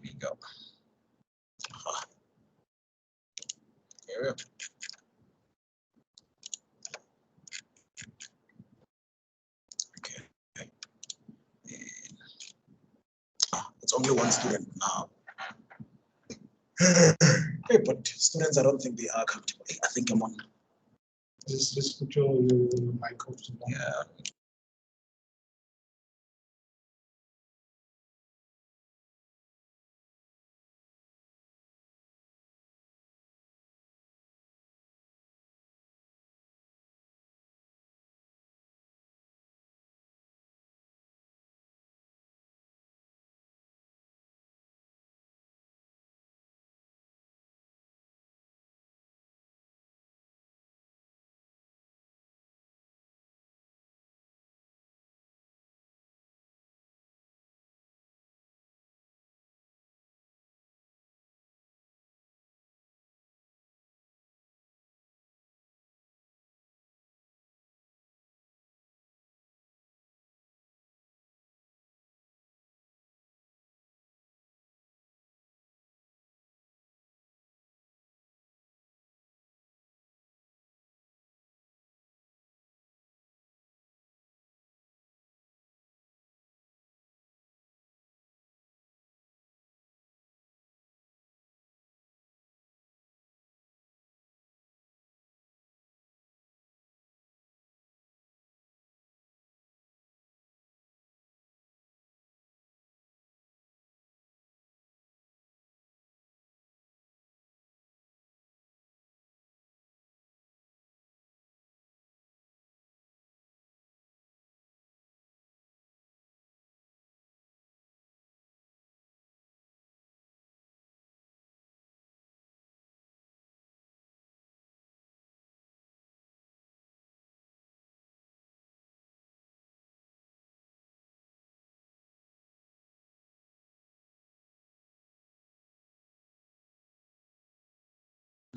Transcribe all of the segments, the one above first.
There we go. Here. Okay. It's only one student now. Hey, but students, I don't think they are comfortable. I think I'm on. Just put your mic off. Yeah.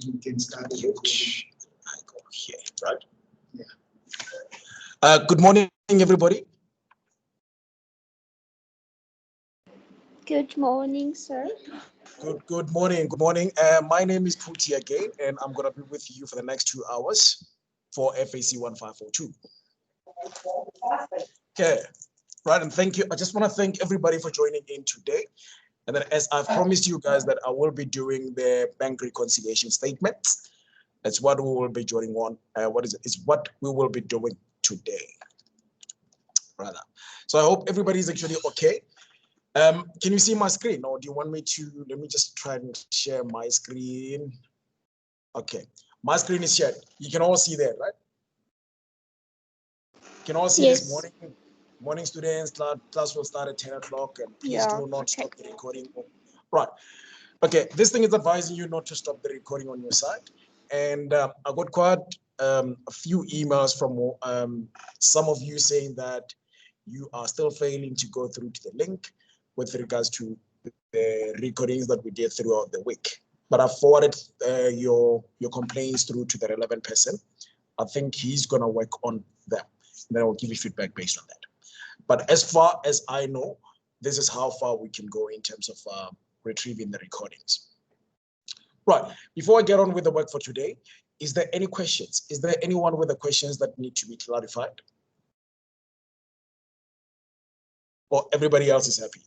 You can start. I go here, right? Yeah. Good morning, everybody. Good morning, sir. Good morning. Good morning. My name is Puti again, and I'm going to be with you for the next 2 hours for FAC1502. Okay, right, and thank you. I just want to thank everybody for joining in today. And then, as I've promised you guys that I will be doing the bank reconciliation statements. That's what we will be joining on. It's what we will be doing today, rather. So I hope everybody's actually okay. Can you see my screen, or do you want me to? Let me just try and share my screen. Okay, my screen is shared. You can all see that, right? You can all see Yes. this morning. Morning, students. Class will start at 10 o'clock, and please do not stop the recording. Right. Okay, this thing is advising you not to stop the recording on your side. And I got quite a few emails from some of you saying that you are still failing to go through to the link with regards to the recordings that we did throughout the week. But I forwarded your complaints through to the relevant person. I think he's going to work on them. And then I'll give you feedback based on that. But as far as I know, this is how far we can go in terms of retrieving the recordings. Right, before I get on with the work for today, is there any questions? Is there anyone with the questions that need to be clarified? Or everybody else is happy?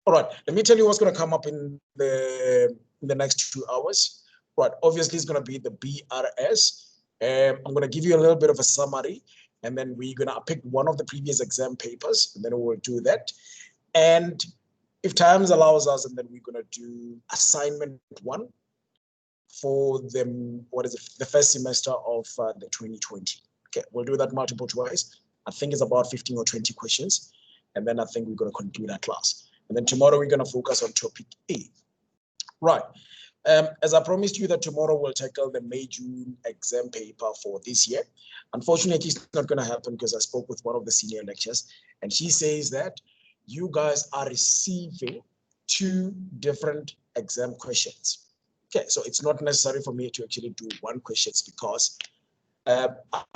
All right, let me tell you what's going to come up in the next 2 hours. Right, obviously it's going to be the BRS. I'm going to give you a little bit of a summary, and then we're going to pick one of the previous exam papers, and then we'll do that. And if time allows us, and then we're going to do assignment 1 for the first semester of the 2020. Okay, we'll do that multiple choice. I think it's about 15 or 20 questions, and then I think we're going to conclude our class. And then tomorrow we're going to focus on topic A. Right. As I promised you that tomorrow we'll tackle the May-June exam paper for this year. Unfortunately, it's not going to happen because I spoke with one of the senior lecturers, and she says that you guys are receiving 2 different exam questions. Okay, so it's not necessary for me to actually do 1 question because I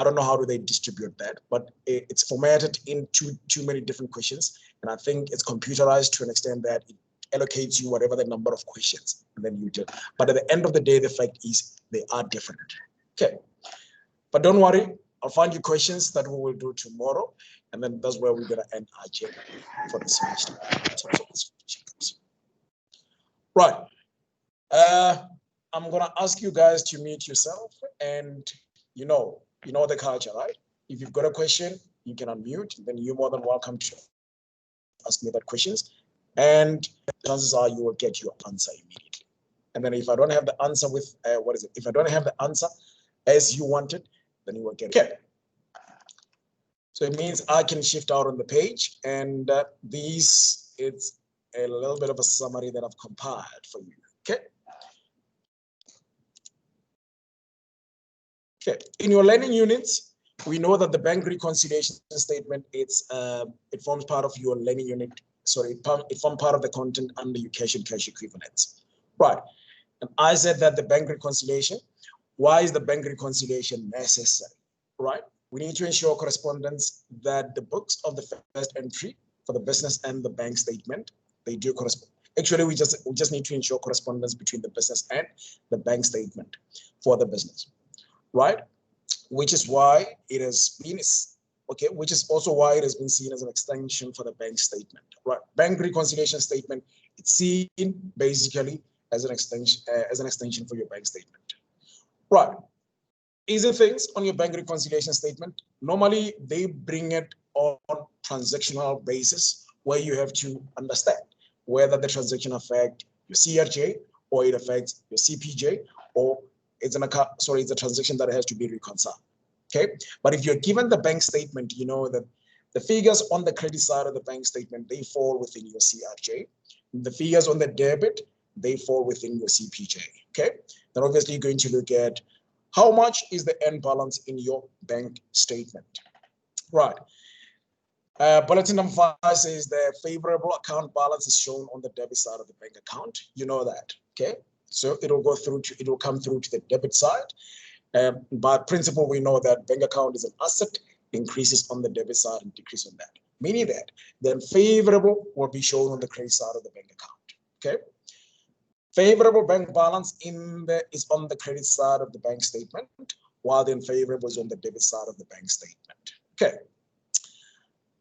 don't know how do they distribute that, but it's formatted into too many different questions. And I think it's computerized to an extent that it allocates you whatever the number of questions, and then you do. But at the end of the day, the fact is they are different. Okay. But don't worry, I'll find you questions that we will do tomorrow. And then that's where we're going to end our journey for the semester. Right. I'm going to ask you guys to mute yourself, and you know the culture, right? If you've got a question, you can unmute, then you're more than welcome to ask me that questions. And chances are you will get your answer immediately. And then if I don't have the answer with, if I don't have the answer as you wanted, then you will get it. Okay. So it means I can shift out on the page, and it's a little bit of a summary that I've compiled for you. Okay. Okay. In your learning units, we know that the bank reconciliation statement, it forms part of your learning unit. Sorry, it forms part of the content under your cash and cash equivalents. Right. And I said that the bank reconciliation, why is the bank reconciliation necessary? Right. We need to ensure correspondence that the books of the first entry for the business and the bank statement, they do correspond. Actually, we just need to ensure correspondence between the business and the bank statement for the business, right? Which is why it has been, okay, which is also why it has been seen as an extension for the bank statement, right? Bank reconciliation statement, it's seen basically as an extension for your bank statement, right? Easy things on your bank reconciliation statement. Normally, they bring it on transactional basis where you have to understand whether the transaction affects your CRJ or it affects your CPJ, or it's a transaction that has to be reconciled. Okay, but if you're given the bank statement, you know that the figures on the credit side of the bank statement, they fall within your CRJ. The figures on the debit, they fall within your CPJ. Okay, then obviously you're going to look at how much is the end balance in your bank statement, right? Bulletin number 5 says the favorable account balance is shown on the debit side of the bank account. You know that, okay? So it will come through to the debit side. By principle, we know that bank account is an asset, increases on the debit side and decreases on that. Meaning that then favorable will be shown on the credit side of the bank account, okay? Favorable bank balance is on the credit side of the bank statement, while the unfavorable is on the debit side of the bank statement. Okay.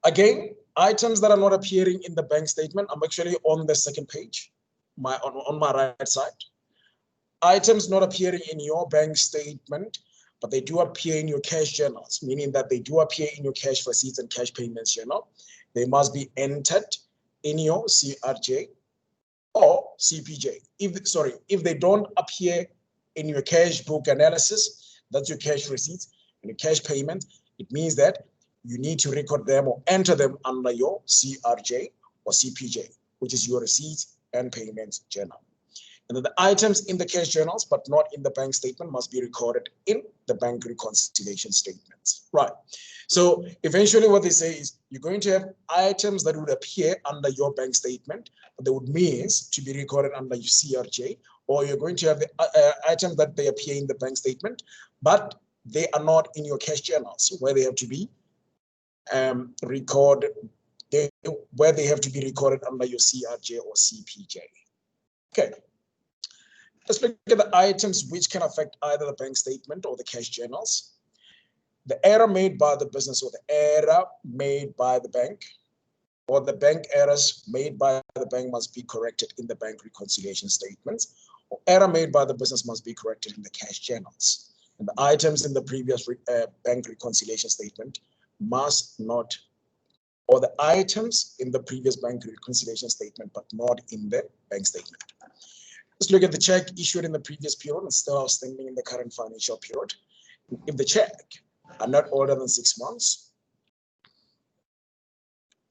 Again, items that are not appearing in the bank statement, I'm actually on the second page, on my right side. Items not appearing in your bank statement, but they do appear in your cash journals, meaning that they do appear in your cash receipts and cash payments journal. They must be entered in your CRJ or CPJ. If they don't appear in your cash book analysis, that's your cash receipts and your cash payment, it means that you need to record them or enter them under your CRJ or CPJ, which is your receipts and payments journal. And then the items in the cash journals, but not in the bank statement, must be recorded in the bank reconciliation statements, right? So eventually what they say is you're going to have items that would appear under your bank statement, but they would means to be recorded under your CRJ, or you're going to have the items that they appear in the bank statement, but they are not in your cash journals, where they have to be recorded, where they have to be recorded under your CRJ or CPJ. Okay. Let's look at the items which can affect either the bank statement or the cash journals. The error made by the business or the error made by the bank, or the bank errors made by the bank must be corrected in the bank reconciliation statements, or error made by the business must be corrected in the cash journals. And the items in the previous bank reconciliation statement must not, or the items in the previous bank reconciliation statement, but not in the bank statement. Let's look at the check issued in the previous period and still outstanding in the current financial period. If the check are not older than 6 months,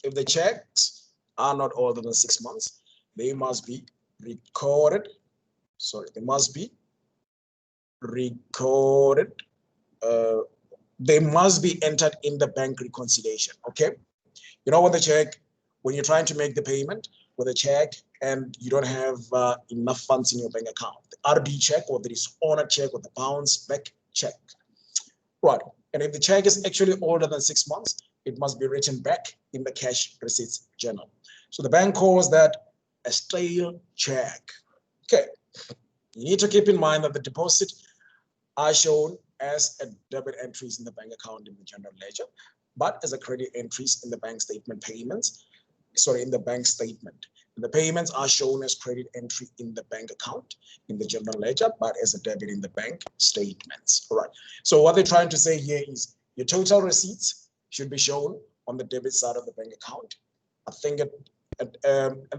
if the checks are not older than 6 months, they must be recorded. Sorry, they must be recorded. They must be entered in the bank reconciliation. Okay. You know, when you're trying to make the payment with a check and you don't have enough funds in your bank account, the RD check or the dishonor check or the bounce back check, Right. And if the check is actually older than 6 months, it must be written back in the cash receipts journal. So the bank calls that a stale check. Okay. You need to keep in mind that the deposit are shown as a debit entries in the bank account in the general ledger, but as a credit entries in the bank statement payments, in the bank statement. The payments are shown as credit entry in the bank account in the general ledger, but as a debit in the bank statements. All right. So what they're trying to say here is your total receipts should be shown on the debit side of the bank account. I think at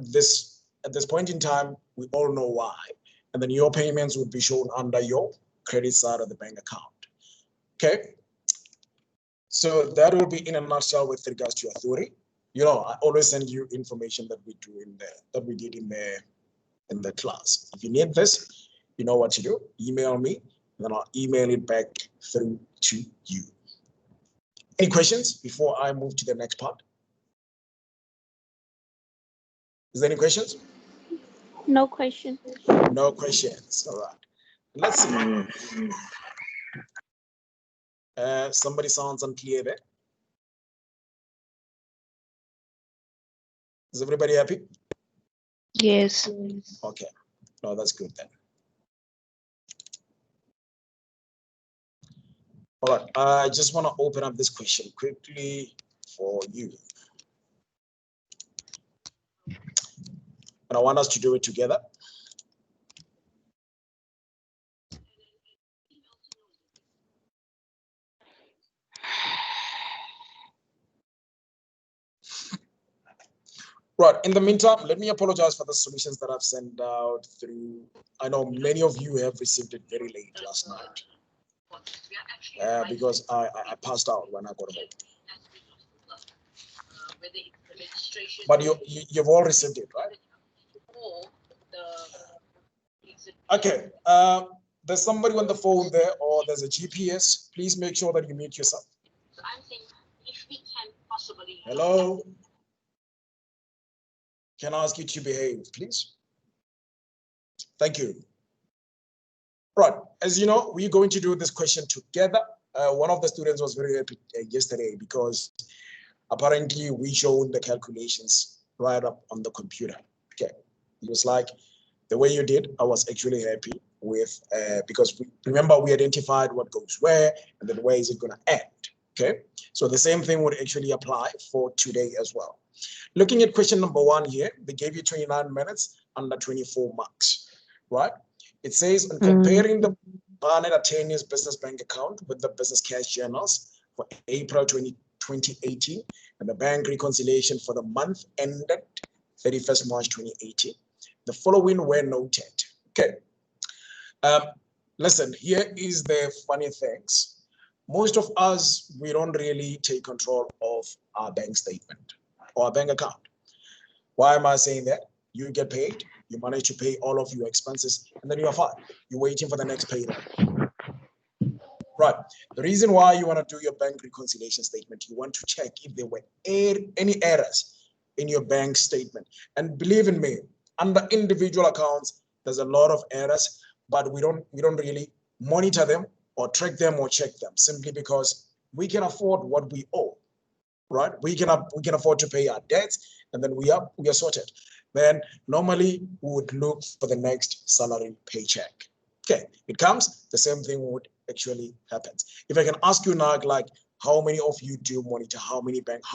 this point in time, we all know why. And then your payments would be shown under your credit side of the bank account. Okay. So that will be in a nutshell with regards to your theory. You know, I always send you information that we do in there, that we did in the class. If you need this, you know what to do. Email me, and then I'll email it back through to you. Any questions before I move to the next part? Is there any questions? No question. No questions. All right. Let's see. Somebody sounds unclear there. Is everybody happy? Yes. Okay. No, that's good then. All right. I just want to open up this question quickly for you. And I want us to do it together. Right. In the meantime, let me apologize for the solutions that I've sent out through. I know many of you have received it very late last night because I passed out when I got home. But you've all received it, right? Okay. There's somebody on the phone there, or there's a GPS. Please make sure that you mute yourself. Hello. Can I ask you to behave, please? Thank you. Right, as you know, we're going to do this question together. One of the students was very happy yesterday because apparently we showed the calculations right up on the computer. Okay, it was like the way you did, I was actually happy with, because remember we identified what goes where and then where is it going to end. Okay, so the same thing would actually apply for today as well. Looking at question number 1 here, they gave you 29 minutes under 24 marks, right? It says on comparing the Barnett Attorney's business bank account with the business cash journals for April 2018 and the bank reconciliation for the month ended 31st March 2018. The following were noted. Okay. Listen, here is the funny things. Most of us, we don't really take control of our bank statement or our bank account. Why am I saying that? You get paid, you manage to pay all of your expenses, and then you're fine. You're waiting for the next payday. Right. The reason why you want to do your bank reconciliation statement, you want to check if there were any errors in your bank statement. And believe in me, under individual accounts, there's a lot of errors, but we don't really monitor them or track them or check them simply because we can afford what we owe. Right? We can afford to pay our debts, and then we are sorted. Then normally we would look for the next salary paycheck. Okay, it comes, the same thing would actually happen. If I can ask you now, like, how many of you do monitor how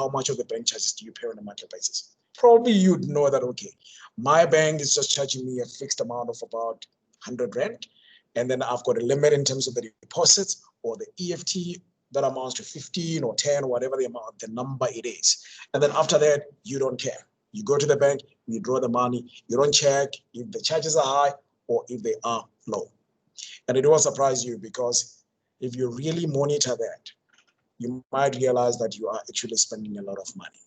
much of the bank charges do you pay on a monthly basis? Probably you'd know that, okay, my bank is just charging me a fixed amount of about 100 Rand, and then I've got a limit in terms of the deposits or the EFT that amounts to 15 or 10 or whatever the number it is. And then after that, you don't care. You go to the bank, you draw the money, you don't check if the charges are high or if they are low. And it will surprise you because if you really monitor that, you might realize that you are actually spending a lot of money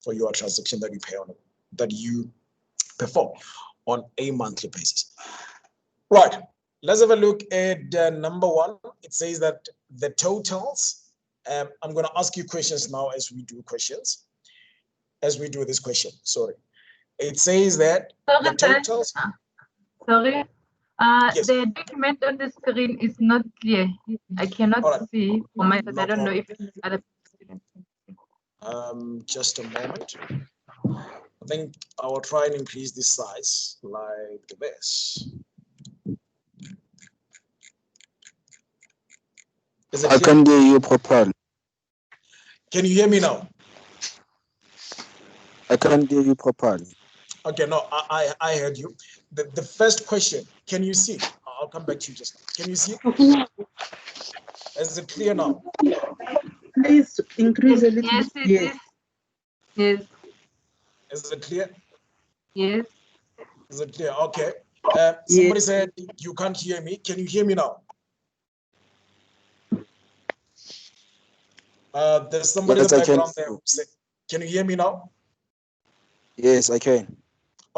for your transaction that you pay on, that you perform on a monthly basis. Right. Let's have a look at number 1. It says that the totals. I'm going to ask you questions now as we do this question. Sorry. It says that the totals. Sorry. Yes. The document on the screen is not clear. I cannot All right. see on my side. No I don't know problem. if other students can see. Just a moment. I think I will try and increase this size like this. Is it I clear? can hear you properly. Can you hear me now? I can hear you properly. Okay, no, I heard you. The first question, can you see? I'll come back to you just now. Can you see? Is it clear now? Please increase a little Yes, bit. it Yes. is. Yes, Is it clear? yes. Is it clear? Okay. Somebody said you can't hear me. Can you hear me now? There's somebody Yes, in the I can. background there who said, can you hear me now? Yes, I can.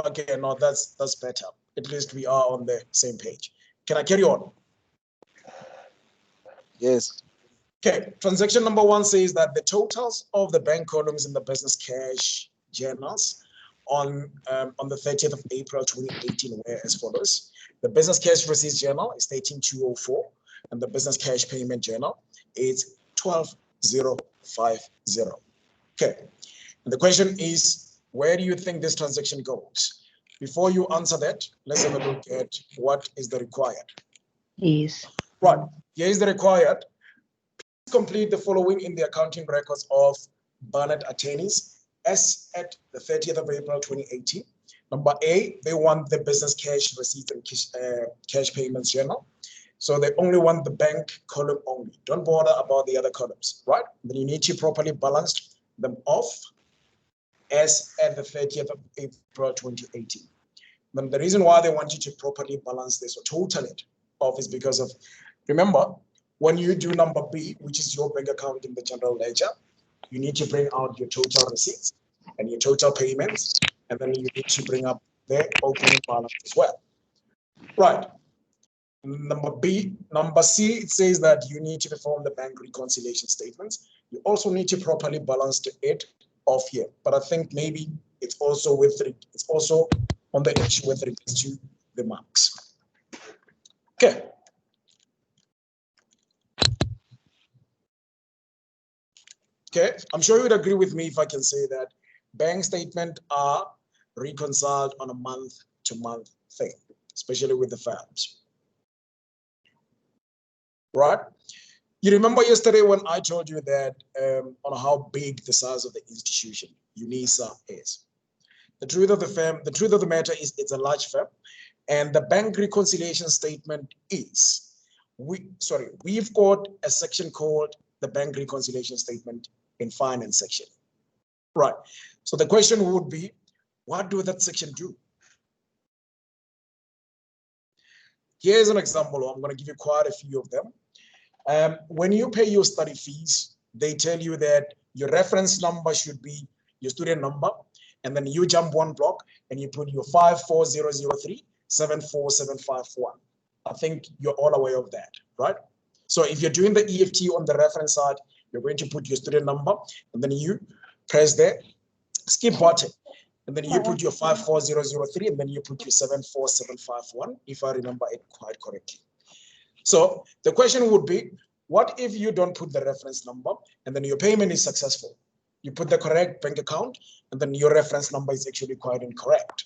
Okay, no, that's better. At least we are on the same page. Can I carry on? Yes. Okay, transaction number 1 says that the totals of the bank columns in the business cash journals on the 30th of April 2018 were as follows. The business cash receipts journal is 13204 and the business cash payment journal is 12050. Okay, and the question is, where do you think this transaction goes? Before you answer that, let's have a look at what is the required. Yes. Right, here is the required. Complete the following in the accounting records of Barnett Attorneys as at the 30th of April 2018. Number A, they want the business cash receipts and cash payments journal. So they only want the bank column only. Don't bother about the other columns, right? Then you need to properly balance them off as at the 30th of April 2018. Then the reason why they want you to properly balance this or total it off is because of, remember, when you do number B, which is your bank account in the general ledger, you need to bring out your total receipts and your total payments, and then you need to bring up the opening balance as well. Right. Number B, number C, it says that you need to perform the bank reconciliation statements. You also need to properly balance it off here. But I think maybe it's also on the issue with regards to the marks. Okay. Okay, I'm sure you would agree with me if I can say that bank statements are reconciled on a month-to-month thing, especially with the firms. Right? You remember yesterday when I told you that on how big the size of the institution, UNISA, is. The truth of the matter is it's a large firm, and the bank reconciliation statement is, we've got a section called the bank reconciliation statement in finance section. Right. So the question would be, what do that section do? Here's an example. I'm going to give you quite a few of them. When you pay your study fees, they tell you that your reference number should be your student number, and then you jump one block and you put your 54003 74751. I think you're all aware of that, right? So if you're doing the EFT on the reference side, you're going to put your student number, and then you press the skip button, and then you put your 54003, and then you put your 74751, if I remember it quite correctly. So the question would be, what if you don't put the reference number and then your payment is successful? You put the correct bank account and then your reference number is actually quite incorrect.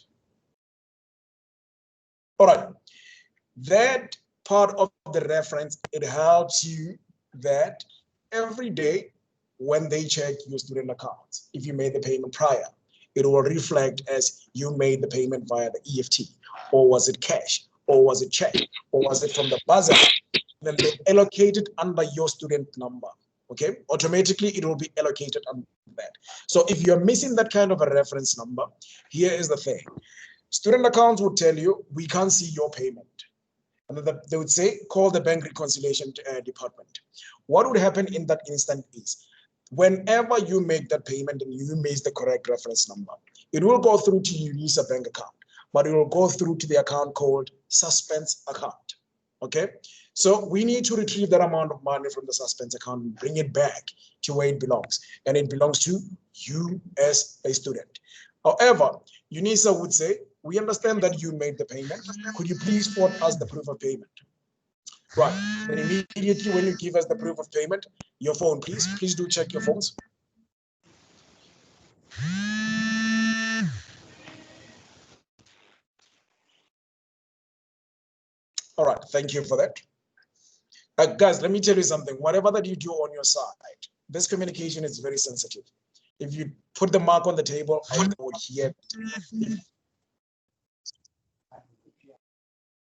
All right, that part of the reference, it helps you that every day when they check your student accounts, if you made the payment prior, it will reflect as you made the payment via the EFT, or was it cash, or was it check, or was it from the buzzer? Then they allocate it under your student number. Okay, automatically it will be allocated under that. So if you're missing that kind of a reference number, here is the thing. Student accounts would tell you, we can't see your payment. And then they would say, call the bank reconciliation department. What would happen in that instant is, whenever you make that payment and you miss the correct reference number, it will go through to your UNISA bank account, but it will go through to the account called suspense account. Okay, so we need to retrieve that amount of money from the suspense account and bring it back to where it belongs, and it belongs to you as a student. However, UNISA would say, we understand that you made the payment. Could you please forward us the proof of payment? Right. Then immediately when you give us the proof of payment, your phone, please do check your phones. All right, thank you for that. Guys, let me tell you something. Whatever that you do on your side, this communication is very sensitive. If you put the mark on the table, I would hear.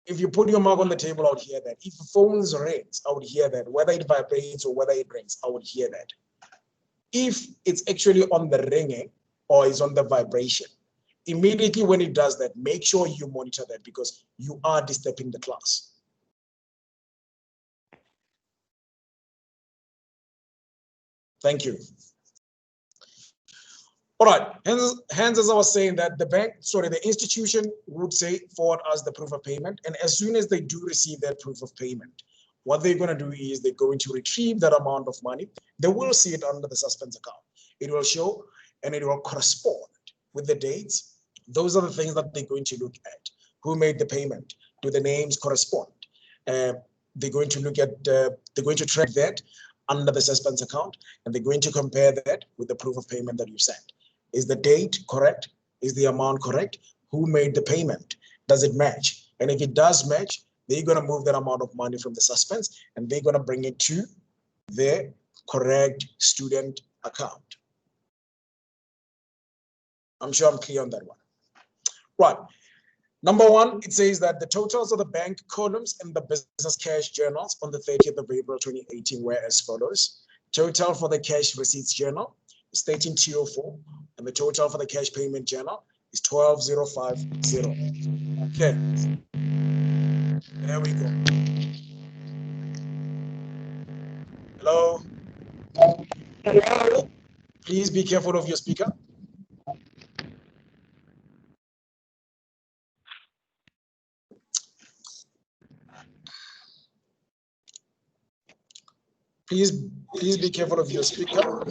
If you put your mark on the table, I would hear that. If the phone rings, I would hear that. Whether it vibrates or whether it rings, I would hear that. If it's actually on the ringing or is on the vibration, immediately when it does that, make sure you monitor that because you are disturbing the class. Thank you. All right, hence as I was saying that the institution would say forward us the proof of payment. And as soon as they do receive that proof of payment, what they're going to do is they're going to retrieve that amount of money. They will see it under the suspense account. It will show and it will correspond with the dates. Those are the things that they're going to look at. Who made the payment? Do the names correspond? They're going to look at, they're going to track that under the suspense account, and they're going to compare that with the proof of payment that you sent. Is the date correct? Is the amount correct? Who made the payment? Does it match? And if it does match, they're going to move that amount of money from the suspense and they're going to bring it to their correct student account. I'm sure I'm clear on that one. Right. Number one, it says that the totals of the bank columns in the business cash journals on the 30th of April 2018 were as follows. Total for the cash receipts journal is 13204, and the total for the cash payment journal is 12050. Okay. There we go. Hello? Hello? Please be careful of your speaker. Please be careful of your speaker.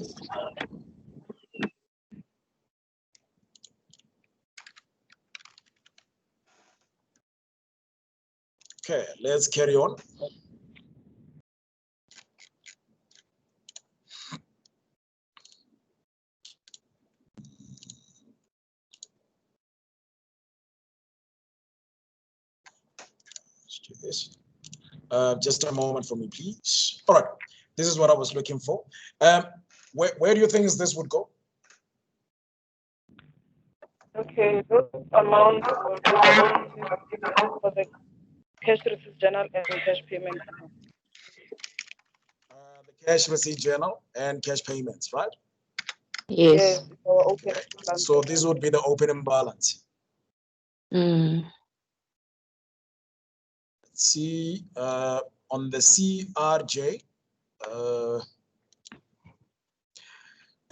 Okay, let's carry on. Let's do this. Just a moment for me, please. All right, this is what I was looking for. Where do you think this would go? Okay, those amounts will go for the cash receipt journal and cash payment. The cash receipt journal and cash payments, right? Yes. Okay. So this would be the opening balance. Mm. Let's see, on the CRJ,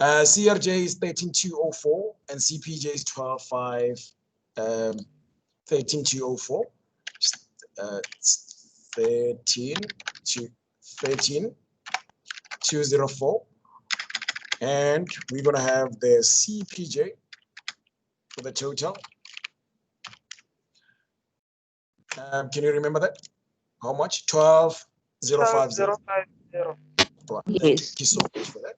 CRJ is 13204 and CPJ is 13204. 13204, and we're gonna have the CPJ for the total. Can you remember that? How much? 12050. Right. Yes. Thank you so much for that.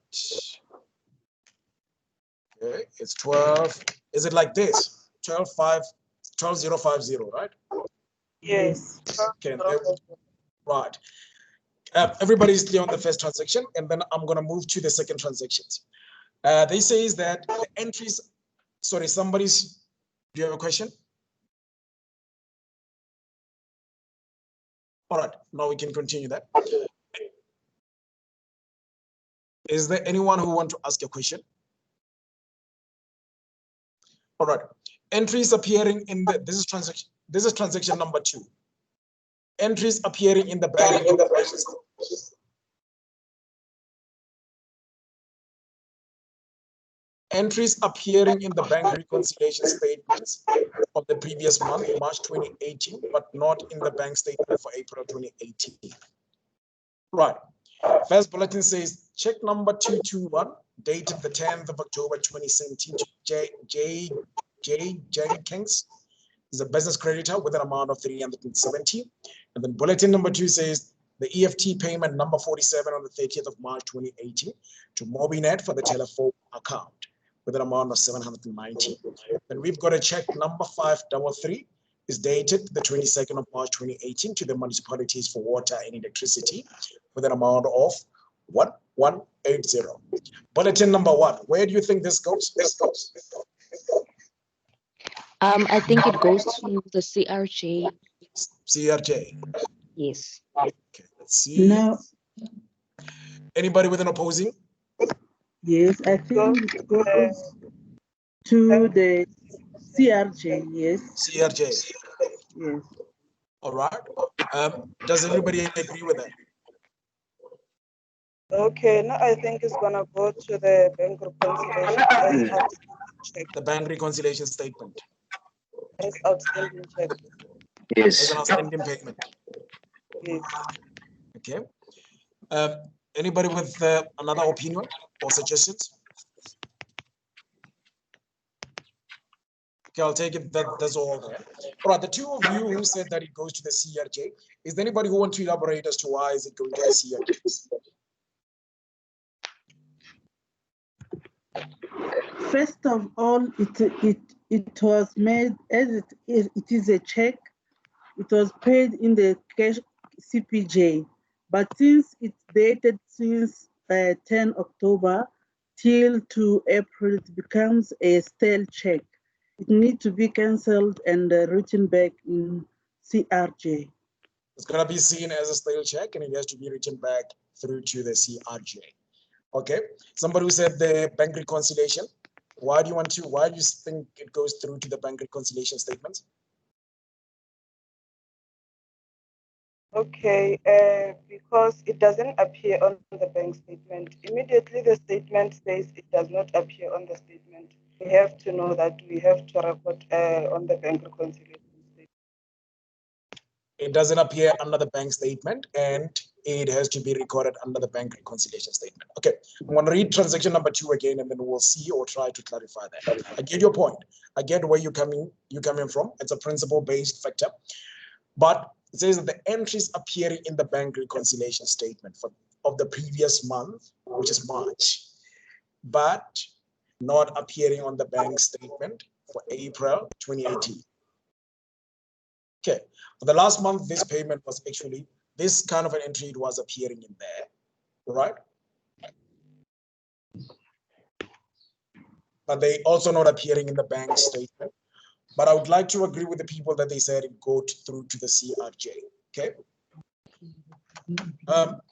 Okay, it's 12. Is it like this? 12050, right? Yes. Okay. Right. Everybody's clear on the first transaction, and then I'm going to move to the second transactions. They say that the entries. Sorry, do you have a question? All right, now we can continue that. Is there anyone who wants to ask a question? All right, entries appearing in the, this is transaction number 2. Entries appearing in the bank. Entries appearing in the bank reconciliation statements of the previous month, March 2018, but not in the bank statement for April 2018. Right. First bulletin says check number 221, dated the 10th of October 2017 to J. Jenkins is a business creditor with an amount of 370. And then bulletin number 2 says the EFT payment number 47 on the 30th of March 2018 to Mobinet for the telephone account with an amount of 790. Then we've got a check number 533 is dated the 22nd of March 2018 to the municipalities for water and electricity with an amount of 1180. Bulletin number 1, where do you think this goes? I think it goes to the CRJ. CRJ. Yes. Okay, let's see. No, Anybody with an opposing? yes, I think it goes to the CRJ, yes, CRJ. yes. All right. Does everybody agree with that? Okay, now I think it's gonna go to the bank reconciliation as outstanding check. The bank reconciliation statement As outstanding check. as an outstanding payment. Yes. Okay. Anybody with another opinion or suggestions? Okay, I'll take it that that's all there. All right, the two of you who said that it goes to the CRJ, is there anybody who wants to elaborate as to why is it going to the CRJ? First of all, it was made as it is a check. It was paid in the cash CPJ, but since it's dated since 10 October till to April, it becomes a stale check. It needs to be cancelled and written back in CRJ. It's going to be seen as a stale check and it has to be written back through to the CRJ. Okay. Somebody who said the bank reconciliation. Why do you think it goes through to the bank reconciliation statements? Okay, because it doesn't appear on the bank statement. Immediately the statement says it does not appear on the statement. We have to know that we have to record on the bank reconciliation statement. It doesn't appear under the bank statement and it has to be recorded under the bank reconciliation statement. Okay, I'm going to read transaction number 2 again and then we'll see or try to clarify that. I get your point. I get where you're coming from. It's a principle-based factor. But it says that the entries appearing in the bank reconciliation statement of the previous month, which is March, but not appearing on the bank statement for April 2018. Okay, for the last month, this payment was actually, this kind of an entry was appearing in there, right? But they also not appearing in the bank statement. But I would like to agree with the people that they said it go through to the CRJ, okay?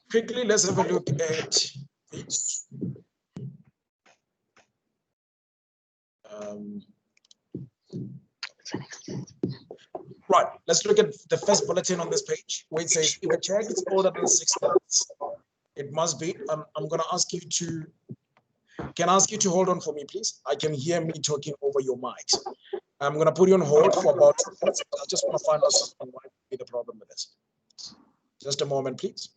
Quickly, let's have a look at this. Right, let's look at the first bulletin on this page where it says if a check is older than 6 months, it must be, I'm gonna ask you to, can I ask you to hold on for me, please? I can hear me talking over your mics. I'm gonna put you on hold for about 2 minutes. I just wanna find out what might be the problem with this. Just a moment, please.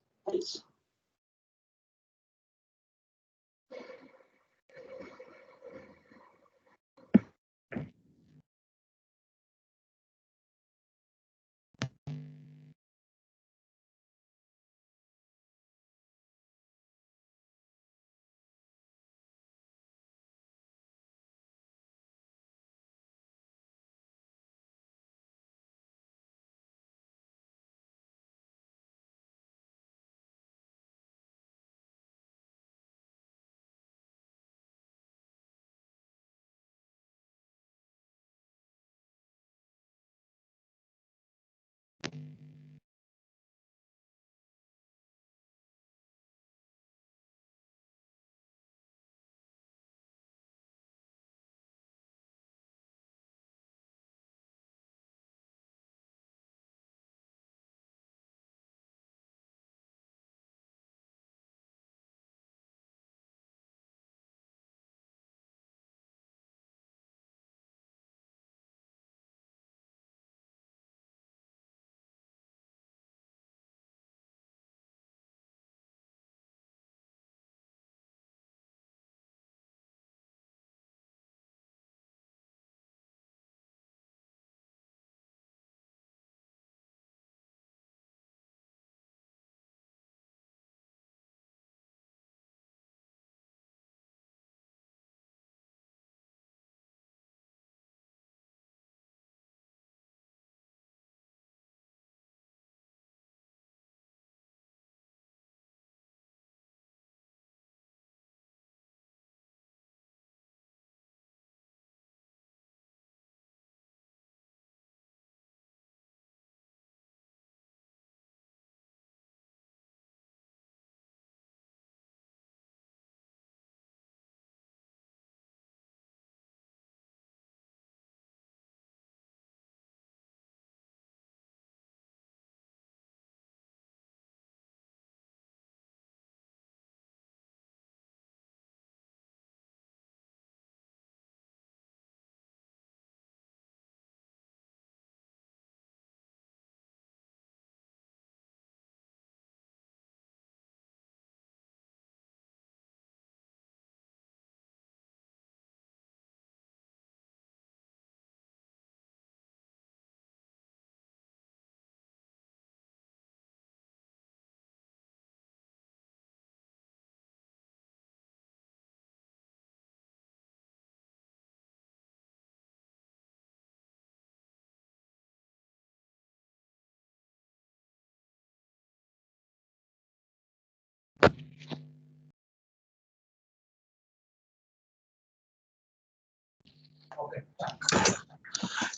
Okay.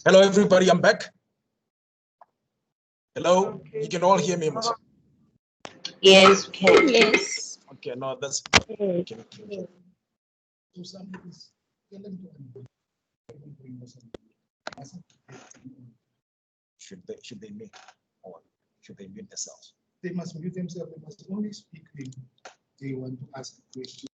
Hello, everybody. I'm back. Hello. Okay. You can all hear me, Mos. Yes, we can. Yes. Okay. No, that's Okay. okay. So somebody is telling to Should they mute or should they mute themselves? they must mute themselves. They must only speak when they want to ask a question.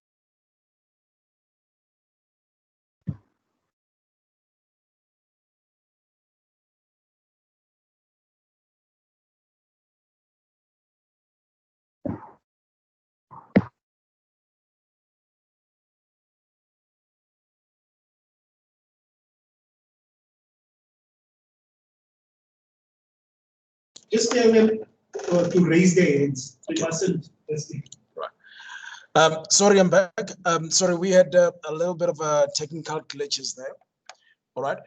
Just tell them to raise their hands. They mustn't. Sorry, I'm back. Sorry, we had a little bit of technical glitches there. All right.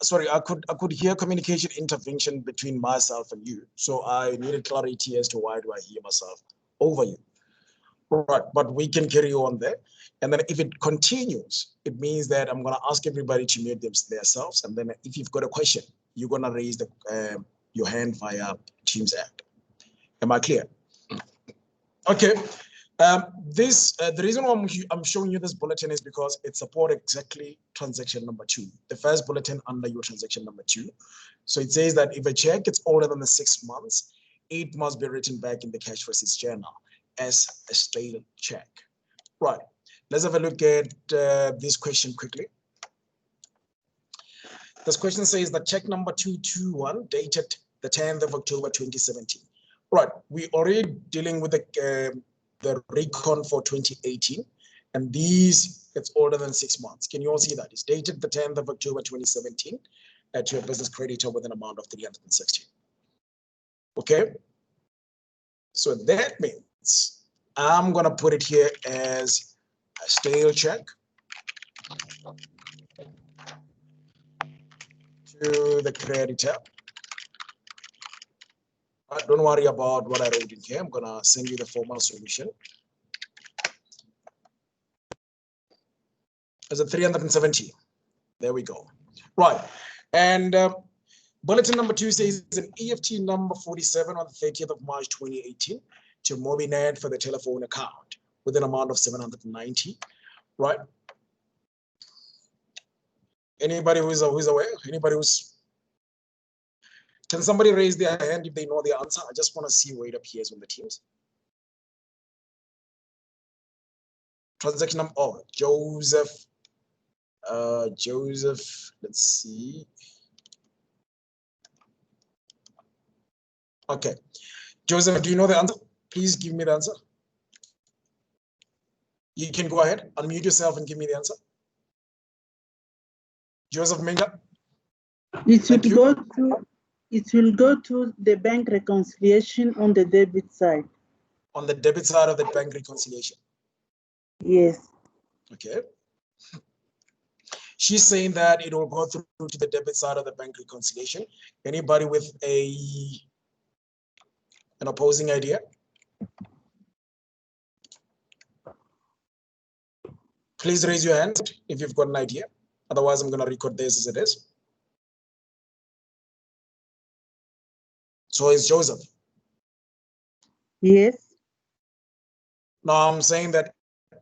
Sorry, I could hear communication intervention between myself and you. So I needed clarity as to why do I hear myself over you. Right, but we can carry on there. And then if it continues, it means that I'm going to ask everybody to mute themselves. And then if you've got a question, you're going to raise your hand via Teams app. Am I clear? Okay. The reason why I'm showing you this bulletin is because it supports exactly transaction number 2, the first bulletin under your transaction number 2. So it says that if a check is older than the 6 months, it must be written back in the cash receipts journal as a stale check. Right. Let's have a look at this question quickly. This question says that check number 221 dated the 10th of October 2017. Right. We already dealing with the recon for 2018, and these it's older than 6 months. Can you all see that? It's dated the 10th of October 2017 at your business creditor with an amount of 360. Okay. So that means I'm going to put it here as a stale check to the creditor. Don't worry about what I wrote in here. I'm going to send you the formal solution. There's a 370. There we go. Right. And bulletin number 2 says an EFT number 47 on the 30th of March 2018 to Mobinet for the telephone account with an amount of 790. Right. Anybody who's aware? Anybody who's... Can somebody raise their hand if they know the answer? I just want to see where it appears on the Teams. Transaction number, oh, Joseph, let's see. Okay. Joseph, do you know the answer? Please give me the answer. You can go ahead, unmute yourself and give me the answer. Joseph Minga. It will go to the bank reconciliation on the debit side. On the debit side of the bank reconciliation. Yes. Okay. She's saying that it will go through to the debit side of the bank reconciliation. Anybody with an opposing idea? Please raise your hand if you've got an idea. Otherwise, I'm going to record this as it is. So it's Joseph. Yes. Now I'm saying that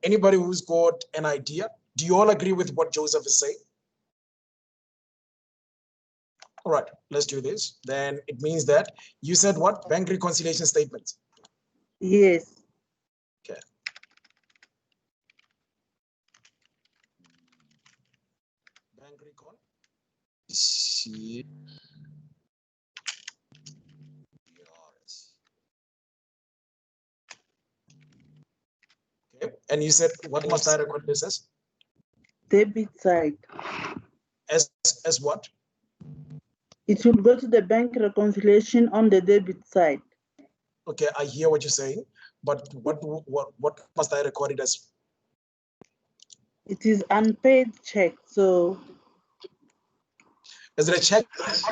anybody who's got an idea, do you all agree with what Joseph is saying? All right, let's do this. Then it means that you said what? Bank reconciliation statements. Yes. Okay. Bank recon. See. Okay. And you said what must I record this as? Debit side. As what? It will go to the bank reconciliation on the debit side. Okay, I hear what you're saying, but what must I record it as? It is unpaid check, so. Is it a check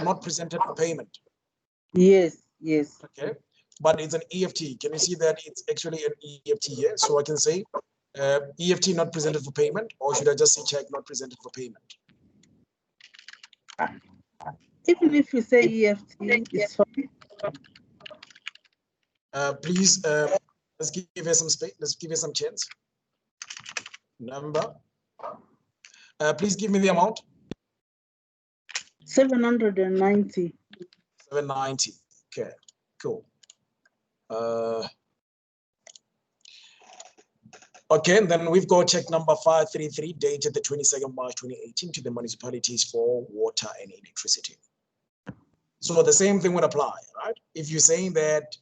not presented for payment? Yes, yes. Okay, but it's an EFT. Can you see that it's actually an EFT here? So I can say EFT not presented for payment, or should I just say check not presented for payment? Even if you say EFT, it's fine. Please, let's give her some space. Let's give her some chance. Number. Please give me the amount. 790. 790. Okay, cool. Okay, and then we've got check number 533 dated the 22nd March 2018 to the municipalities for water and electricity. So the same thing would apply, right? If you're saying that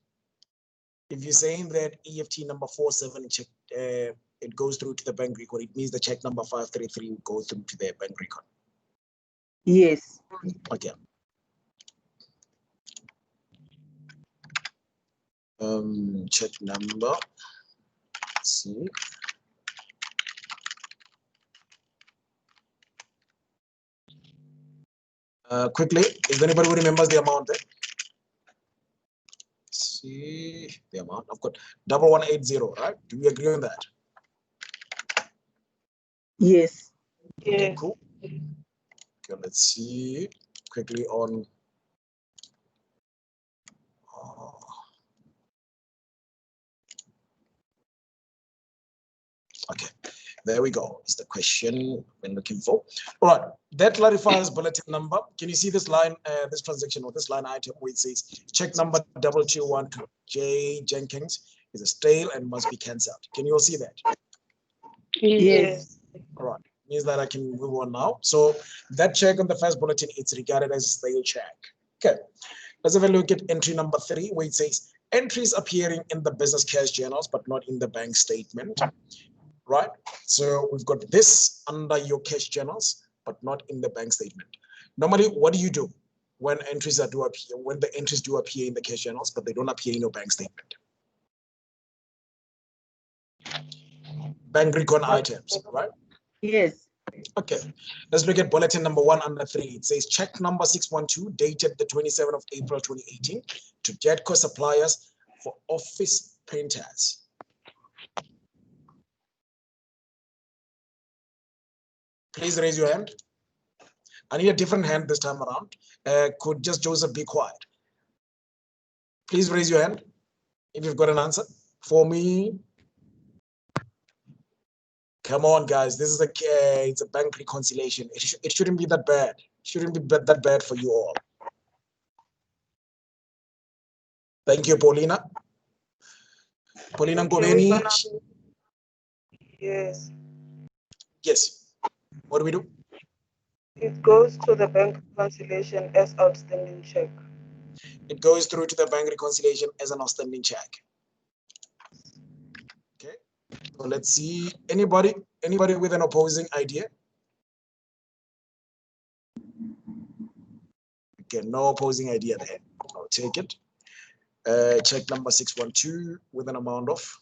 EFT number 47 check it goes through to the bank record, it means the check number 533 will go through to their bank record. Yes. Okay. Check number. Let's see. Quickly, if anybody who remembers the amount there. Let's see the amount. I've got 1180, right? Do we agree on that? Yes. Okay, cool. Okay, let's see quickly on. Okay, there we go. Is the question we're looking for. All right, that clarifies bulletin number. Can you see this line, this transaction or this line item where it says check number 221 to J Jenkins is a stale and must be cancelled? Can you all see that? Yes. All right, means that I can move on now. So that check on the first bulletin, it's regarded as a stale check. Okay, let's have a look at entry number 3 where it says entries appearing in the business cash journals but not in the bank statement. Right, so we've got this under your cash journals, but not in the bank statement. Normally, what do you do when entries do appear? When the entries do appear in the cash journals, but they don't appear in your bank statement? Bank recon items, right? Yes. Okay, let's look at bulletin number 1 under 3. It says check number 612 dated the 27th of April 2018 to Jetco suppliers for office printers. Please raise your hand. I need a different hand this time around. Could just Joseph be quiet? Please raise your hand if you've got an answer for me. Come on, guys. This is it's a bank reconciliation. It shouldn't be that bad. It shouldn't be that bad for you all. Thank you, Paulina. Paulina Ngobeni. Yes. Yes. What do we do? It goes to the bank reconciliation as outstanding check. It goes through to the bank reconciliation as an outstanding check. Okay. So let's see. Anybody with an opposing idea? Okay, no opposing idea there. I'll take it. Check number 612 with an amount of.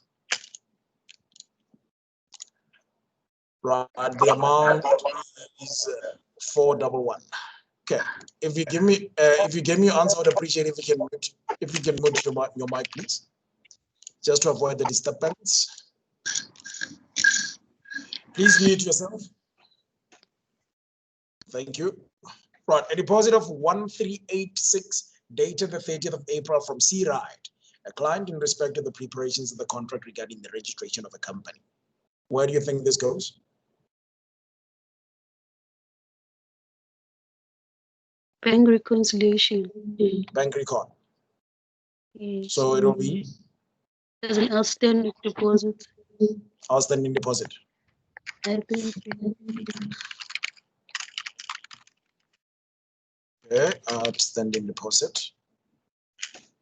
Right, the amount is 411. Okay, if you give me your answer, I would appreciate if you can mute your mic, please, just to avoid the disturbance. Please mute yourself. Thank you. Right, a deposit of 1386 dated the 30th of April from C-Ride, a client in respect to the preparations of the contract regarding the registration of the company. Where do you think this goes? Bank reconciliation. Bank record. Yes. So it'll be There's an outstanding deposit. outstanding deposit. I think. Okay, outstanding deposit.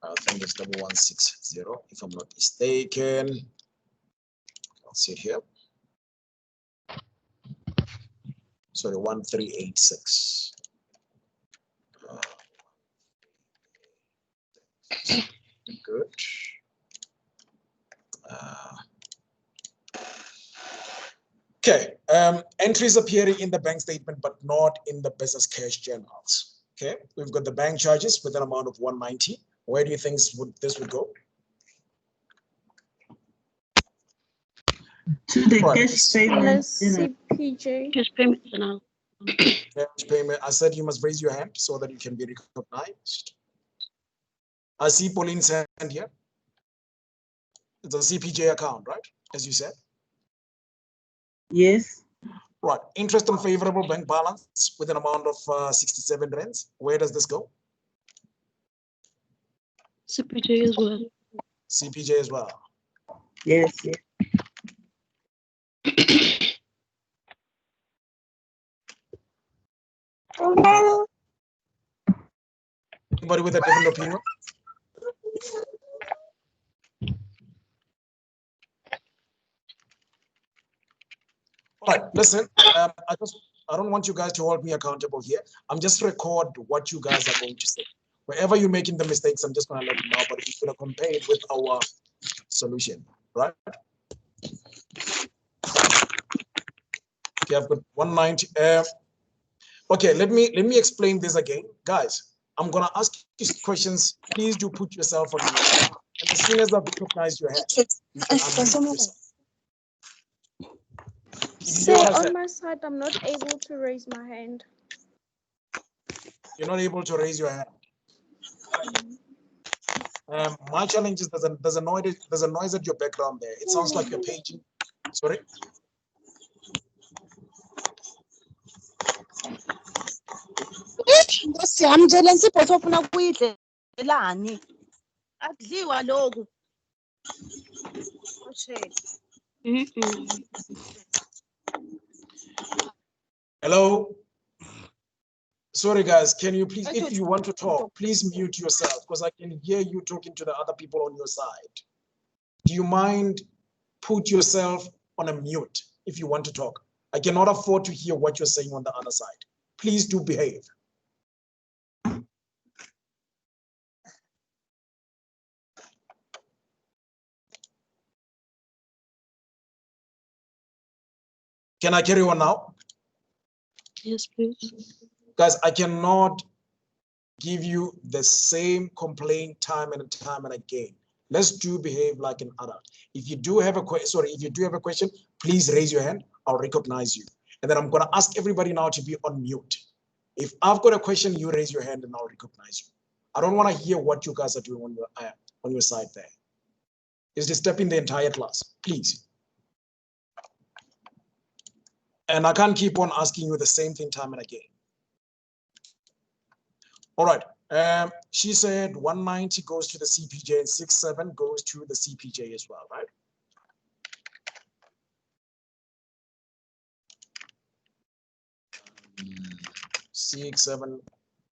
I think it's 1160, if I'm not mistaken. I'll see it here. Sorry, 1386. Good. Okay, entries appearing in the bank statement, but not in the business cash journals. Okay, we've got the bank charges with an amount of 190. Where do you think this would go? To the Right. cash payment. CPJ. Cash payment. I said you must raise your hand so that you can be recognized. I see Pauline's hand here. It's a CPJ account, right? As you said. Yes. Right. Interest on favorable bank balance with an amount of 67 rands. Where does this go? CPJ as well. CPJ as well. Yes. Yes. Anybody with a different opinion? All right, listen, I don't want you guys to hold me accountable here. I'm just record what you guys are going to say. Wherever you're making the mistakes, I'm just going to let you know, but we're going to compare it with our solution, right? Okay, I've got 190. Okay, let me explain this again, guys. I'm going to ask you questions. Please do put yourself on mute. And as soon as I recognize your hand, you can unmute yourself. So on my side, I'm not able to raise my hand. You're not able to raise your hand. My challenge is there's a noise at your background there. It sounds like you're paging. Sorry. Hello. Sorry, guys. Can you please, if you want to talk, please mute yourself because I can hear you talking to the other people on your side. Do you mind put yourself on a mute if you want to talk? I cannot afford to hear what you're saying on the other side. Please do behave. Can I carry on now? Yes, please. Guys, I cannot give you the same complaint time and time and again. Let's do behave like an adult. If you do have a question, if you do have a question, please raise your hand. I'll recognize you. And then I'm going to ask everybody now to be on mute. If I've got a question, you raise your hand and I'll recognize you. I don't want to hear what you guys are doing on your side there. It's disturbing the entire class, please. And I can't keep on asking you the same thing time and again. All right. She said 190 goes to the CPJ and 67 goes to the CPJ as well, right? CX7,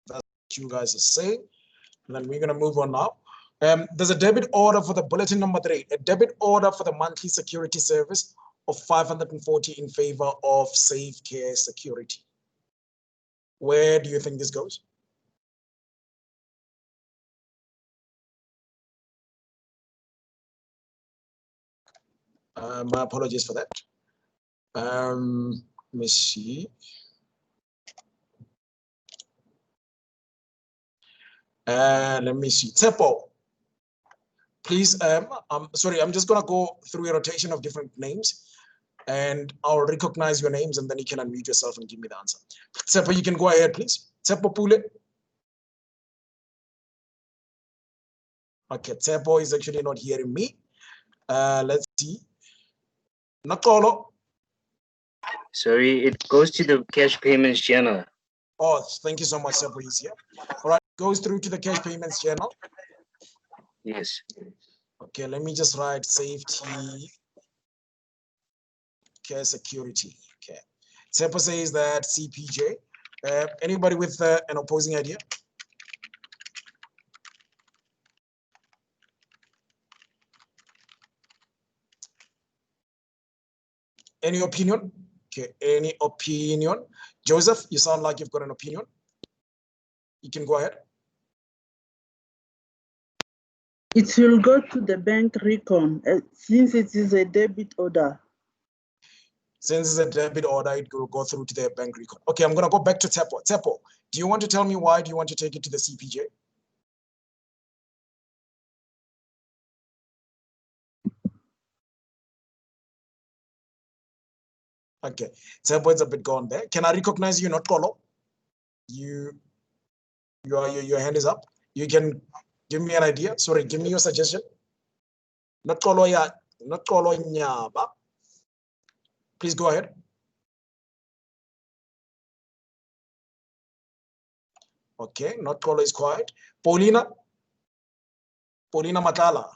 that's what you guys are saying. And then we're going to move on now. There's a debit order for the bulletin number 3, a debit order for the monthly security service of 540 in favor of Safe Care Security. Where do you think this goes? My apologies for that. Let me see. Let me see. Tepo, please. I'm sorry. I'm just gonna go through a rotation of different names, and I'll recognize your names, and then you can unmute yourself and give me the answer. Tepo, you can go ahead, please. Tepo Pule. Okay, Tepo is actually not hearing me. Let's see. Nakolo. Sorry, it goes to the cash payments channel. Oh, thank you so much, Tepo. He's here. All right, goes through to the cash payments channel. Yes. Okay, let me just write safety care security. Okay. Tepo says that CPJ. Anybody with an opposing idea? Any opinion? Okay, any opinion? Joseph, you sound like you've got an opinion. You can go ahead. It will go to the bank recon since it is a debit order. Since it's a debit order, it will go through to the bank recon. Okay, I'm going to go back to Tepo. Tepo, do you want to tell me why do you want to take it to the CPJ? Okay, Tempo's a bit gone there. Can I recognize you, not Kolo? Your hand is up. You can give me an idea. Sorry, give me your suggestion. Not Kolo ya, not Kolo nyaba. Please go ahead. Okay, not Kolo is quiet. Paulina Matala.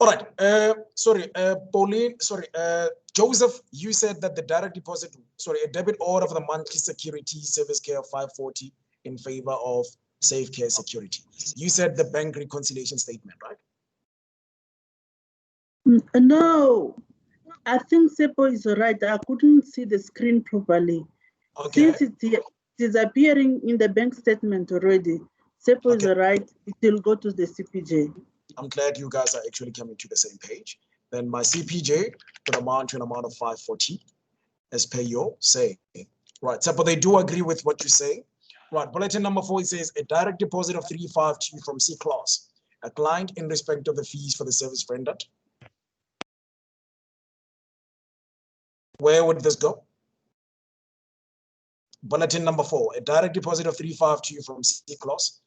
All right. Pauline. Joseph. You said that the direct deposit. A debit order for the monthly security service care of 540 in favor of Safe Care Security. You said the bank reconciliation statement, right? No, I think Sepo is right. I couldn't see the screen properly. Okay. Since it is appearing in the bank statement already, Sepo is right. It will go to the CPJ. I'm glad you guys are actually coming to the same page. Then my CPJ would amount to an amount of 540 as per your say. Right, so but they do agree with what you say. Right, bulletin number 4, it says a direct deposit of 352 from C class, a client in respect of the fees for the service rendered. Where would this go? Bulletin number 4, a direct deposit of 352 from C class,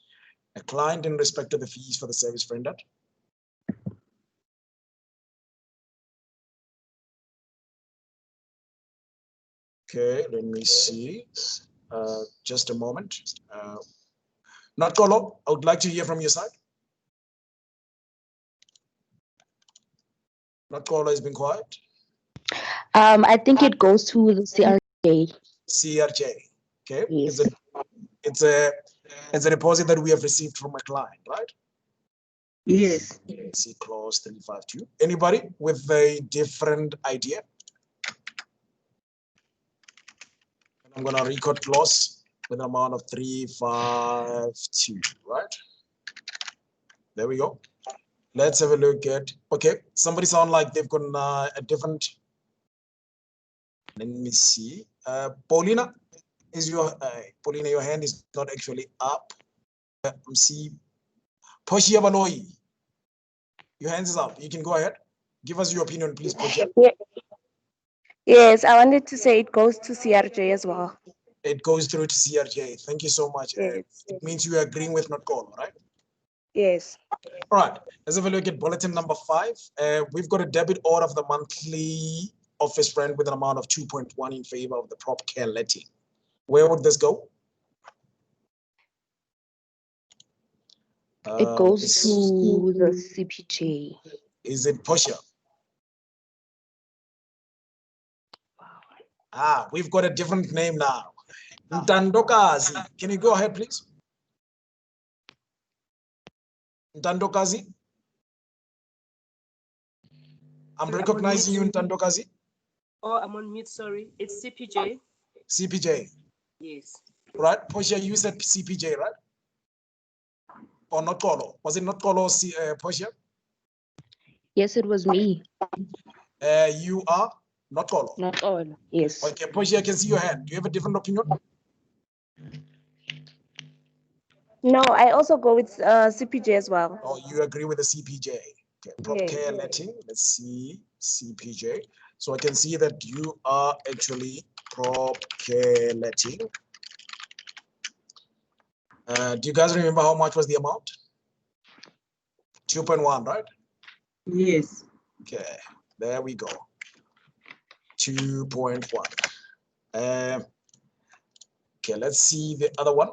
a client in respect of the fees for the service rendered. Okay, let me see. Just a moment. Not Kolo, I would like to hear from your side. Not Kolo has been quiet. I think it goes to the CRJ. CRJ. Okay. Yes. It's a deposit that we have received from a client, right? Yes. See clause 352. Anybody with a different idea? I'm gonna record clause with an amount of 352, right? There we go. Let's have a look at, okay, somebody sound like they've got a different, let me see. Paulina, Paulina, your hand is not actually up. See, Poshia Baloi, your hands is up. You can go ahead. Give us your opinion, please, Poshia. Yes, I wanted to say it goes to CRJ as well. It goes through to CRJ. Thank you so much. Yes. It means you are agreeing with not call, right? Yes. All right. Let's have a look at bulletin number 5. We've got a debit order of the monthly office rent with an amount of 2.1 in favor of the prop care letting. Where would this go? It goes to the CPJ. Is it Poshia? We've got a different name now. Ntandokazi. Can you go ahead, please? Ntandokazi? I'm recognizing you, Ntandokazi. Oh, I'm on mute, sorry. It's CPJ. CPJ. Yes. Right, Poshia, you said CPJ, right? Or not Kolo? Was it not Kolo, Poshia? Yes, it was me. You are not Kolo? Not all, yes. Okay, Poshia, I can see your hand. Do you have a different opinion? No, I also go with CPJ as well. Oh, you agree with the CPJ. Okay, prop Yes. care letting. Let's see, CPJ. So I can see that you are actually prop care letting. Do you guys remember how much was the amount? 2.1, right? Yes. Okay, there we go. 2.1. Okay, let's see the other one.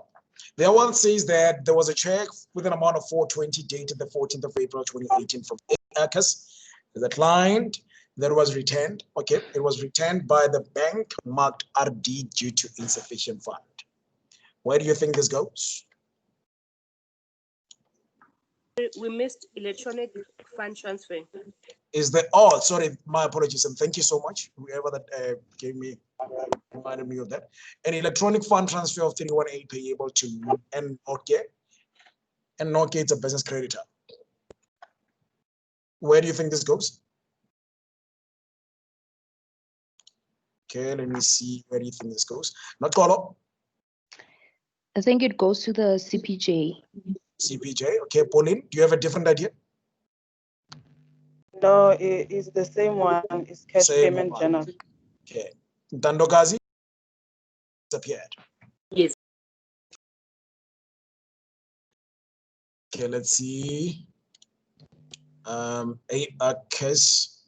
The other one says that there was a check with an amount of 420 dated the 14th of April 2018 from ACAS. The client that was returned. Okay, it was returned by the bank marked RD due to insufficient fund. Where do you think this goes? We missed electronic fund transfer. Is the sorry, my apologies, and thank you so much, whoever that reminded me of that. An electronic fund transfer of 318 payable to Nokia, and Nokia is a business creditor. Where do you think this goes? Okay, let me see. Where do you think this goes? Not Kolo. I think it goes to the CPJ. CPJ. Okay, Pauline, do you have a different idea? No, it is the same one. It's cash Same payment one. journal. Okay. Dandogazi disappeared. Yes. Okay, let's see. ARCS,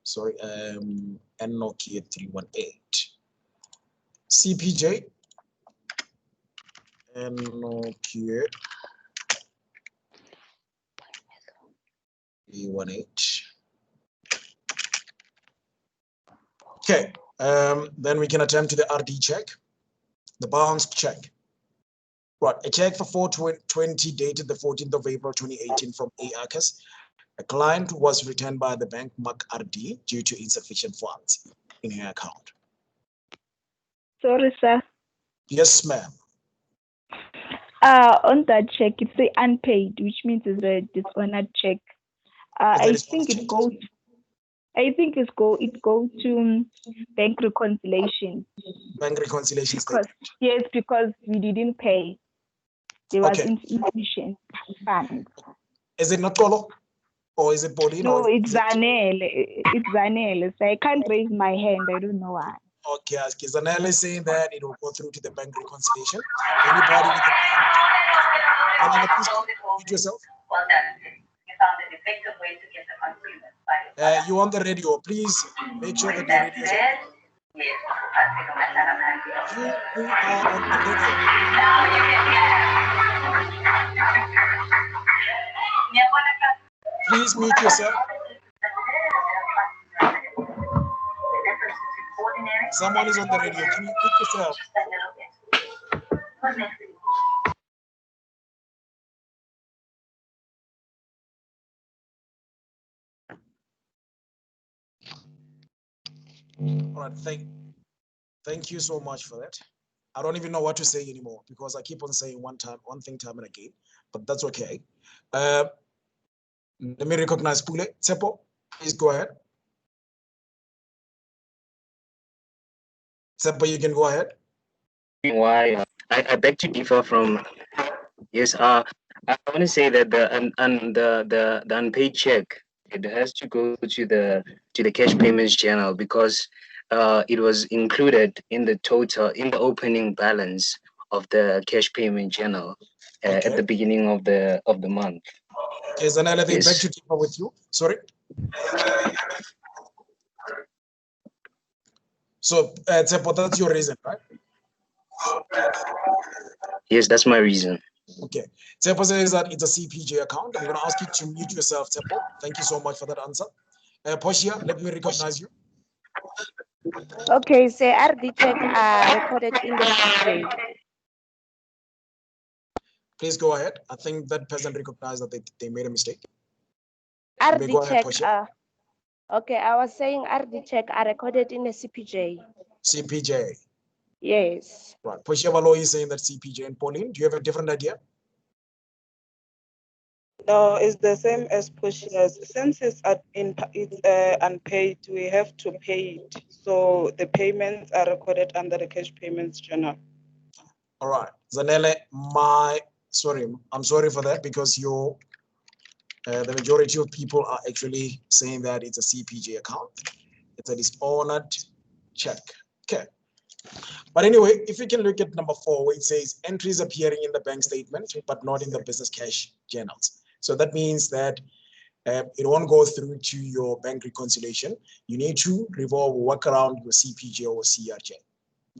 sorry, Nokia 318. CPJ, Nokia 318. Okay, then we can attempt to the RD check, the bounce check. Right, a check for 420 dated the 14th of April 2018 from ARCS. A client was returned by the bank mark RD due to insufficient funds in her account. Sorry, sir. Yes, ma'am. On that check, it's the unpaid, which means it's a dishonored check. I think it goes. I think it goes to bank reconciliation. Bank reconciliation because, statement. Yes, because we didn't pay. There was insufficient funds. Is it not Kolo? Or is it Pauline? No, it's Zanele. It's Zanele. So I can't raise my hand. I don't know why. Okay, Zanele is saying that it will go through to the bank reconciliation. Anybody with Zanele, please mute yourself. You on the radio, please make sure that your radio is on. You who are on the radio. Please mute yourself. Someone is on the radio. Can you mute yourself? All right, thank you so much for that. I don't even know what to say anymore because I keep on saying one thing time and again, but that's okay. Let me recognize Pule. Tsepo, please go ahead. Tsepo, you can go ahead. Why I beg to differ from yes. I want to say that the unpaid check, it has to go to the cash payments channel because it was included in the total in the opening balance of the cash payment channel at the beginning of the month. Okay, Zanele, they beg to differ with you. Sorry. So, Tsepo, that's your reason, right? Yes, that's my reason. Okay. Tsepo says that it's a CPJ account. I'm going to ask you to mute yourself, Tsepo. Thank you so much for that answer. Poshia, let me recognize you. Okay, so RD check recorded in the CPJ. Please go ahead. I think that person recognized that they made a mistake. RD go check. ahead, Okay, I was saying RD check are recorded in a CPJ. CPJ. Yes. Right. Poshia Valo is saying that CPJ. And Pauline, do you have a different idea? No, it's the same as Pushia's. Since it's unpaid, we have to pay it. So the payments are recorded under the cash payments journal. All right. Zanele, I'm sorry for that because the majority of people are actually saying that it's a CPJ account. It's a dishonored check. Okay. But anyway, if we can look at number 4, where it says entries appearing in the bank statement, but not in the business cash journals. So that means that it won't go through to your bank reconciliation. You need to work around your CPJ or CRJ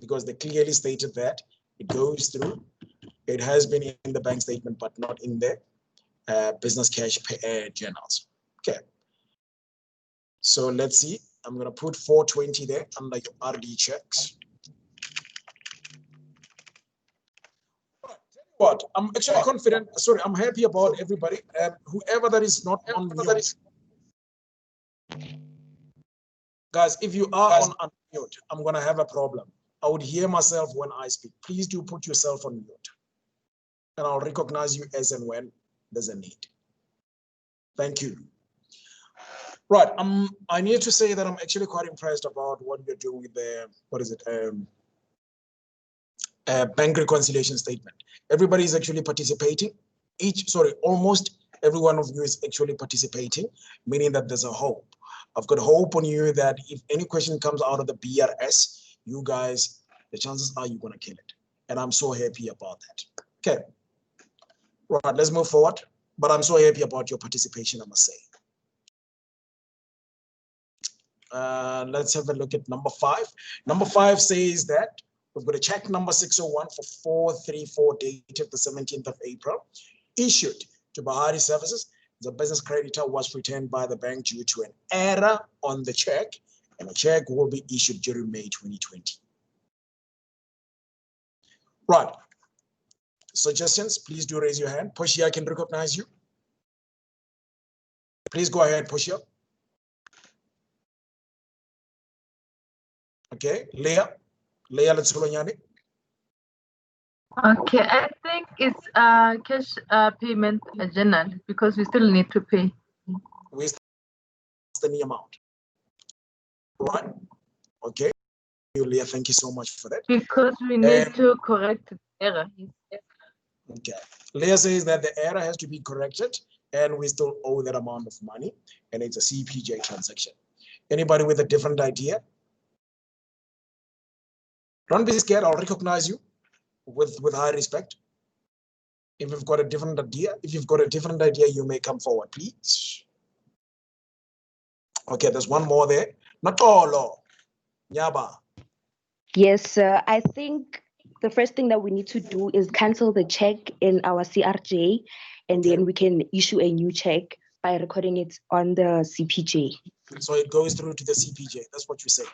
because they clearly stated that it goes through. It has been in the bank statement, but not in the business cash journals. Okay. So let's see. I'm going to put 420 there under your RD checks. What? I'm actually confident. Sorry, I'm happy about everybody. Whoever that is not on mute. Guys, if you are on unmute, I'm going to have a problem. I would hear myself when I speak. Please do put yourself on mute. And I'll recognize you as and when there's a need. Thank you. Right. I need to say that I'm actually quite impressed about what you're doing with the, bank reconciliation statement. Everybody is actually participating. Almost every one of you is actually participating, meaning that there's a hope. I've got hope on you that if any question comes out of the BRS, you guys, the chances are you're going to kill it. And I'm so happy about that. Okay. Right, let's move forward. But I'm so happy about your participation, I must say. Let's have a look at number 5. Number 5 says that we've got a check number 601 for 434 dated the 17th of April, issued to Bahari Services. The business creditor was returned by the bank due to an error on the check, and the check will be issued during May 2020. Right. Suggestions, please do raise your hand. Poshia, I can recognize you. Please go ahead, Poshia. Okay, Leah, let's go. Okay, I think it's cash payment journal because we still need to pay. Where's the amount? Right. Okay. Leah, thank you so much for that. Because we need to correct the error. Okay. Leah says that the error has to be corrected and we still owe that amount of money, and it's a CPJ transaction. Anybody with a different idea? Don't be scared, I'll recognize you with high respect. If you've got a different idea, you may come forward, please. Okay, there's one more there. Natolo. Nyaba. Yes, sir. I think the first thing that we need to do is cancel the check in our CRJ, and then we can issue a new check by recording it on the CPJ. So it goes through to the CPJ. That's what you say.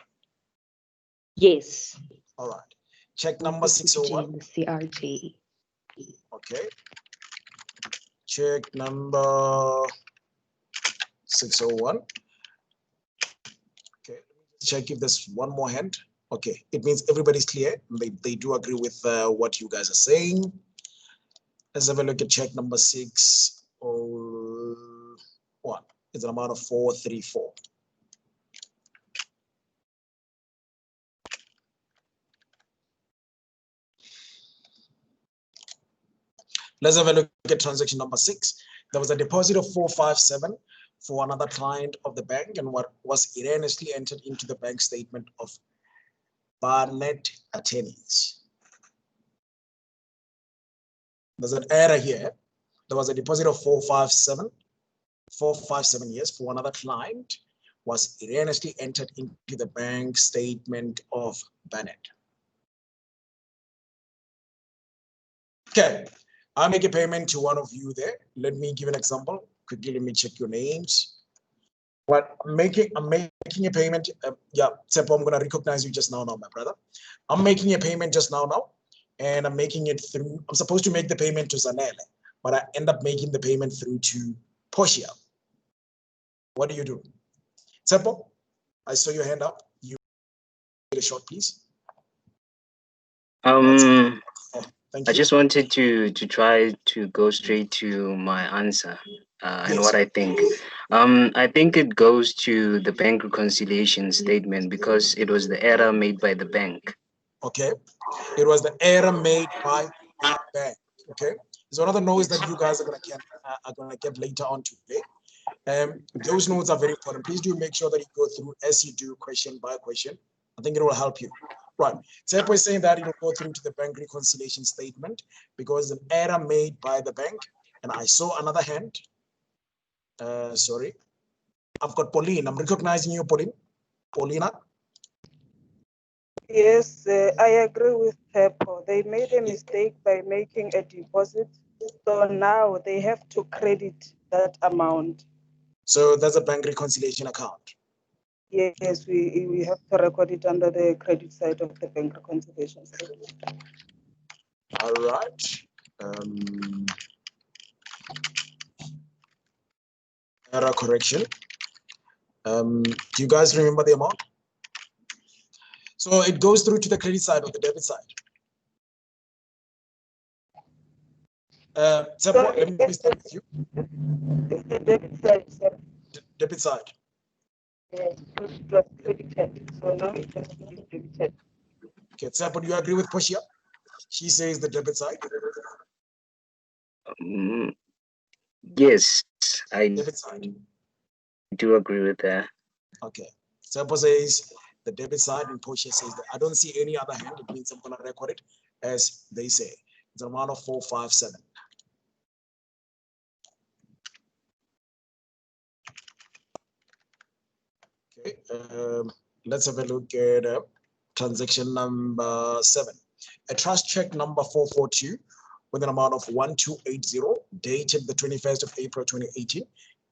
Yes. All right. Check number 601. The CRJ. Okay. Check number 601. Okay. Check if there's one more hand. Okay. It means everybody's clear. They do agree with what you guys are saying. Let's have a look at check number 601. It's an amount of 434. Let's have a look at transaction number 6. There was a deposit of 457 for another client of the bank, and what was erroneously entered into the bank statement of Barnett Attorneys. There's an error here. There was a deposit of 457 yes, for another client was erroneously entered into the bank statement of Barnett. Okay. I make a payment to one of you there. Let me give an example. Quickly, let me check your names. But I'm making a payment. Yeah, Tsepo, I'm gonna recognize you just now, my brother. I'm making a payment just now, and I'm making it through. I'm supposed to make the payment to Zanele, but I end up making the payment through to Portia. What do you do? Tsepo, I saw your hand up. You get a shot, please. I just wanted to try to go straight to my answer and what I think. I think it goes to the bank reconciliation statement because it was the error made by the bank. Okay, it was the error made by the bank. Okay, so another noise that you guys are gonna get later on today. Those notes are very important. Please do make sure that you go through as you do question by question. I think it will help you. Right. Tsepo is saying that it will go through to the bank reconciliation statement because an error made by the bank. And I saw another hand. Sorry. I've got Pauline. I'm recognizing you, Pauline. Paulina. Yes, I agree with Tsepo. They made a mistake by making a deposit. So now they have to credit that amount. So that's a bank reconciliation account. Yes, we have to record it under the credit side of the bank reconciliation statement. All right. Error correction. Do you guys remember the amount? So it goes through to the credit side or the debit side. Tsepo, let me start with you. It's the debit side, sir. Debit side. Yes, it was credited. So now it has to be debited. Okay, Tsepo, do you agree with Poshia? She says the debit side. Yes, I Debit side. do agree with that. Okay. Sample says the debit side, and Portia says that. I don't see any other hand. It means I'm going to record it as they say. It's an amount of 457. Okay. Let's have a look at transaction number 7. A trust check number 442 with an amount of 1280 dated the 21st of April 2018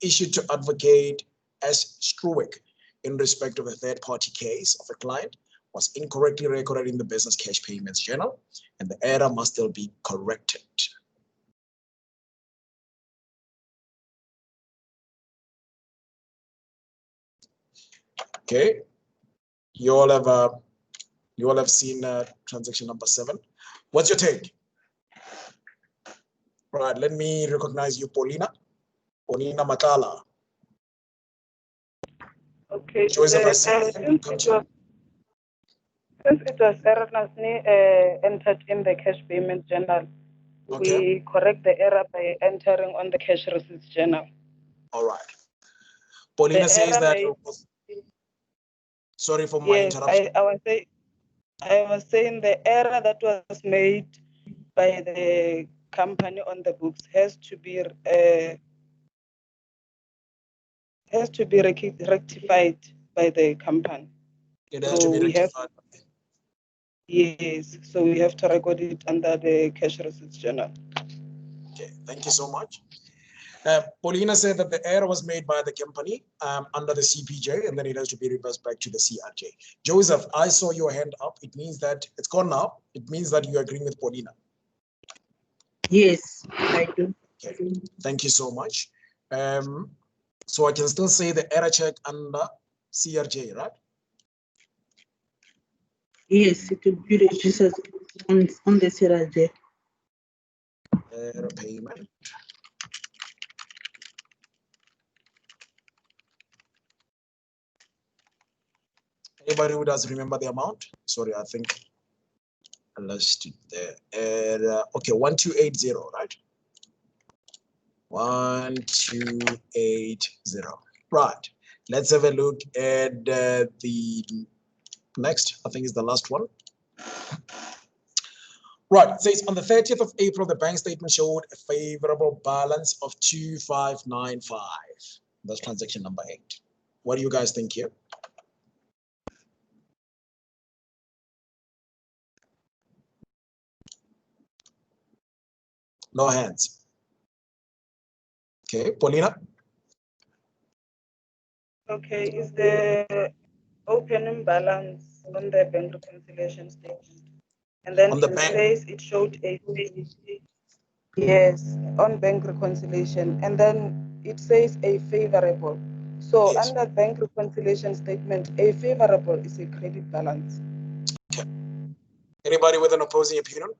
issued to Advocate S. Struwick in respect of a third-party case of a client was incorrectly recorded in the business cash payments journal, and the error must still be corrected. Okay, you all have seen transaction number 7. What's your take? All right, let me recognize you, Paulina Matala. Okay. Joseph, I see Since it was erroneously entered in the cash payment journal, okay. we correct the error by entering on the cash receipts journal. All right. Paulina says that. Sorry for my interruption. I was saying the error that was made by the company on the books has to be rectified by the company. It has to be rectified. Yes, so we have to record it under the cash receipts journal. Okay, thank you so much. Paulina said that the error was made by the company under the CPJ, and then it has to be reversed back to the CRJ. Joseph, I saw your hand up. It means that it's gone now. It means that you are agreeing with Paulina. Yes, I do. Okay, thank you so much. So I can still say the error check under CRJ, right? Yes, it will be registered on the CRJ. Error payment. Anybody who does remember the amount? Sorry, I think I lost it there. Okay, 1280, right? 1280. Right. Let's have a look at the next. I think is the last one. Right. It says on the 30th of April, the bank statement showed a favorable balance of 2595. That's transaction number 8. What do you guys think here? No hands. Okay, Paulina. Okay, is the opening balance on the bank reconciliation statement? And then it says it showed a yes on bank reconciliation, and then it says a favorable. So yes. Under bank reconciliation statement, a favorable is a credit balance. Okay. Anybody with an opposing opinion?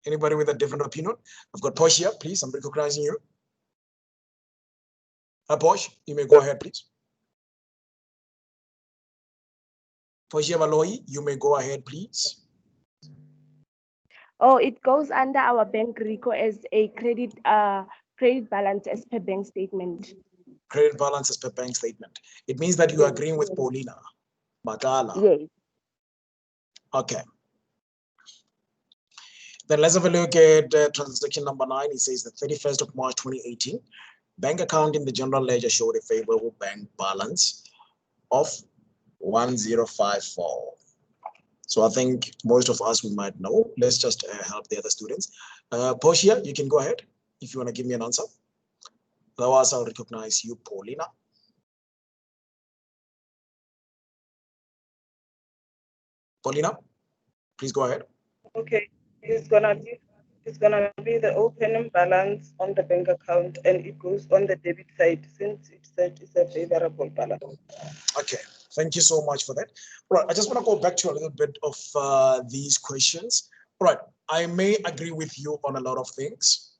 Anybody with a different opinion? I've got Posh here, please. I'm recognizing you. Posh, you may go ahead, please. Poshia Valoi, you may go ahead, please. Oh, it goes under our bank record as a credit balance as per bank statement. Credit balance as per bank statement. It means that you are agreeing with Paulina Matala. Yes. Okay. Then let's have a look at transaction number 9. It says the 31st of March 2018, bank account in the general ledger showed a favorable bank balance of 1054. So I think most of us, we might know. Let's just help the other students. Portia, you can go ahead if you want to give me an answer. Otherwise, I'll recognize you, Paulina. Paulina, please go ahead. Okay, it's gonna be the opening balance on the bank account, and it goes on the debit side since it said it's a favorable balance. Okay, thank you so much for that. Right, I just want to go back to a little bit of these questions. Right, I may agree with you on a lot of things,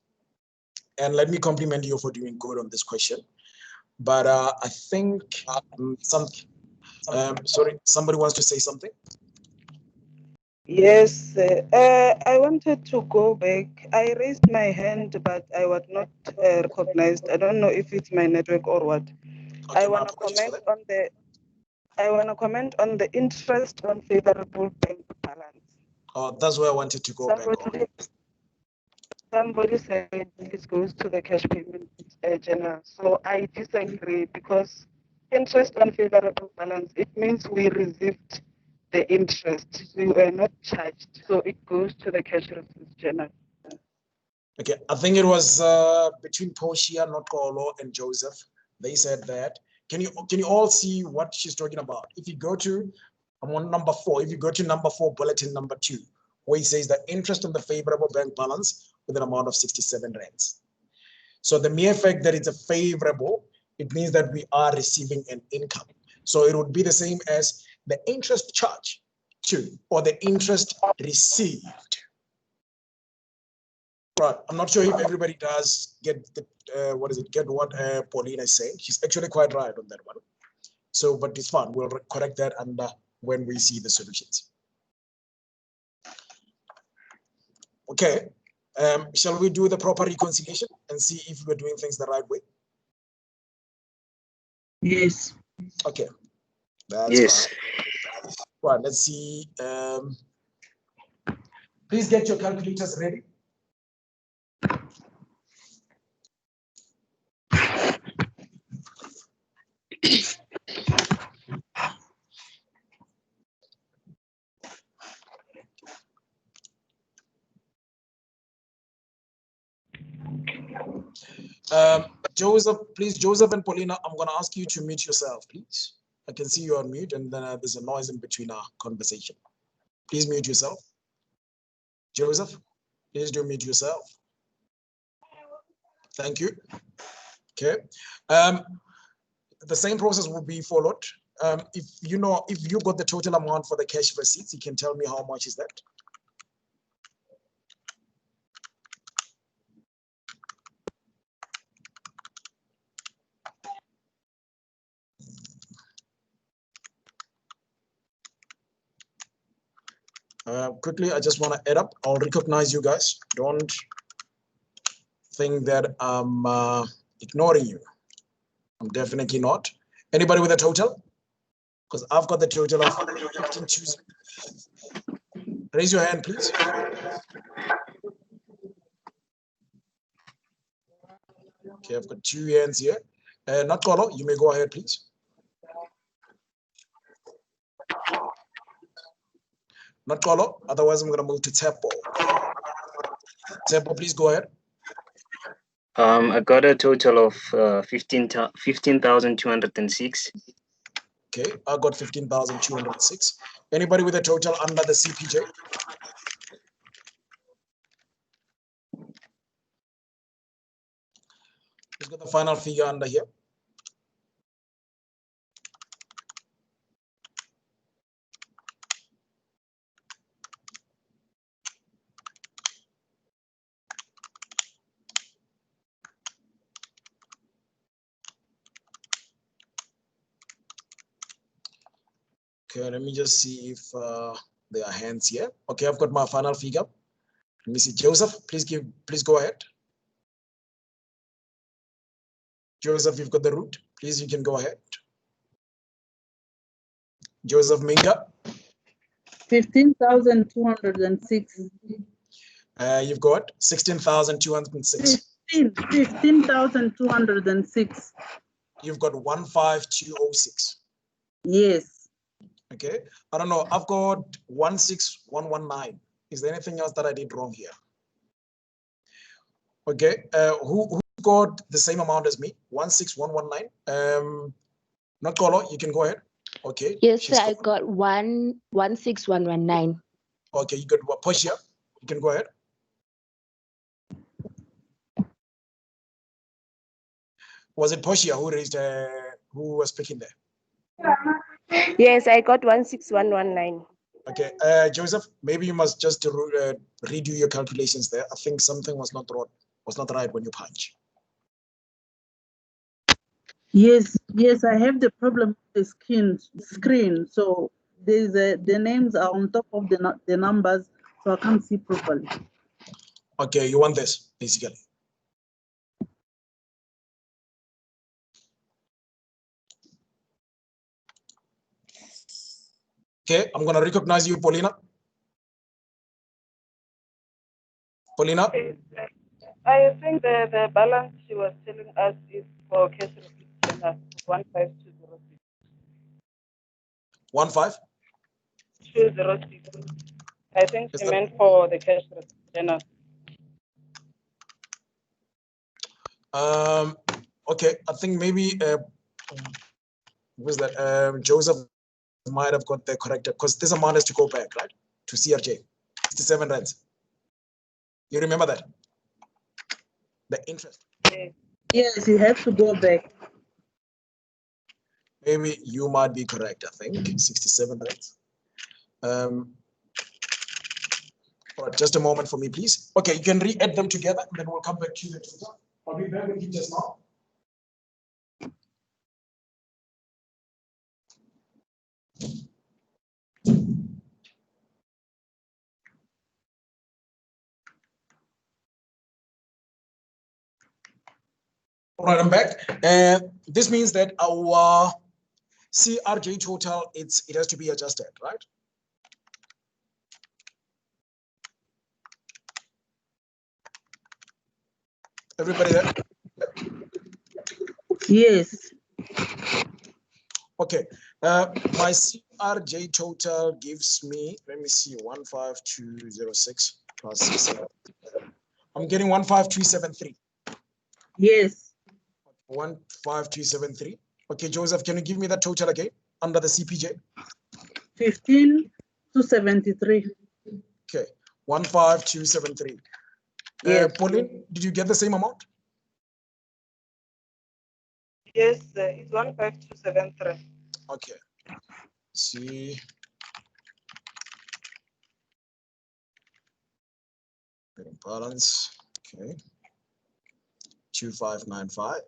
and let me compliment you for doing good on this question. But I think sorry, somebody wants to say something. Yes, I wanted to go back. I raised my hand, but I was not recognized. I don't know if it's my network or what. Okay, I want to comment on the. I want to comment on the interest on favorable bank balance. That's where I wanted to go back on. Somebody said this goes to the cash payment journal. So I disagree because interest on favorable balance, it means we received the interest. We were not charged. So it goes to the cash receipts journal. Okay, I think it was between Portia, Nokolo, and Joseph. They said that. Can you all see what she's talking about? If you go to, I'm on number 4. If you go to number 4, bulletin number 2, where it says the interest on the favorable bank balance with an amount of 67 rands. So the mere fact that it's a favorable, it means that we are receiving an income. So it would be the same as the interest charge to, or the interest received. Right. I'm not sure if everybody does get the, get what Paulina is saying. She's actually quite right on that one. So, but it's fun. We'll correct that under when we see the solutions. Okay. Shall we do the proper reconciliation and see if we're doing things the right way? Yes. Okay. That's Yes. fine. Right. Let's see. Please get your calculators ready. Joseph, please, Joseph and Paulina, I'm going to ask you to mute yourself, please. I can see you on mute, and then there's a noise in between our conversation. Please mute yourself. Joseph, please do mute yourself. Thank you. Okay. The same process will be followed. If you got the total amount for the cash receipts, you can tell me how much is that. Quickly, I just want to add up. I'll recognize you guys. Don't think that I'm ignoring you. I'm definitely not. Anybody with a total? Because I've got the total of 15. Raise your hand, please. Okay, I've got 2 hands here. Not Kolo, you may go ahead, please. Not Kolo, otherwise I'm going to move to Tepo. Tepo, please go ahead. I got a total of 15,206. Okay, I got 15,206. Anybody with a total under the CPJ? Who's got the final figure under here? Okay, let me just see if there are hands here. Okay, I've got my final figure. Let me see. Joseph, please go ahead. Joseph, you've got the root. Please, you can go ahead. Joseph Minga. 15,206. You've got 16,206. 15,206. You've got 15,206. Yes. Okay. I don't know. I've got 16,119. Is there anything else that I did wrong here? Okay. Who got the same amount as me? 16,119. Not Kolo, you can go ahead. Okay. Yes, sir, I got 16,119. Okay, you got what? Portia, you can go ahead. Was it Portia who raised? Who was speaking there? Yes, I got 16,119. Okay, Joseph, maybe you must just redo your calculations there. I think something was not right when you punch. Yes, I have the problem with the screen. So the names are on top of the numbers, so I can't see properly. Okay, you want this basically. Okay, I'm gonna recognize you, Paulina. Paulina? I think the balance she was telling us is for cash receipt journal 15206. 15206. I think she meant for the cash receipt journal. Okay, I think maybe was that Joseph might have got the correct, because this amount has to go back, right? To CRJ, 67 rands. You remember that? The interest. Yes, you have to go back. Maybe you might be correct, I think. 67 rands. All right, just a moment for me, please. Okay, you can re-add them together, and then we'll come back to the total. I'll be back with you just now. All right, I'm back. This means that our CRJ total, it has to be adjusted, right? Everybody there? Yes. Okay. My CRJ total gives me, let me see, 15206 plus 67. I'm getting 15273. Yes. 15273. Okay, Joseph, can you give me that total again under the CPJ? 15273. Okay, 15273. Yes. Pauline, did you get the same amount? Yes, it's 15273. Okay. See. Balance. Okay. 2595.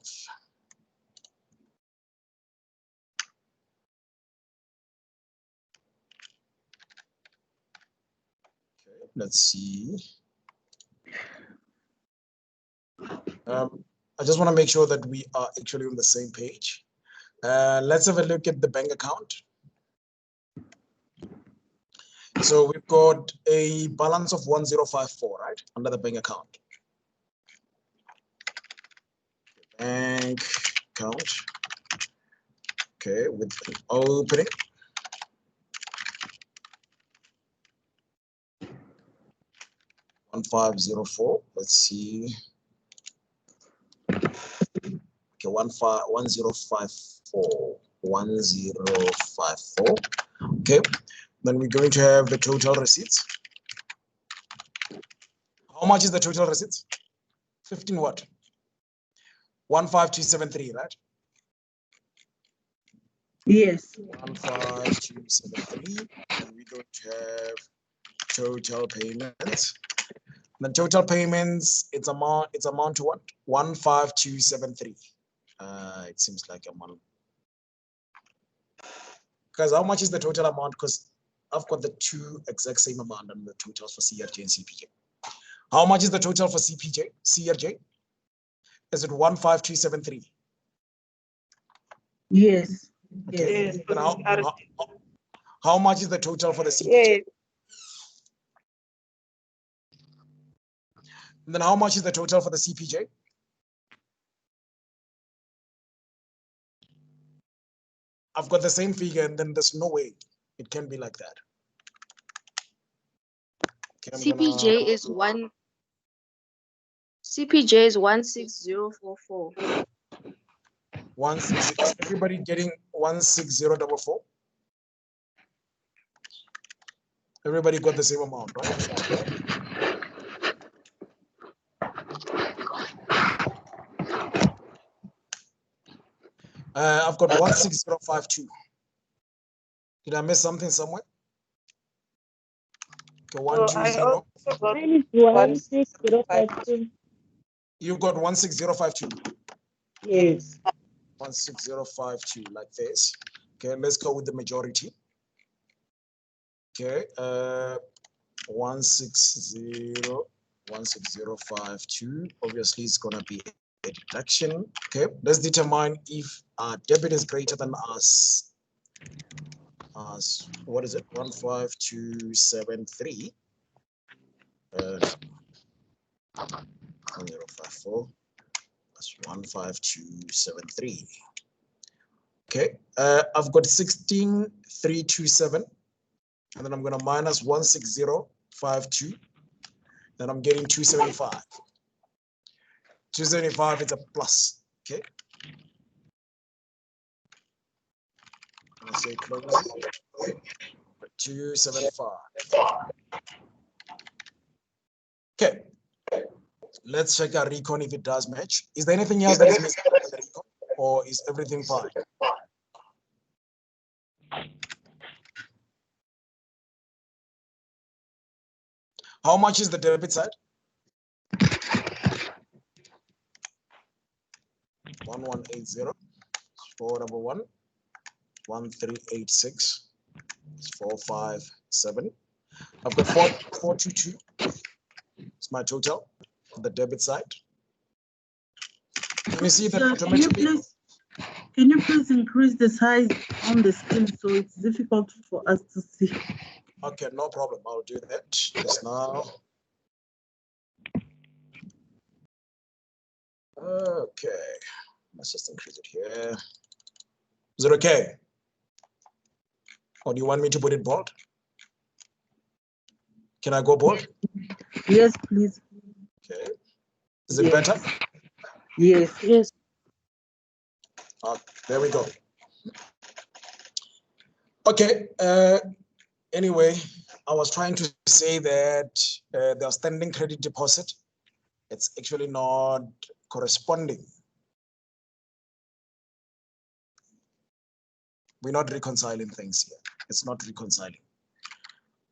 Okay, let's see. I just want to make sure that we are actually on the same page. Let's have a look at the bank account. So we've got a balance of 1054, right, under the bank account. Bank account. Okay, with an opening. $1,504. Let's see. Okay, 1054. 1054. Okay. Then we're going to have the total receipts. How much is the total receipts? 15 what? 15273, right? Yes. 15273. And we're going to have total payments. The total payments, it's amount to what? 15273. It seems like a month. Because how much is the total amount? Because I've got the two exact same amount on the totals for CRJ and CPJ. How much is the total for CRJ? Is it 15273? Yes. Okay. Yes. Then how much is the total for the CPJ? Yes. And then how much is the total for the CPJ? I've got the same figure, and then there's no way it can be like that. Okay, CPJ is 16044. Is everybody getting 16044? Everybody got the same amount, right? I've got 16052. Did I miss something somewhere? Okay, 120. Mine is 16052. You got 16052. Yes. 16052, like this. Okay, let's go with the majority. Okay, 160.16052. Obviously, it's gonna be a deduction. Okay, let's determine if our debit is greater than us. What is it? 15273. 1054 plus 15273. Okay, I've got 16,327, and then I'm going to minus 16052. Then I'm getting 275. 275 is a plus. Okay. I say close. 275. Okay. Let's check our recon if it does match. Is there anything else that is missing in the recon, or is everything fine? How much is the debit side? 1180, 411, 1386, 457. I've got 422. It's my total on the debit side. Can you see that automatically? Can you please increase the size on the screen so it's difficult for us to see? Okay, no problem. I'll do that just now. Okay, let's just increase it here. Is it okay? Or do you want me to put it bold? Can I go bold? Yes, please. Okay. Is it better? Yes. Yes. There we go. Okay. Anyway, I was trying to say that the outstanding credit deposit, it's actually not corresponding. We're not reconciling things here. It's not reconciling.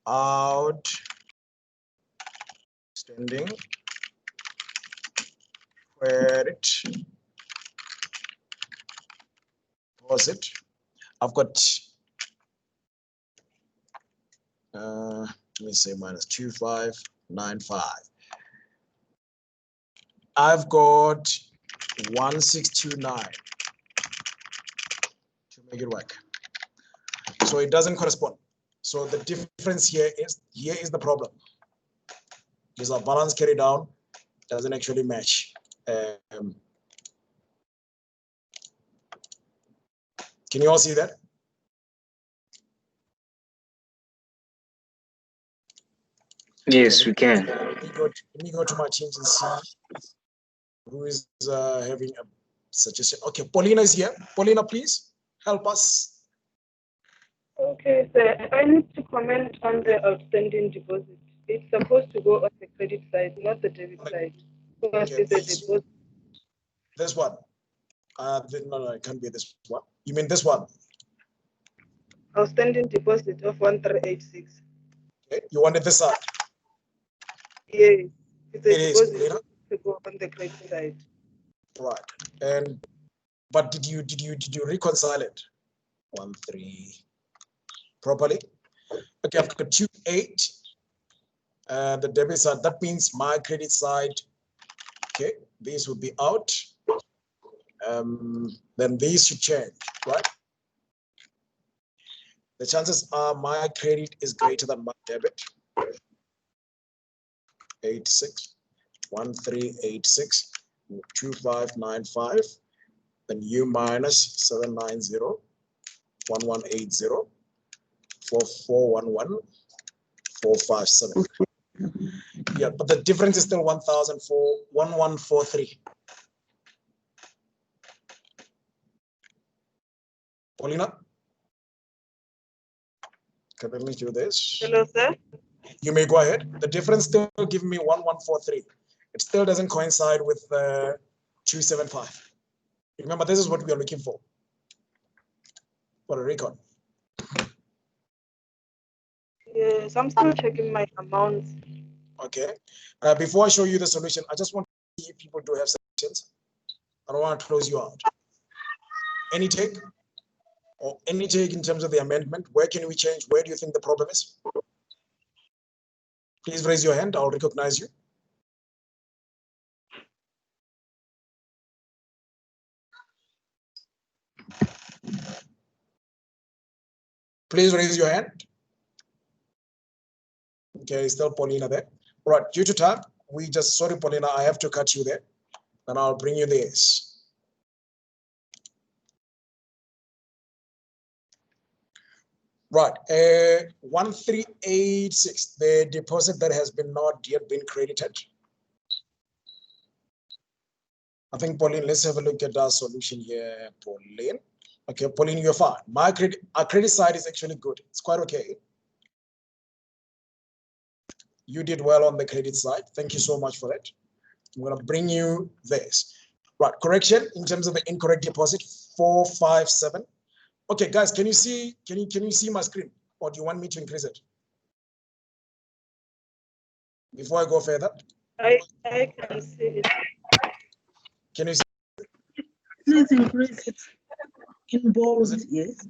Outstanding credit deposit. I've got, let me say minus 2595. I've got 1629 to make it work. So it doesn't correspond. So the difference here is the problem. Because our balance carried down doesn't actually match. Can you all see that? Yes, we can. Let me go to my teams and see who is having a suggestion. Okay, Paulina is here. Paulina, please help us. Okay, so I need to comment on the outstanding deposit. It's supposed to go on the credit side, not the debit side. Because Okay, it's a deposit. this one. No, it can't be this one. You mean this one? Outstanding deposit of 1386. Okay, you wanted this side? Yes, it's a It is, deposit Paulina. to go on the credit side. Right. But did you reconcile it? 13 properly? Okay, I've got 28. The debit side, that means my credit side, okay, these would be out. Then these should change, right? The chances are my credit is greater than my debit. 86, 1386, 2595. Then you minus 790, 1180, 4411, 457. Yeah, but the difference is still 1143. Paulina? Okay, let me do this. Hello, sir. You may go ahead. The difference still give me 1143. It still doesn't coincide with 275. Remember, this is what we are looking for a record. Yes, I'm still checking my amounts. Okay. Before I show you the solution, I just want to see if people do have suggestions. I don't want to close you out. Any take? Or any take in terms of the amendment? Where can we change? Where do you think the problem is? Please raise your hand. I'll recognize you. Please raise your hand. Okay, still Paulina there. All right, due to time, sorry, Paulina, I have to cut you there. And I'll bring you this. Right, 1386, the deposit that has been not yet been credited. I think, Pauline, let's have a look at our solution here, Pauline. Okay, Pauline, you're fine. Our credit side is actually good. It's quite okay. You did well on the credit side. Thank you so much for that. I'm going to bring you this. Right, correction in terms of the incorrect deposit, 457. Okay, guys, can you see my screen, or do you want me to increase it? Before I go further. I can see it. Can you see? Please increase it in bold, yes.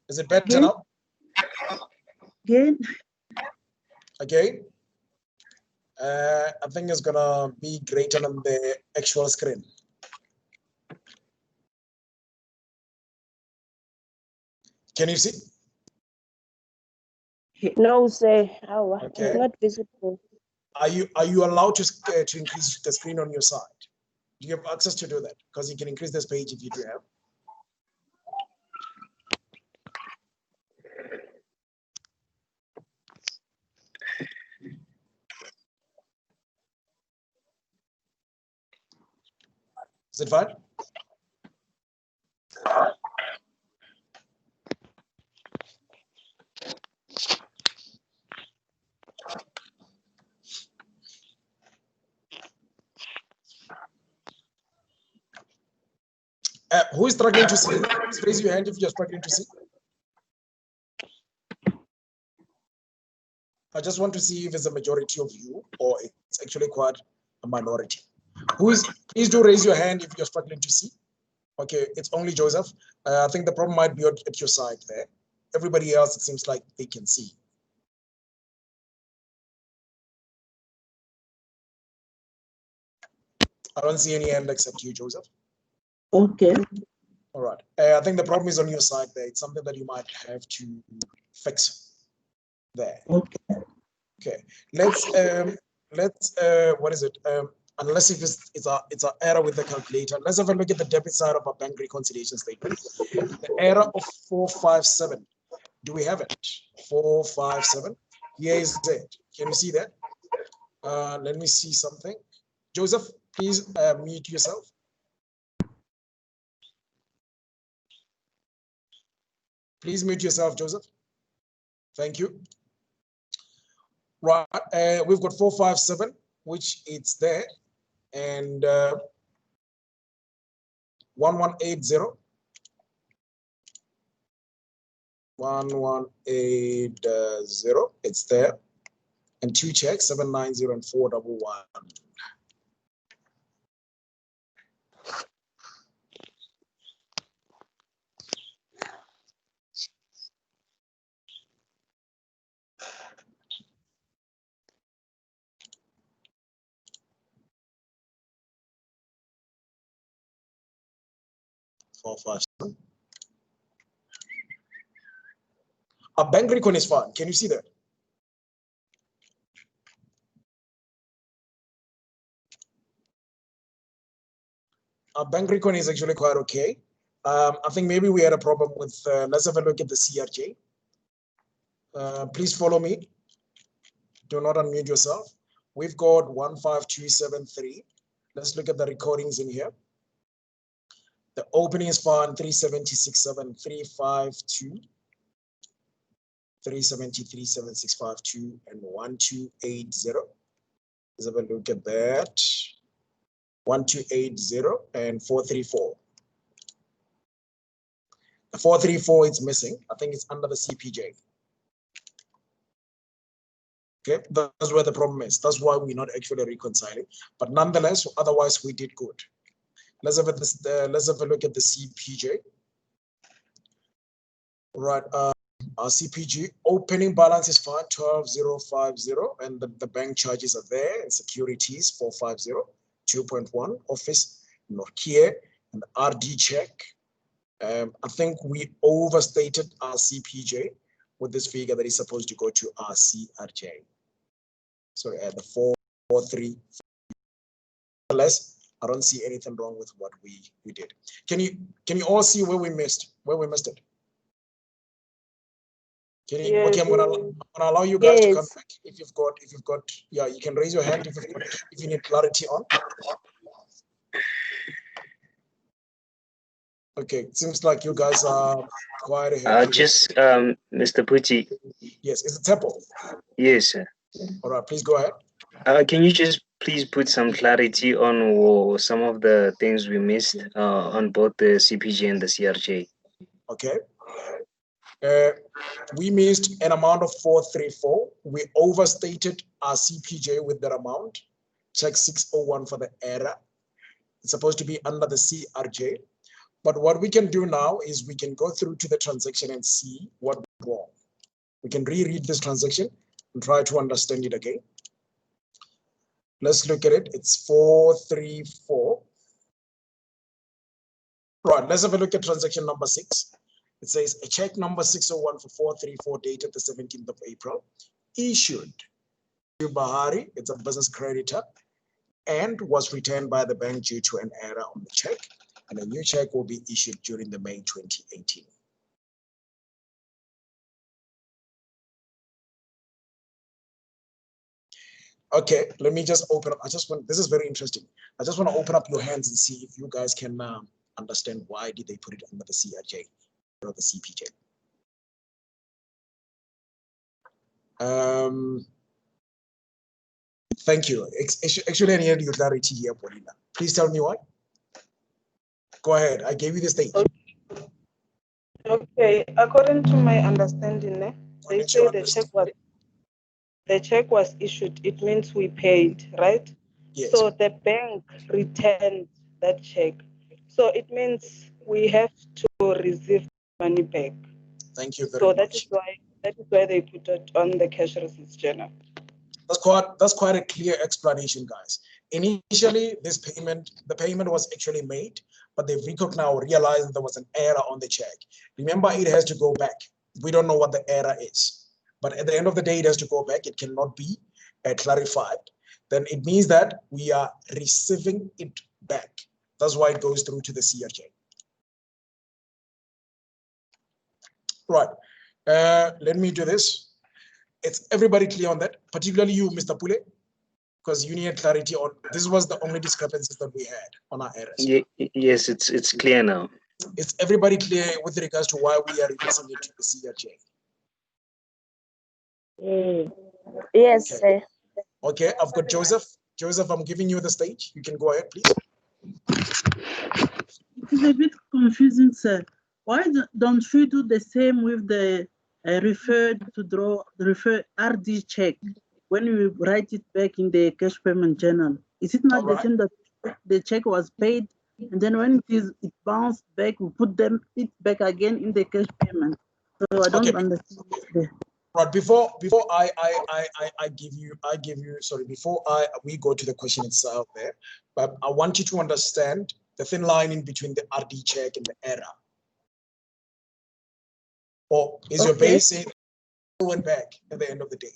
Is it better now? Again? Again? I think it's gonna be greater than the actual screen. Can you see? No, sir. Okay. It's not visible. Are you allowed to increase the screen on your side? Do you have access to do that? Because you can increase this page if you do have. Is it fine? Who is struggling to see? Please raise your hand if you're struggling to see. I just want to see if it's a majority of you or it's actually quite a minority. Please do raise your hand if you're struggling to see. Okay, it's only Joseph. I think the problem might be at your side there. Everybody else, it seems like they can see. I don't see any hand except you, Joseph. Okay. All right. I think the problem is on your side there. It's something that you might have to fix there. Okay. Okay. Let's what is it? Unless if it's an error with the calculator. Let's have a look at the debit side of our bank reconciliation statement. The error of 457. Do we have it? 457. Here is it. Can you see that? Let me see something. Joseph, please mute yourself. Please mute yourself, Joseph. Thank you. Right, we've got 457, which it's there, and 1180. 1180, it's there, and two checks, 790 and 411. A bank recon is fine. Can you see that? Our bank recon is actually quite okay. I think maybe we had a problem with, let's have a look at the CRJ. Please follow me. Do not unmute yourself. We've got 15273. Let's look at the recordings in here. The opening is fine, 376.7, 352, 373, 7652, and 1280. Let's have a look at that. 1280 and 434. The 434 is missing. I think it's under the CPJ. Okay, that's where the problem is. That's why we're not actually reconciling. But nonetheless, otherwise we did good. Let's have a look at the CPJ. Right. Our CPG opening balance is fine, 12,050, and the bank charges are there, and securities 450, 2.1, office, Nokia, and RD check. I think we overstated our CPJ with this figure that is supposed to go to our CRJ. Sorry, the 443. Unless I don't see anything wrong with what we did. Can you all see where we missed it? Can you, Yes. okay, I'm gonna allow you guys to come Yes. back if you've got, yeah, you can raise your hand if you need clarity on. Okay, it seems like you guys are quite happy. Just Mr. Pucci. Yes, it's a temple. Yes, sir. All right, please go ahead. Can you just please put some clarity on some of the things we missed on both the CPG and the CRJ? Okay. We missed an amount of 434. We overstated our CPJ with that amount. Check 601 for the error. It's supposed to be under the CRJ. But what we can do now is we can go through to the transaction and see what went wrong. We can reread this transaction and try to understand it again. Let's look at it. It's 434. Right, let's have a look at transaction number 6. It says a check number 601 for 434 dated the 17th of April, issued to Bahari, it's a business creditor, and was returned by the bank due to an error on the check, and a new check will be issued during the May 2018. Okay, let me just open up. This is very interesting. I just want to open up your hands and see if you guys can understand why did they put it under the CRJ or the CPJ. Thank you. Actually, I need your clarity here, Paulina. Please tell me why. Go ahead. I gave you the stage. Okay. According to my understanding, they say the check was issued. It means we paid, right? Yes. So the bank returned that check. So it means we have to receive money back. Thank you very so much. That is why they put it on the cash receipts journal. That's quite a clear explanation, guys. Initially, the payment was actually made, but they've now realized that there was an error on the check. Remember, it has to go back. We don't know what the error is, but at the end of the day, it has to go back. It cannot be clarified. Then it means that we are receiving it back. That's why it goes through to the CRJ. Right. Let me do this. It's everybody clear on that, particularly you, Mr. Pule, because you need clarity on this. Was the only discrepancies that we had on our errors. Yes, it's clear now. Is everybody clear with regards to why we are releasing it to the CRJ? Yes, okay. sir. Okay, I've got Joseph. Joseph, I'm giving you the stage. You can go ahead, please. It's a bit confusing, sir. Why don't we do the same with the refer RD check when we write it back in the cash payment journal? Is it not the same that the check was paid and then when it bounced back, we put it back again in the cash payment? So I don't understand. Right, before I give you sorry, before we go to the question itself there, but I want you to understand the thin line in between the RD check and the error. Or is your base saying going back at the end of the day?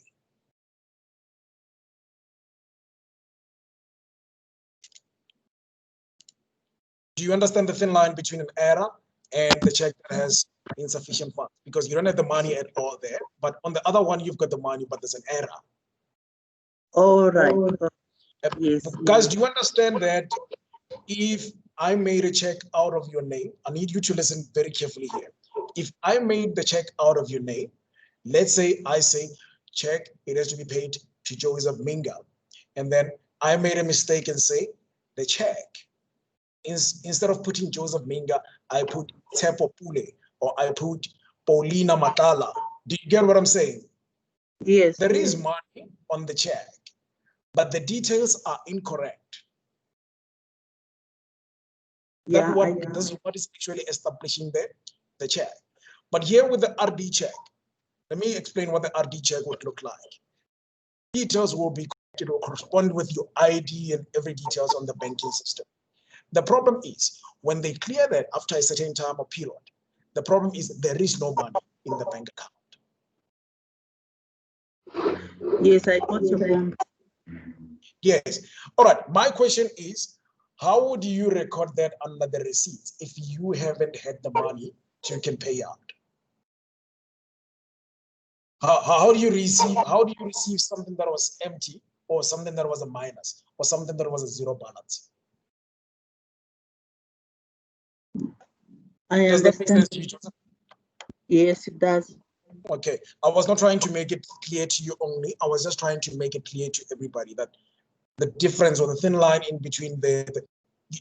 Do you understand the thin line between an error and the check that has insufficient funds? Because you don't have the money at all there, but on the other one, you've got the money, but there's an error. All right. Yes. Guys, do you understand that if I made a check out of your name, I need you to listen very carefully here. If I made the check out of your name, let's say I say check, it has to be paid to Joseph Minga. And then I made a mistake and say the check. Instead of putting Joseph Minga, I put Tepo Pule or I put Paulina Matala. Do you get what I'm saying? Yes. There is money on the check, but the details are incorrect. Yeah, That's what is actually establishing the check. But here with the RD check, let me explain what the RD check would look like. Details will be corrected or correspond with your ID and every details on the banking system. The problem is when they clear that after a certain time or period, the problem is there is no money in the bank account. Yes, I got your point. Yes. All right. My question is, how would you record that under the receipts if you haven't had the money so you can pay out? How do you receive something that was empty or something that was a minus or something that was a zero balance? I Does that make understand. sense to you, Joseph? Yes, it does. Okay, I was not trying to make it clear to you only. I was just trying to make it clear to everybody that the difference or the thin line in between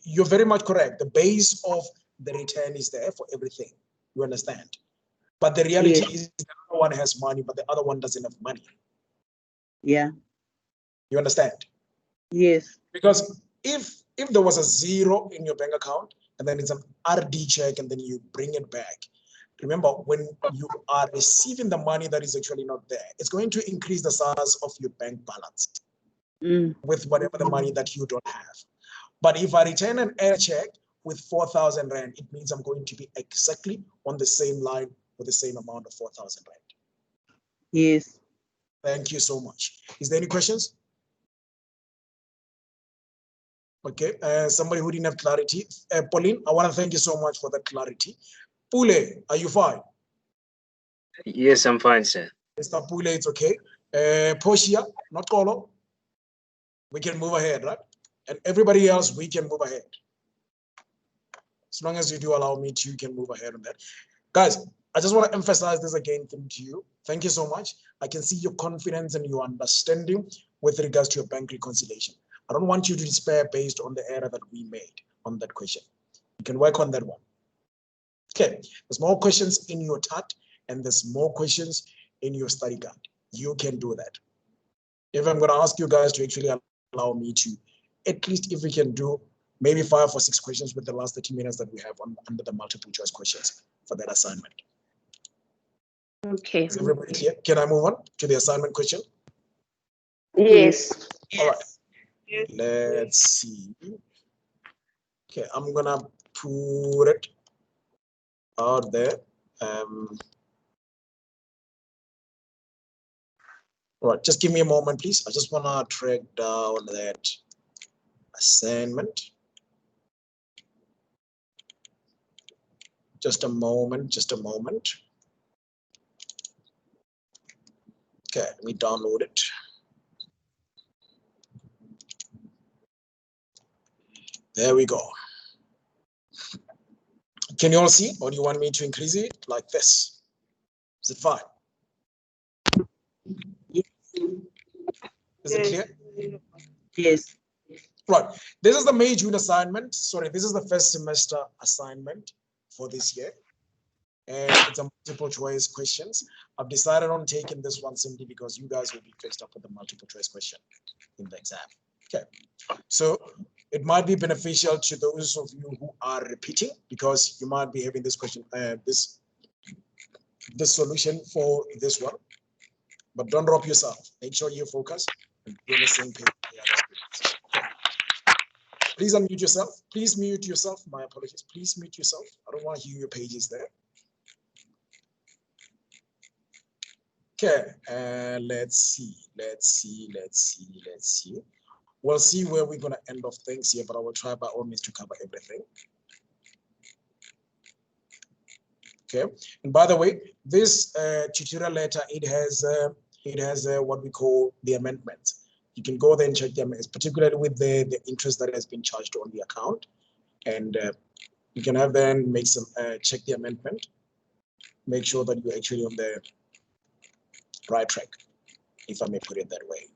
you're very much correct. The base of the return is there for everything. You understand? But the reality is the other one has money, but the other one doesn't have money. Yeah. You understand? Yes. Because if there was a zero in your bank account and then it's an RD check and then you bring it back, remember when you are receiving the money that is actually not there, it's going to increase the size of your bank balance with whatever the money that you don't have. But if I return an air check with 4,000 Rand, it means I'm going to be exactly on the same line with the same amount of 4,000 Rand. Yes. Thank you so much. Is there any questions? Okay, somebody who didn't have clarity. Pauline, I want to thank you so much for that clarity. Pule, are you fine? Yes, I'm fine, sir. Mr. Pule, it's okay. Portia, not Kolo. We can move ahead, right? And everybody else, we can move ahead. As long as you do allow me to, you can move ahead on that. Guys, I just want to emphasize this again to you. Thank you so much. I can see your confidence and your understanding with regards to your bank reconciliation. I don't want you to despair based on the error that we made on that question. You can work on that one. Okay, there's more questions in your TAT and there's more questions in your study guide. You can do that. If I'm going to ask you guys to actually allow me to, at least if we can do maybe 5 or 6 questions with the last 30 minutes that we have under the multiple choice questions for that assignment. Okay. Is everybody clear? Can I move on to the assignment question? Yes. All right. Yes. Let's see. Okay, I'm gonna put it out there. All right, just give me a moment, please. I just wanna track down that assignment. Just a moment, just a moment. Okay, let me download it. There we go. Can you all see, or do you want me to increase it like this? Is it fine? Is it clear? Yes. Right. This is the May June assignment. Sorry, this is the first semester assignment for this year. And it's a multiple choice questions. I've decided on taking this one simply because you guys will be faced up with a multiple choice question in the exam. Okay. So it might be beneficial to those of you who are repeating because you might be having this question, this solution for this one. But don't drop yourself. Make sure you focus and be on the same page. Okay. Please unmute yourself. Please mute yourself. My apologies. Please mute yourself. I don't want to hear your pages there. Okay, let's see. We'll see where we're going to end off things here, but I will try by all means to cover everything. Okay, and by the way, this tutorial letter, it has what we call the amendments. You can go there and check them, particularly with the interest that has been charged on the account, and you can have them make some check the amendment, make sure that you're actually on the right track, if I may put it that way.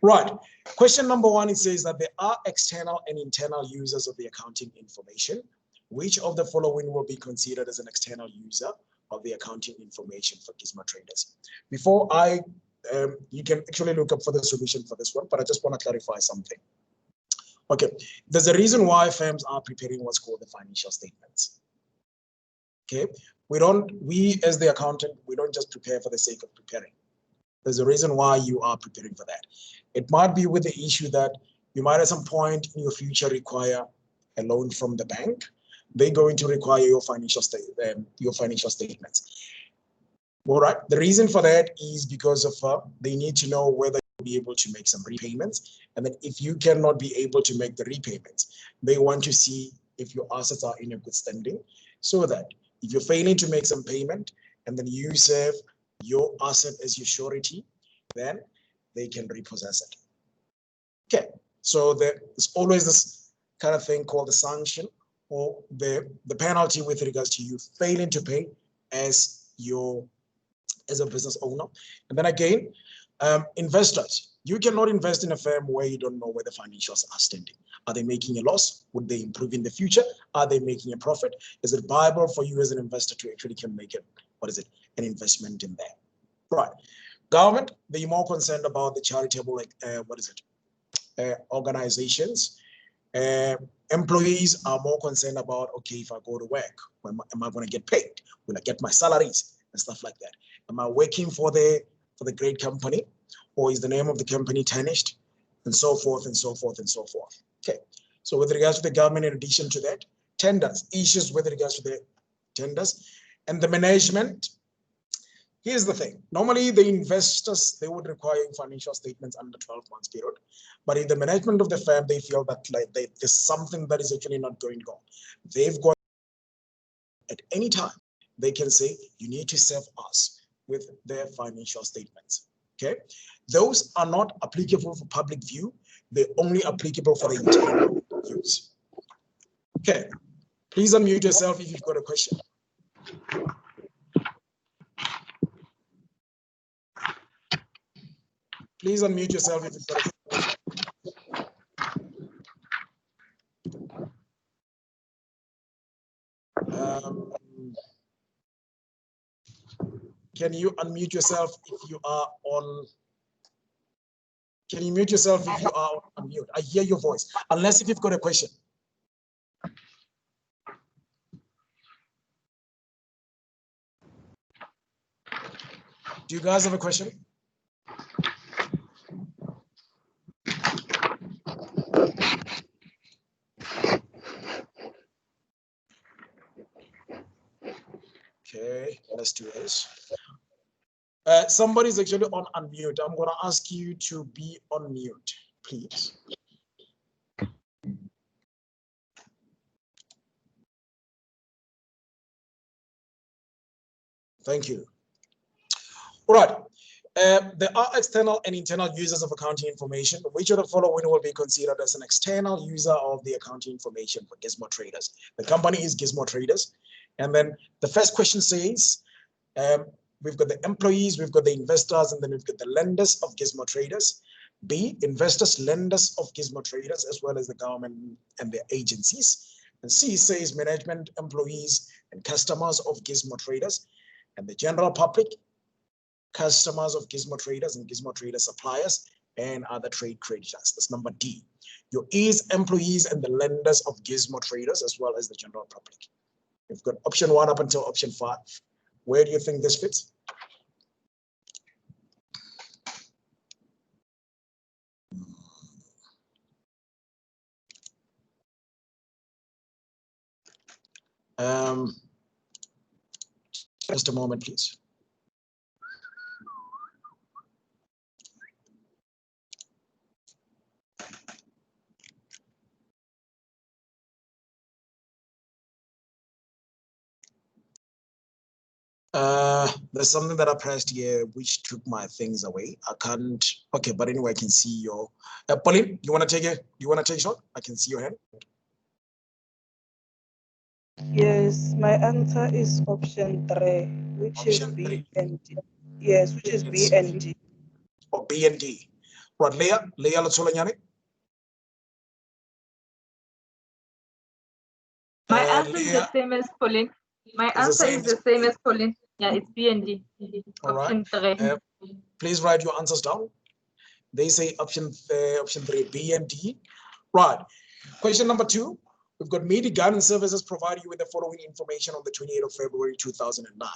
Right. Question number 1, it says that there are external and internal users of the accounting information. Which of the following will be considered as an external user of the accounting information for Gizmo traders? Before you can actually look up for the solution for this one, but I just want to clarify something. Okay, there's a reason why firms are preparing what's called the financial statements. Okay, we as the accountant, we don't just prepare for the sake of preparing. There's a reason why you are preparing for that. It might be with the issue that you might at some point in your future require a loan from the bank. They're going to require your financial statements. All right. The reason for that is because of they need to know whether you'll be able to make some repayments. And then if you cannot be able to make the repayments, they want to see if your assets are in a good standing, so that if you're failing to make some payment and then you serve your asset as your surety, then they can repossess it. Okay. So there's always this kind of thing called the sanction, or the penalty with regards to you failing to pay as a business owner. And then again, investors, you cannot invest in a firm where you don't know where the financials are standing. Are they making a loss? Would they improve in the future? Are they making a profit? Is it viable for you as an investor to actually can make it, an investment in there? Right. Government, they're more concerned about the charitable, organizations. Employees are more concerned about, okay, if I go to work, am I going to get paid? Will I get my salaries and stuff like that? Am I working for the great company, or is the name of the company tarnished, and so forth and so forth and so forth? Okay. So with regards to the government, in addition to that, tenders, issues with regards to the tenders and the management. Here's the thing. Normally, the investors, they would require financial statements under 12 months period. But in the management of the firm, they feel that there's something that is actually not going on. They've got, at any time, they can say, you need to serve us with their financial statements. Okay? Those are not applicable for public view. They're only applicable for the internal use. Okay. Please unmute yourself if you've got a question. Please unmute yourself if you've got a question. Can you unmute yourself if you are on? Can you mute yourself if you are on mute? I hear your voice, unless if you've got a question. Do you guys have a question? Okay, let's do this. Somebody's actually on unmute. I'm going to ask you to be on mute, please. Thank you. All right. There are external and internal users of accounting information. Which of the following will be considered as an external user of the accounting information for Gizmo Traders? The company is Gizmo Traders. And then the first question says, we've got the employees, we've got the investors, and then we've got the lenders of Gizmo Traders. B, investors, lenders of Gizmo Traders, as well as the government and their agencies. And C says management, employees, and customers of Gizmo Traders, and the general public, customers of Gizmo Traders and Gizmo Trader suppliers, and other trade creditors. That's number D. Your E's, employees, and the lenders of Gizmo Traders, as well as the general public. We've got option 1 up until option 5. Where do you think this fits? Just a moment, please. There's something that I pressed here which took my things away. I can't. Okay, but anyway, I can see your. Pauline, you want to take it? You want to take a shot? I can see your hand. Yes, my answer is option 3, which Option is B 3. and D. Yes, which is B and D. Or B and D. Right, Leah, Lotsolanyane. My answer is the same as Pauline. My answer is the same as Pauline. Yeah, it's B and D. Option 3. Please write your answers down. They say option 3, B and D. Right. Question number 2. We've got Media Guidance Services provide you with the following information on the 28th of February 2009.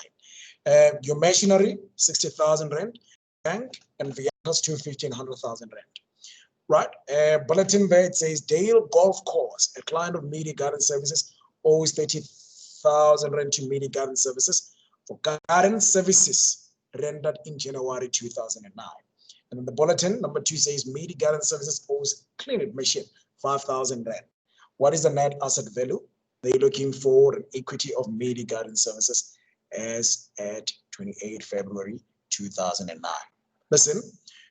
Your machinery, 60,000 rand, bank and vehicles to 1,500,000 rand. Right, bulletin there, it says Dale Golf Course, a client of Media Garden Services, owes 30,000 rand to Media Garden Services for garden services rendered in January 2009. And then the bulletin number 2 says Media Garden Services owes Clean Machine 5,000 rand. What is the net asset value? They're looking for an equity of Media Garden Services as at 28 February 2009. Listen.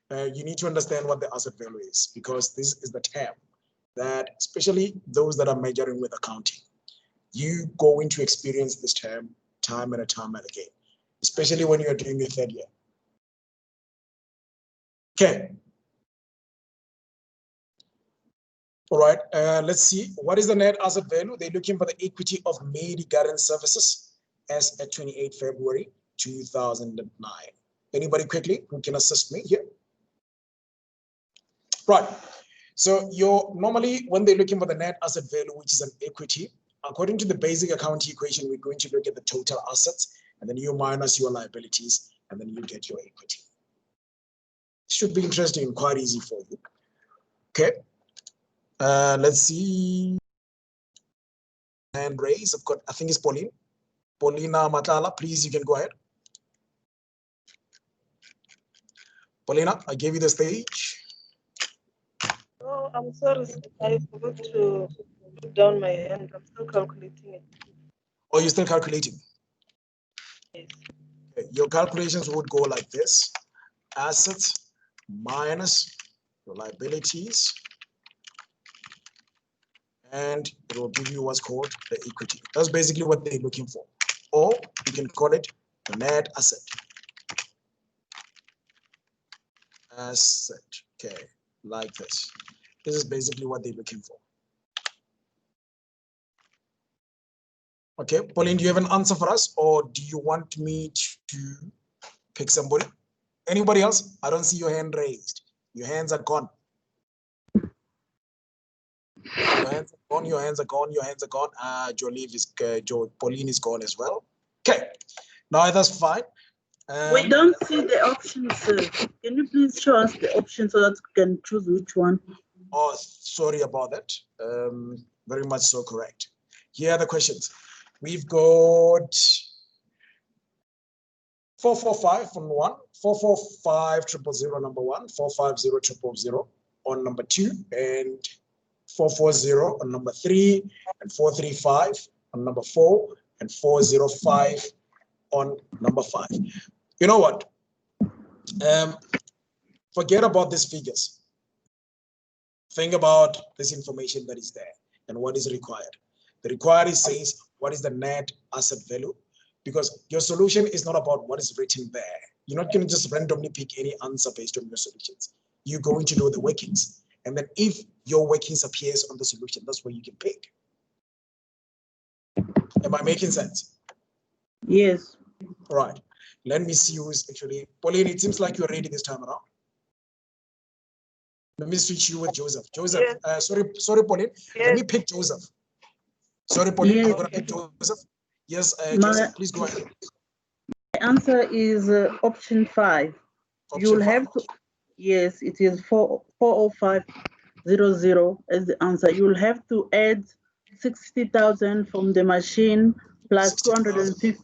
You need to understand what the asset value is, because this is the term that, especially those that are majoring with accounting, you going to experience this term time and time and again, especially when you're doing your third year. Okay. All right, let's see. What is the net asset value? They're looking for the equity of Media Garden Services as at 28 February 2009. Anybody quickly who can assist me here? Right, so normally when they're looking for the net asset value, which is an equity, according to the basic accounting equation, we're going to look at the total assets, and then you minus your liabilities, and then you get your equity. Should be interesting and quite easy for you. Okay, let's see. Hand raise. I've got, I think it's Pauline. Paulina Matala, please, you can go ahead. Paulina, I gave you the stage. Oh, I'm sorry, I forgot to put down my hand. I'm still calculating it. Oh, you're still calculating? Yes. Okay. Your calculations would go like this. Assets minus your liabilities, and it will give you what's called the equity. That's basically what they're looking for. Or you can call it the net asset. Asset, okay, like this. This is basically what they're looking for. Okay, Pauline, do you have an answer for us, or do you want me to pick somebody? Anybody else? I don't see your hand raised. Your hands are gone. Your hands are gone, your hands are gone, your hands are gone. Pauline is gone as well. Okay, now that's fine. We don't see the options, sir. Can you please show us the options so that we can choose which one? Oh, sorry about that. Very much so correct. Here are the questions. We've got 445 on 1, 445 number 1, 450 on number 2, and 440 on number 3, and 435 on number 4, and 405 on number 5. You know what? Forget about these figures. Think about this information that is there and what is required. The required says, what is the net asset value? Because your solution is not about what is written there. You're not going to just randomly pick any answer based on your solutions. You're going to know the workings. And then if your workings appears on the solution, that's where you can pick. Am I making sense? Yes. All right. Let me see who is actually, Pauline, it seems like you're ready this time around. Let me switch you with Joseph. Joseph, yes. Sorry, Pauline. Yes. Let me pick Joseph. Sorry, Pauline, yes. I'm going to pick Joseph. Yes, Joseph, please go ahead. My answer is option 5. You'll have to, yes, it is 40500 as the answer. You'll have to add 60,000 from the machine plus 250.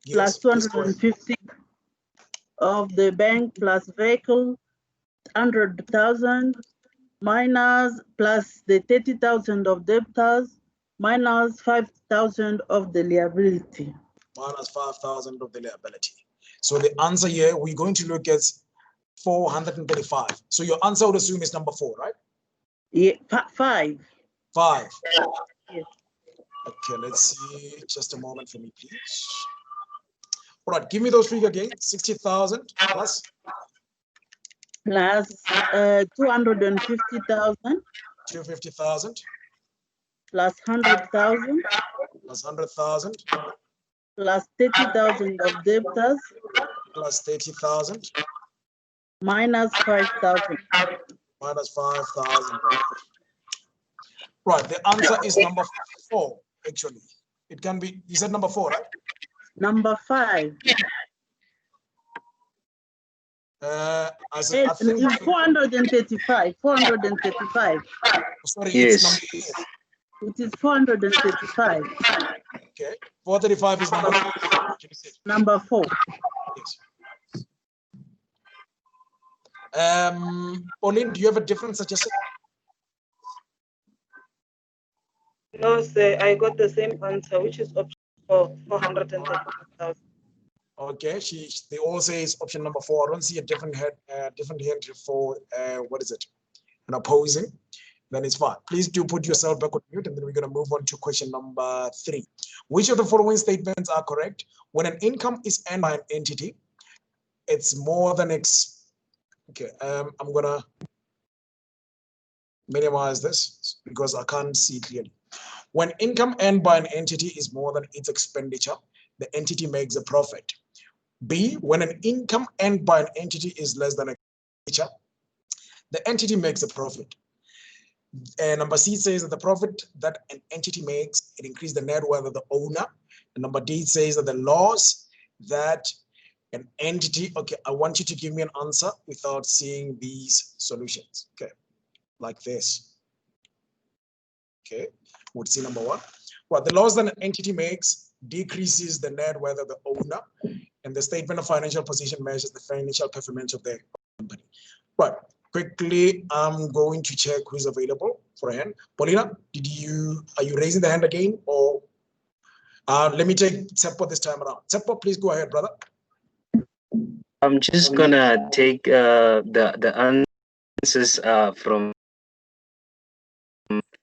Yes, plus 250 of the bank plus vehicle, 100,000 minus plus the 30,000 of debtors minus 5,000 of the liability. Minus 5,000 of the liability. So the answer here, we're going to look at 435. So your answer, I would assume, is number 4, right? Yeah, 5. 5. Yes. Okay, let's see. Just a moment for me, please. All right, give me those figures again. 60,000 plus? Plus 250,000. 250,000. Plus 100,000. Plus 100,000. Plus 30,000 of debtors. Plus 30,000. Minus 5,000. Minus 5,000. Right, the answer is number 4, actually. It can be, you said number 4, right? Number 5. I said, I think It's 435. 435. Sorry, Yes. it's number 4. It is 435. Okay, 435 is number 4. Number 4. Yes. Pauline, do you have a different suggestion? No, sir, I got the same answer, which is option 4, 435,000. Okay, they all say it's option number 4. I don't see a different hand for what is it? An opposing. Then it's fine. Please do put yourself back on mute, and then we're going to move on to question number 3. Which of the following statements are correct? When an income is earned by an entity, it's more than Okay, I'm going to minimize this because I can't see clearly. When income earned by an entity is more than its expenditure, the entity makes a profit. B, when an income earned by an entity is less than expenditure, the entity makes a profit. Number C says that the profit that an entity makes, it increases the net worth of the owner. And number D says that the loss that an entity, okay, I want you to give me an answer without seeing these solutions, okay, like this. Okay, would see number 1. Well, the loss that an entity makes decreases the net worth of the owner, and the statement of financial position measures the financial performance of the company. But quickly, I'm going to check who's available for a hand. Paulina, are you raising the hand again, or let me take Tsepo this time around. Tsepo, please go ahead, brother. I'm just gonna take the answers from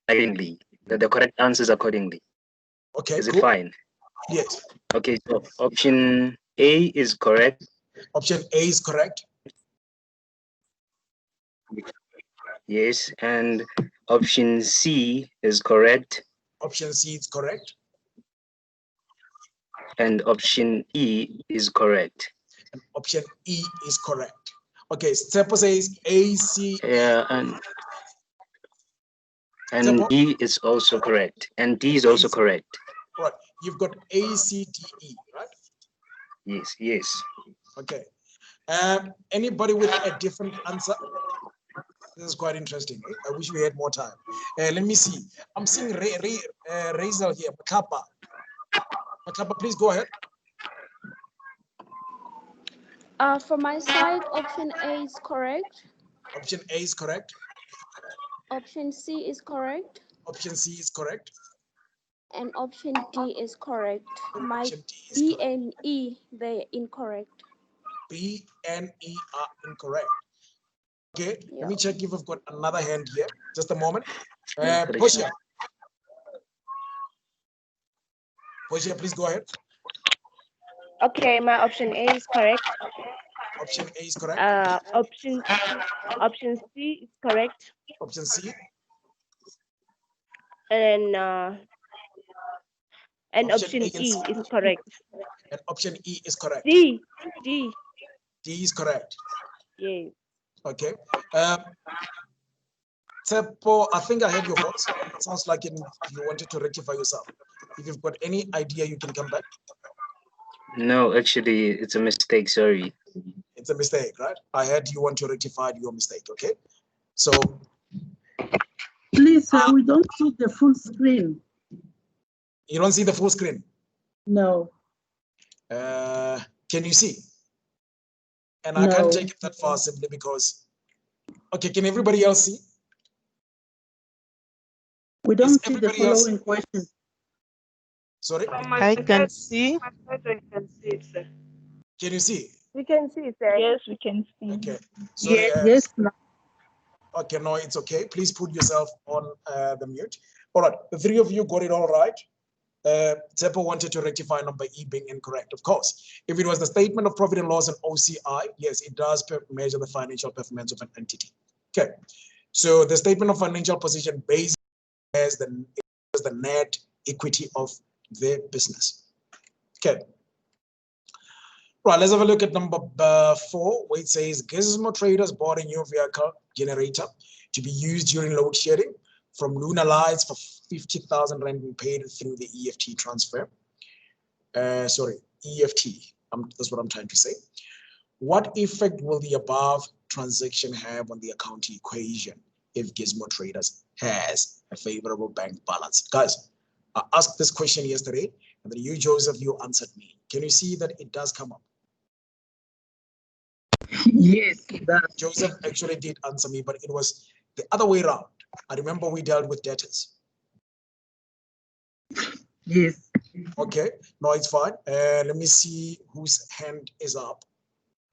accordingly. The correct answers accordingly. Okay, is cool. It fine? Yes. Okay, so option A is correct. Option A is correct. Yes, and option C is correct. Option C is correct. And option E is correct. And option E is correct. Okay, Tsepo says A, C. Yeah, and E is also correct. And D is also correct. Right, you've got A, C, D, E, right? Yes, yes. Okay. Anybody with a different answer? This is quite interesting. I wish we had more time. Let me see. I'm seeing Razel here. Makapa. Makapa, please go ahead. For my side, option A is correct. Option A is correct. Option C is correct. Option C is correct. And option D is correct. My Option D is B correct. and E, they're incorrect. B and E are incorrect. Okay, Yeah. let me check if we've got another hand here. Just a moment. Portia. Portia, please go ahead. Okay, my option A is correct. Option A is correct. Option C is correct. Option C. And option E is correct. And option E is correct. D. D is correct. Yes. Okay. Tsepo, I think I heard your voice. It sounds like you wanted to rectify yourself. If you've got any idea, you can come back. No, actually, it's a mistake. Sorry. It's a mistake, right? I heard you want to rectify your mistake. Okay. So. Please, sir, we don't see the full screen. You don't see the full screen? No. Can you see? And No. I can't take it that far simply because. Okay, can everybody else see? We don't see the following question. Sorry? I can see. I can see it, sir. Can you see? We can see, sir. Yes, we can see. Okay. Sorry, yes. Okay, no, it's okay. Please put yourself on the mute. All right, the three of you got it all right. Tsepo wanted to rectify number E being incorrect. Of course, if it was the statement of profit and loss and OCI, yes, it does measure the financial performance of an entity. Okay, so the statement of financial position basically has the net equity of the business. Okay. Right, let's have a look at number 4, where it says Gizmo Traders bought a new vehicle generator to be used during load shedding from Luna Lights for 50,000 rand we paid through the EFT transfer. Sorry, EFT. That's what I'm trying to say. What effect will the above transaction have on the accounting equation if Gizmo Traders has a favorable bank balance? Guys, I asked this question yesterday, and then you, Joseph, you answered me. Can you see that it does come up? Yes, it does. Joseph actually did answer me, but it was the other way around. I remember we dealt with debtors. Yes. Okay, no, it's fine. Let me see whose hand is up.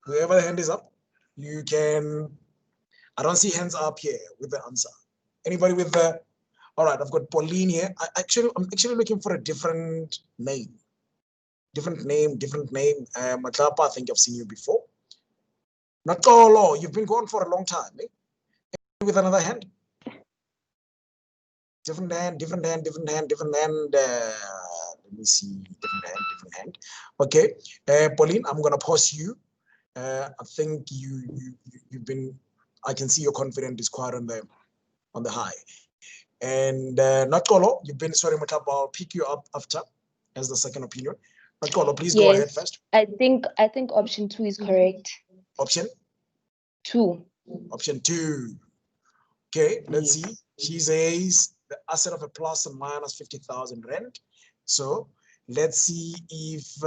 Whoever the hand is up, you can. I don't see hands up here with the answer. Anybody with the? All right, I've got Pauline here. I'm actually looking for a different name. Different name. Matlapa, I think I've seen you before. Natolo, you've been gone for a long time. Eh? With another hand. Different hand. Let me see. Different hand. Okay, Pauline, I'm gonna pause you. I think you've been. I can see your confidence is quite on the high. And Natolo, you've been sorry, Mataba. I'll pick you up after as the second opinion. Natolo, please go ahead first. I think option 2 is correct. Option 2. Option 2. Okay, let's Yes. see. She says the asset of a plus and minus 50,000 rand. So let's see if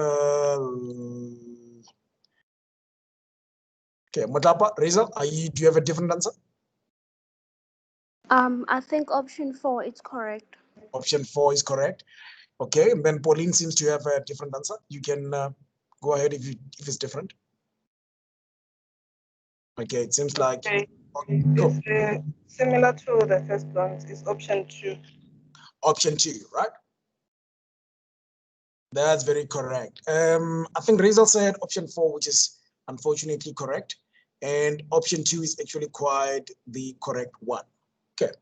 okay, Matapa, Reza, do you have a different answer? I think option 4 is correct. Option 4 is correct. Okay, and then Pauline seems to have a different answer. You can go ahead if it's different. Okay, it seems like Okay. It's similar to the first one. It's option 2. Option 2, right? That's very correct. I think Reza said option 4, which is unfortunately correct. And option 2 is actually quite the correct one. Okay.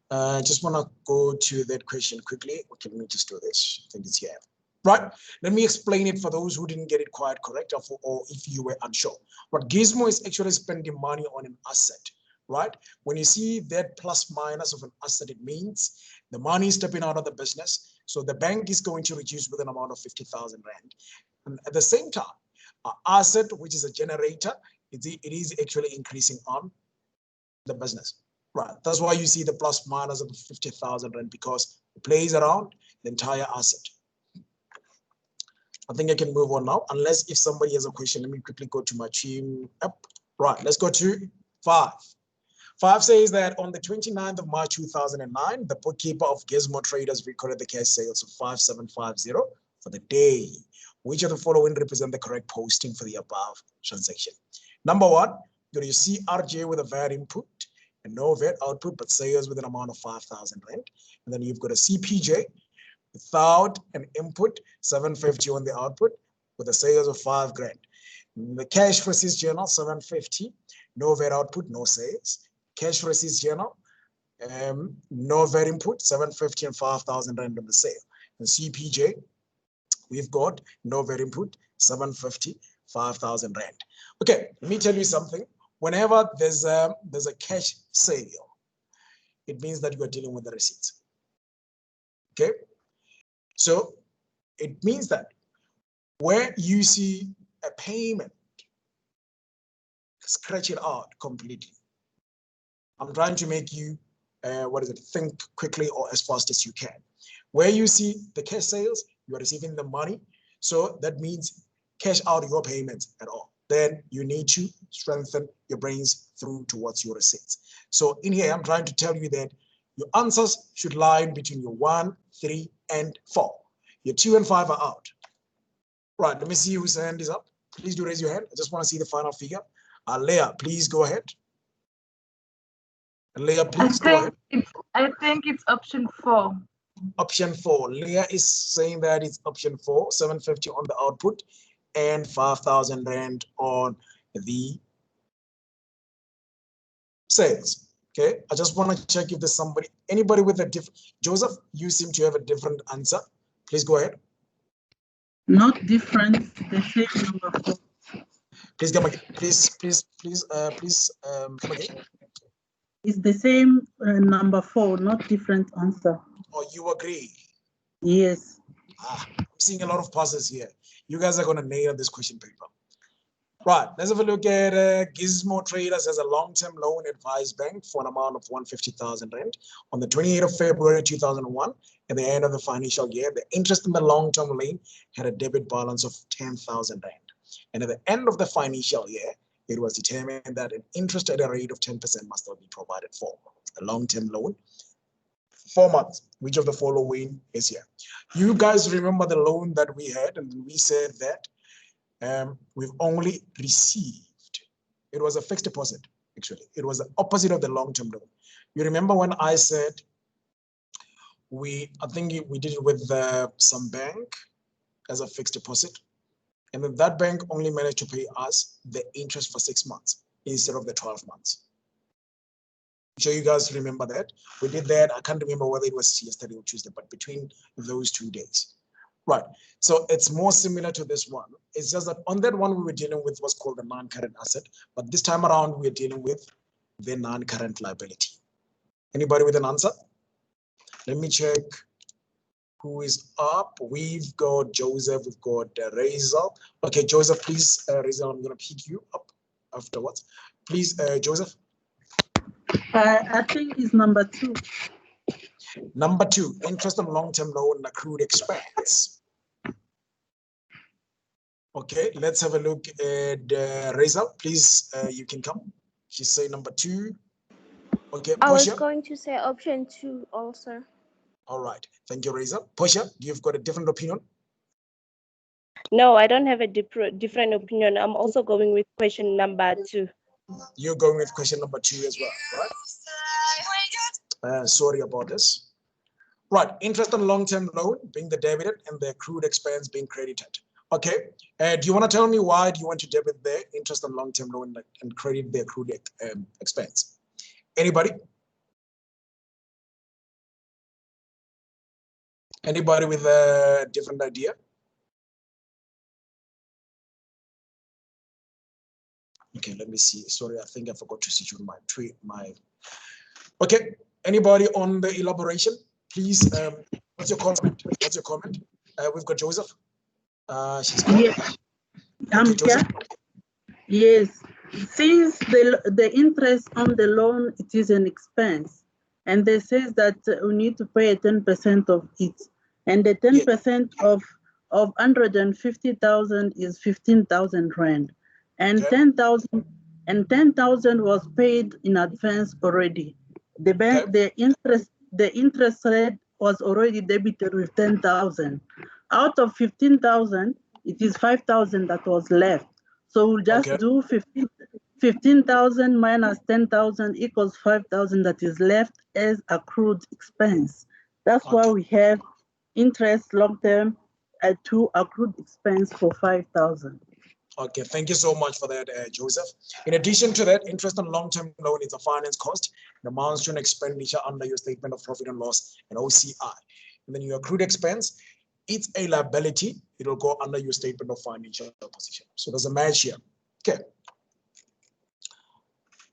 I just want to go to that question quickly. Okay, let me just do this. I think it's here. Right. Let me explain it for those who didn't get it quite correct or if you were unsure. What Gizmo is actually spending money on an asset, right? When you see that plus minus of an asset, it means the money is stepping out of the business. So the bank is going to reduce with an amount of 50,000 rand. And at the same time, our asset, which is a generator, it is actually increasing on the business. Right. That's why you see the plus minus of 50,000 rand, because it plays around the entire asset. I think I can move on now, unless if somebody has a question. Let me quickly go to my team app. Right, let's go to 5. 5 says that on the 29th of March 2009, the bookkeeper of Gizmo Traders recorded the cash sales of 5750 for the day. Which of the following represent the correct posting for the above transaction? Number 1, you're going to see RJ with a VAT input and no VAT output, but sales with an amount of 5,000 rand. And then you've got a CPJ without an input, 750 on the output, with a sales of 5 grand. The cash receipts journal, 750, no VAT output, no sales. Cash receipts journal, no VAT input, 750 and 5,000 rand on the sale. And CPJ, we've got no VAT input, 750, 5,000 rand. Okay, let me tell you something. Whenever there's a cash sale, it means that you are dealing with the receipts. Okay, so it means that where you see a payment, scratch it out completely. I'm trying to make you, think quickly or as fast as you can. Where you see the cash sales, you are receiving the money. So that means cash out your payments at all. Then you need to strengthen your brains through towards your receipts. So in here, I'm trying to tell you that your answers should lie between your 1, 3, and 4. Your 2 and 5 are out. Right, let me see whose hand is up. Please do raise your hand. I just want to see the final figure. Leah, please go ahead. Leah, please go ahead. I think it's option 4. Option 4. Leah is saying that it's option 4, 750 on the output and 5,000 rand on the sales. Okay, I just want to check if there's anybody with a different. Joseph, you seem to have a different answer. Please go ahead. Not different, the same number 4. Please come again. Please come again. It's the same number 4, not different answer. Or you agree? Yes. I'm seeing a lot of passes here. You guys are going to nail this question paper. Right, let's have a look at Gizmo Traders as a long-term loan advised bank for an amount of 150,000 rand on the 28th of February 2001. At the end of the financial year, the interest in the long-term loan had a debit balance of 10,000 rand. And at the end of the financial year, it was determined that an interest at a rate of 10% must not be provided for a long-term loan. 4 months. Which of the following is here? You guys remember the loan that we had, and we said that we've only received. It was a fixed deposit, actually. It was the opposite of the long-term loan. You remember when I said I think we did it with some bank as a fixed deposit, and then that bank only managed to pay us the interest for 6 months instead of the 12 months. I'm sure you guys remember that. We did that. I can't remember whether it was yesterday or Tuesday, but between those 2 days. Right. So it's more similar to this one. It's just that on that one we were dealing with what's called the non-current asset, but this time around we're dealing with the non-current liability. Anybody with an answer? Let me check who is up. We've got Joseph, we've got Razel. Okay, Joseph, please, Razel, I'm going to pick you up afterwards. Please, Joseph. I think it's number 2. Number 2, interest on long-term loan and accrued expense. Okay, let's have a look at Razel. Please, you can come. She say number 2. Okay, I was Portia. going to say option 2 also. All right, thank you, Razel. Portia, you've got a different opinion? No, I don't have a different opinion. I'm also going with question number 2. You're going with question number 2 as well, right? Sorry about this. Right, interest on long-term loan being the debited and the accrued expense being credited. Okay, do you want to tell me why do you want to debit the interest on long-term loan and credit the accrued expense? Anybody? Anybody with a different idea? Okay, let me see. Sorry, I think I forgot to switch on my tweet. Okay, anybody on the elaboration? Please, what's your comment? What's your comment? We've got Joseph. She's gone. Yes. Okay, Joseph. Yes. Since the interest on the loan, it is an expense. And they says that we need to pay 10% of it. And the 10% of 150,000 is 15,000 rand. And Okay. 10,000 was paid in advance already. The bank, the interest rate was already debited with 10,000. Out of 15,000, it is 5,000 that was left. So we'll just do 15,000 minus 10,000 equals 5,000 that is left as accrued expense. That's why we have interest long-term to accrued expense for 5,000. Okay, thank you so much for that, Joseph. In addition to that, interest on long-term loan is a finance cost. It amounts to an expenditure under your statement of profit and loss and OCI. And then your accrued expense, it's a liability. It'll go under your statement of financial position. So there's a match here. Okay.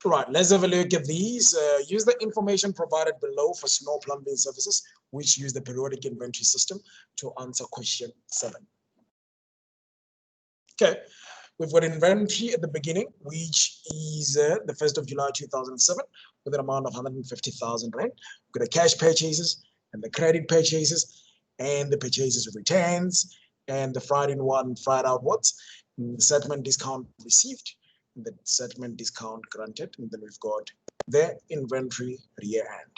Right, let's have a look at these. Use the information provided below for snow plumbing services, which use the periodic inventory system to answer question 7. Okay, we've got inventory at the beginning, which is the 1st of July 2007, with an amount of 150,000 rand. We've got the cash purchases and the credit purchases and the purchases of returns and the fried in one, fried out what's the settlement discount received, and the settlement discount granted, and then we've got the inventory year end.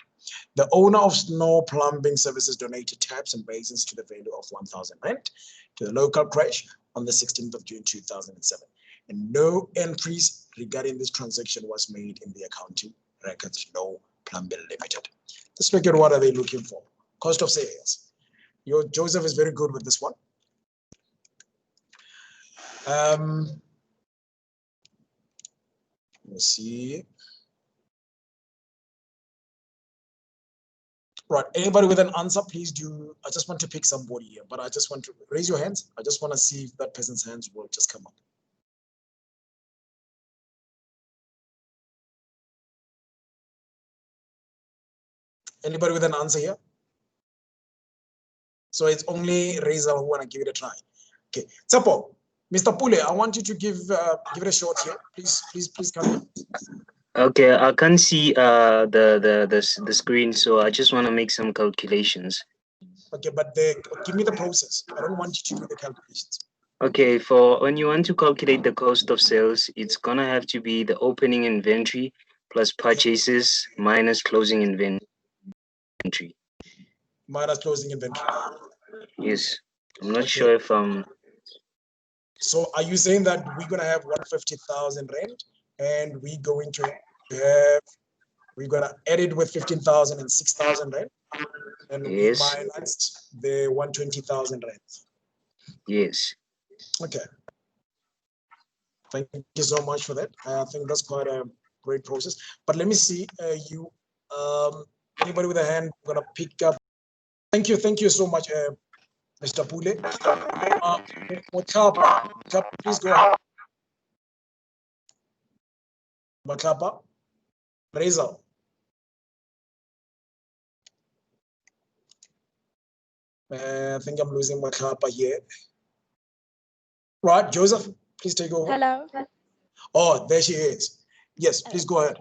The owner of Snow Plumbing Services donated taps and basins to the value of 1,000 rand to the local crash on the 16th of June 2007. And no entries regarding this transaction was made in the accounting records, Snow Plumbing Limited. Let's look at what are they looking for. Cost of sales. Your Joseph is very good with this one. Let's see. Right, anybody with an answer, please do. I just want to pick somebody here, but I just want to raise your hands. I just want to see if that person's hands will just come up. Anybody with an answer here? So it's only Reza who want to give it a try. Okay, Tsapo, Mr. Pule, I want you to give it a shot here. Please come in. Okay, I can't see the screen, so I just want to make some calculations. Okay, but give me the process. I don't want you to do the calculations. Okay, for when you want to calculate the cost of sales, it's gonna have to be the opening inventory plus purchases minus closing inventory. Minus closing inventory. Yes, I'm not sure if So are you saying that we're gonna have 150,000 rand, and we're gonna add it with 15,000 and 6,000 rand, and we yes, minus the 120,000 rand? yes. Okay. Thank you so much for that. I think that's quite a great process. But let me see, anybody with a hand, I'm gonna pick up. Thank you so much, Mr. Pule. Motlapa, please go ahead. Motlapa, Reza. I think I'm losing Motlapa here. Right, Joseph, please take over. Hello. Oh, there she is. Yes, please go ahead.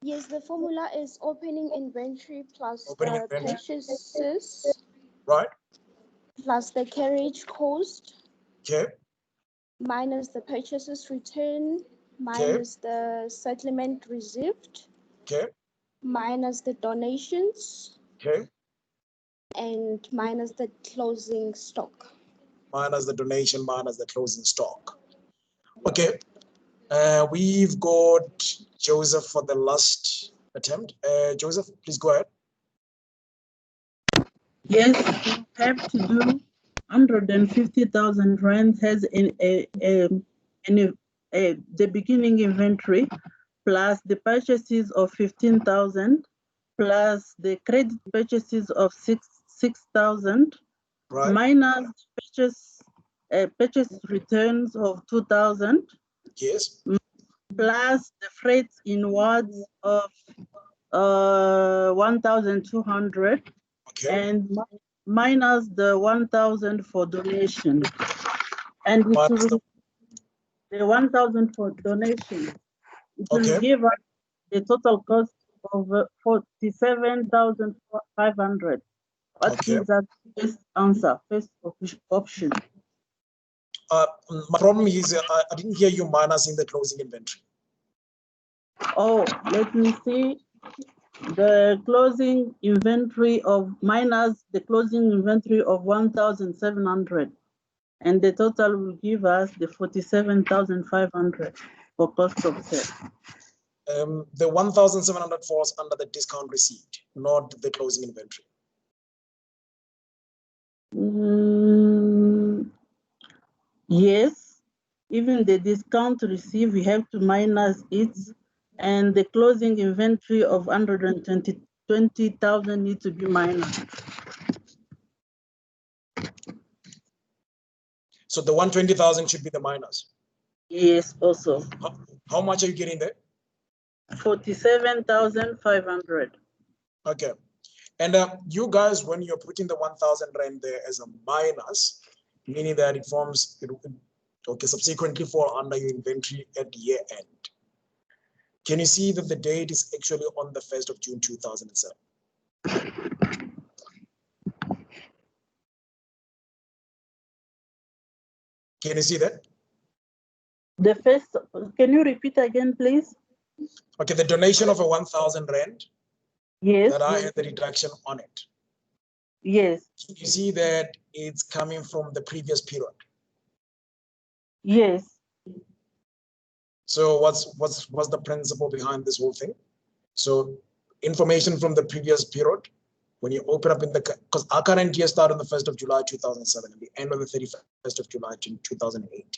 Yes, the formula is opening inventory plus Opening the inventory. purchases Right. plus the carriage cost Okay. minus the purchases return minus the settlement received Okay. minus the donations Okay. and minus the closing stock. Minus the donation, minus the closing stock. Okay. We've got Joseph for the last attempt. Joseph, please go ahead. Yes, you have to do 150,000 rand has the beginning inventory plus the purchases of 15,000 plus the credit purchases of 6,000 right. minus purchase returns of 2,000. Yes. Plus the freight inwards of 1,200. Okay. And minus the 1,000 for donation. And it will, the 1,000 for donation. It will give us a total cost of 47,500. What gives us first answer, first option? My problem is I didn't hear you minusing the closing inventory. Oh, let me see. The closing inventory of minus the closing inventory of 1,700. And the total will give us the 47,500 for cost of sale. The 1,700 falls under the discount received, not the closing inventory. Yes, even the discount received, we have to minus it, and the closing inventory of 120,000 needs to be minus. So the 120,000 should be the minus. Yes, also. How much are you getting there? 47,500. Okay. And you guys, when you're putting the 1,000 rand there as a minus, meaning that it forms, subsequently fall under your inventory at year end. Can you see that the date is actually on the 1st of June 2007? Can you see that? The first, can you repeat again, please? Okay, the donation of a 1,000 rand. Yes. That I had the reduction on it. Yes. So you see that it's coming from the previous period. Yes. So what's the principle behind this whole thing? So information from the previous period, when you open up in the, because our current year started on the 1st of July 2007 and the end of the 31st of July 2008.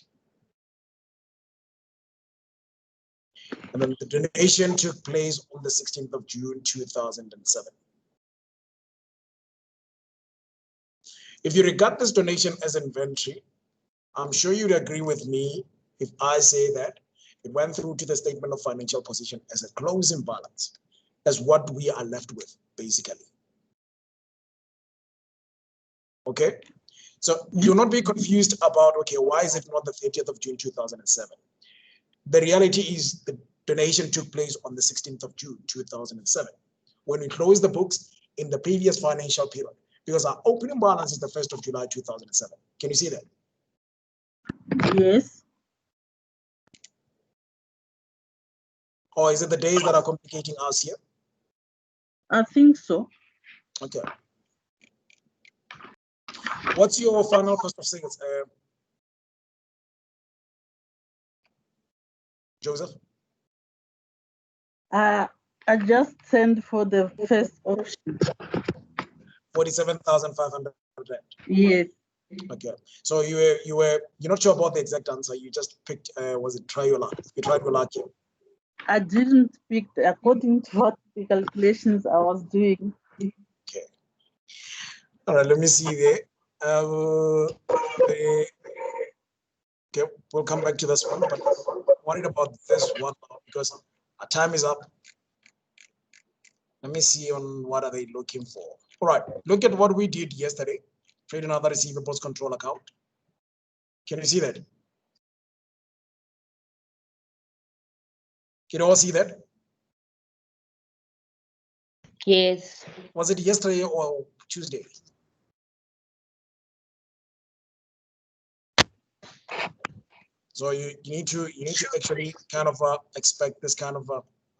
And then the donation took place on the 16th of June 2007. If you regard this donation as inventory, I'm sure you'd agree with me if I say that it went through to the statement of financial position as a closing balance. That's what we are left with, basically. Okay, so do not be confused about, okay, why is it not the 30th of June 2007? The reality is the donation took place on the 16th of June 2007 when we closed the books in the previous financial period, because our opening balance is the 1st of July 2007. Can you see that? Yes. Or is it the days that are complicating us here? I think so. Okay. What's your final cost of sales, Joseph? I just sent for the first option. 47,500. Yes. Okay. So you're not sure about the exact answer. You just picked, was it try your luck? You tried your luck here. I didn't pick according to what the calculations I was doing. Okay. All right, let me see there. Okay, we'll come back to this one, but I'm worried about this one now because our time is up. Let me see on what are they looking for. All right, look at what we did yesterday. Trade another receivables control account. Can you see that? Can you all see that? Yes. Was it yesterday or Tuesday? So you need to actually kind of expect this kind of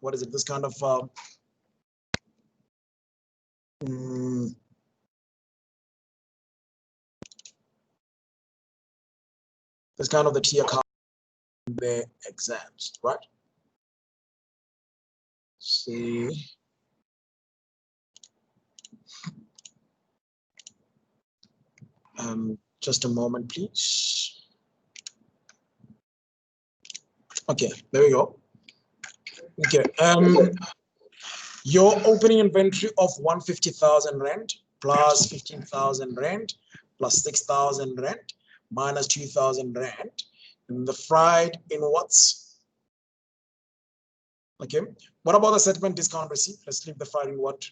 what is it? This kind of this kind of the tier account in the exams, right? See. Just a moment, please. Okay, there we go. Okay, your opening inventory of 150,000 rand plus 15,000 rand plus 6,000 rand minus 2,000 rand. And the fried in what's? Okay, what about the settlement discount receipt? Let's leave the fried in what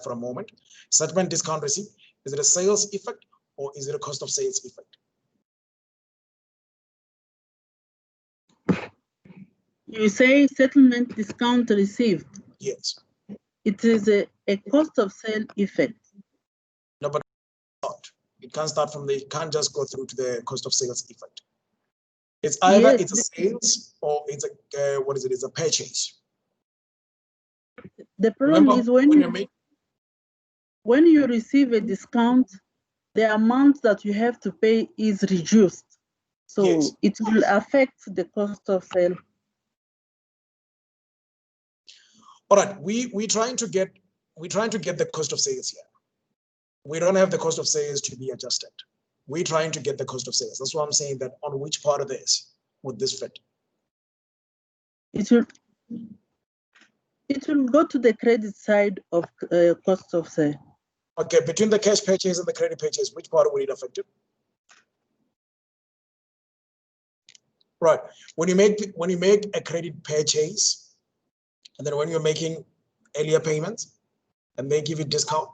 for a moment. Settlement discount receipt, is it a sales effect or is it a cost of sales effect? You say settlement discount received. Yes. It is a cost of sale effect. No, but it can't start from the, it can't just go through to the cost of sales effect. It's either Yes. it's a sales or it's a what is it? It's a purchase. The problem Remember, is when you receive a discount, the amount that you have to pay is reduced. So yes, it will affect the cost of sale. all right, we're trying to get the cost of sales here. We don't have the cost of sales to be adjusted. We're trying to get the cost of sales. That's why I'm saying that on which part of this would this fit? It will go to the credit side of cost of sale. Okay, between the cash purchase and the credit purchase, which part will it affect it? Right. When you make a credit purchase, and then when you're making earlier payments, and they give you discount.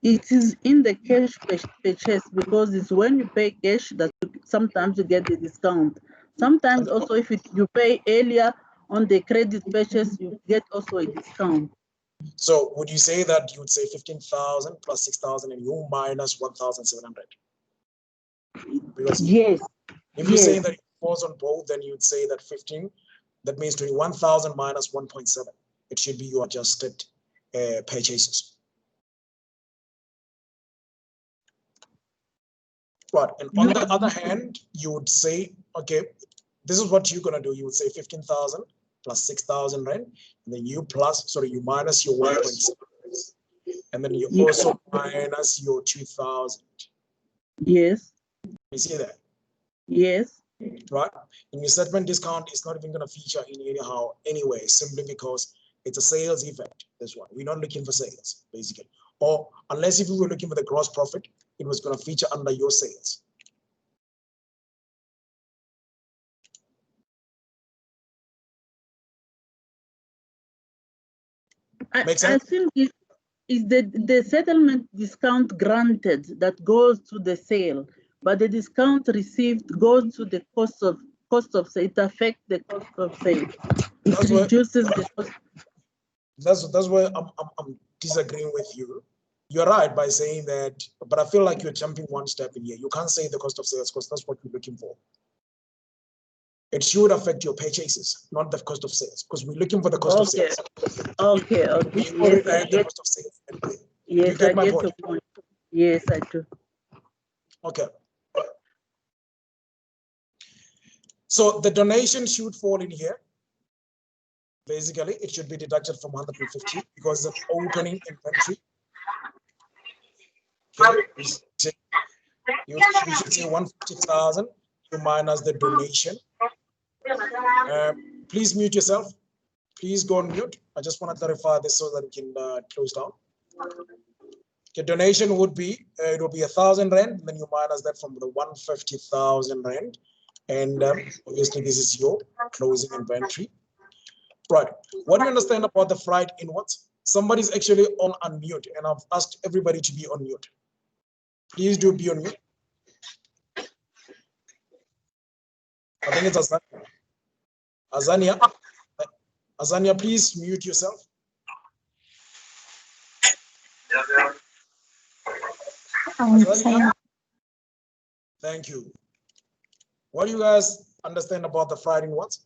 It is in the cash purchase because it's when you pay cash that sometimes you get the discount. Sometimes also if you pay earlier on the credit purchase, you get also a discount. So would you say that you would say 15,000 plus 6,000 and you minus 1,700? Because yes, if you're saying that it falls on both, then you'd say that 15, that means 21,000 minus 1.7. It should be your adjusted purchases. Right, and on the other hand, you would say, okay, this is what you're gonna do. You would say 15,000 plus 6,000 rand, and then you minus your 1.7, and then you also minus your 2,000. Yes. You see that? Yes. Right, and your settlement discount is not even gonna feature in anyhow anyway, simply because it's a sales effect. This one, we're not looking for sales, basically. Or unless if we were looking for the gross profit, it was going to feature under your sales. I think is the settlement discount granted that goes to the sale, but the discount received goes to the cost of sale. It affects the cost of sale. It reduces the cost. That's where I'm disagreeing with you. You're right by saying that, but I feel like you're jumping one step in here. You can't say the cost of sales because that's what you're looking for. It should affect your purchases, not the cost of sales, because we're looking for the cost of sales. Okay. Yes, I get. Cost of sales. Yes, I get your point. Yes, I do. Okay. So the donation should fall in here. Basically, it should be deducted from 150 because of opening inventory. Okay. You should say 150,000 minus the donation. Please mute yourself. Please go on mute. I just want to clarify this so that we can close down. The donation would be, it will be 1,000 rand, then you minus that from the 150,000 rand. And obviously this is your closing inventory. Right, what do you understand about the fried inwards? Somebody's actually on unmute and I've asked everybody to be on mute. Please do be on mute. I think it's Azania. Azania, please mute yourself. Azania. Thank you. What do you guys understand about the fried inwards?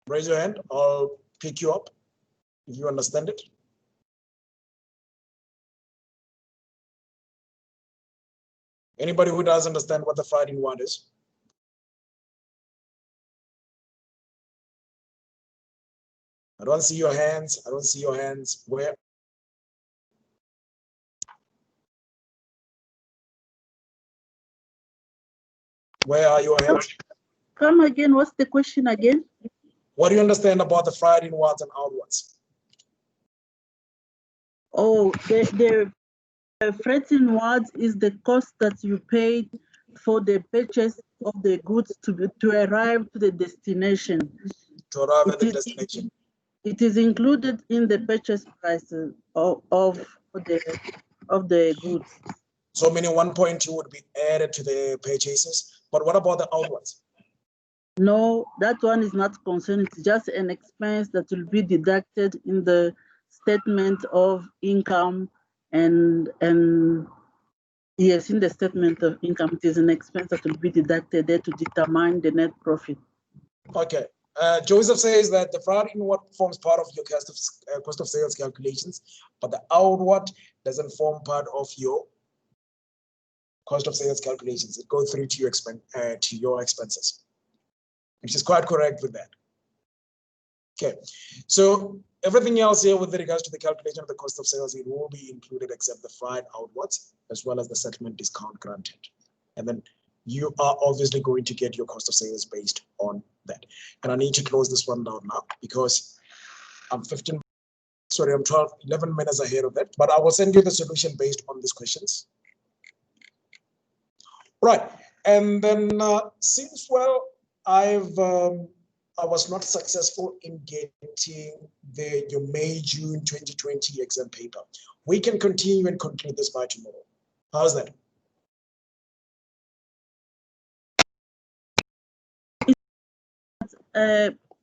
Raise your hand, I'll pick you up if you understand it. Anybody who doesn't understand what the fried inward is? I don't see your hands. I don't see your hands. Where? Where are your hands? Come again. What's the question again? What do you understand about the fried inwards and outwards? Oh, the freight inwards is the cost that you paid for the purchase of the goods to arrive to the destination. To arrive at the destination. It is included in the purchase price of the goods. So meaning 1.2 would be added to the purchases. But what about the outwards? No, that one is not concerned. It's just an expense that will be deducted in the statement of income and yes, in the statement of income, it is an expense that will be deducted there to determine the net profit. Okay. Joseph says that the fried inward forms part of your cost of sales calculations, but the outward doesn't form part of your cost of sales calculations. It goes through to your expenses, which is quite correct with that. Okay, so everything else here with regards to the calculation of the cost of sales, it will be included except the fried outwards, as well as the settlement discount granted. And then you are obviously going to get your cost of sales based on that. And I need to close this one down now because I'm 11 minutes ahead of that, but I will send you the solution based on these questions. Right, and then since, well, I was not successful in getting your May-June 2020 exam paper. We can continue and conclude this by tomorrow. How's that?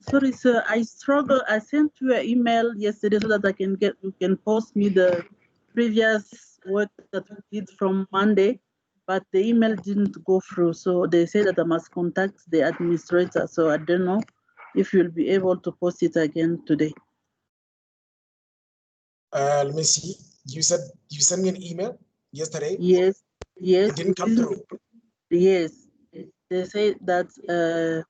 Sorry, sir, I struggle. I sent you an email yesterday so that you can post me the previous work that we did from Monday, but the email didn't go through. So they said that I must contact the administrator. So I don't know if you'll be able to post it again today. Let me see. You said you sent me an email yesterday? Yes. It didn't come through. Yes. They said that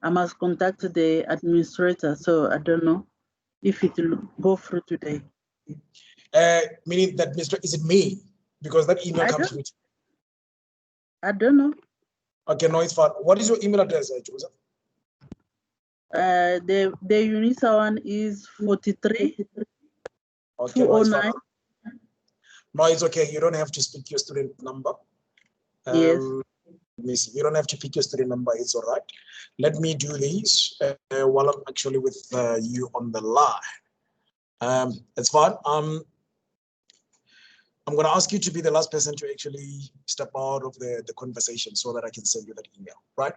I must contact the administrator. So I don't know if it will go through today. Meaning that, is it me? Because that email comes through. I don't know. Okay, no, it's fine. What is your email address, Joseph? The UNISA one is 43 okay, 209. No, it's okay. You don't have to speak your student number. Yes. me see. You don't have to pick your student number. It's all right. Let me do these while I'm actually with you on the line. It's fine. I'm going to ask you to be the last person to actually step out of the conversation so that I can send you that email, right?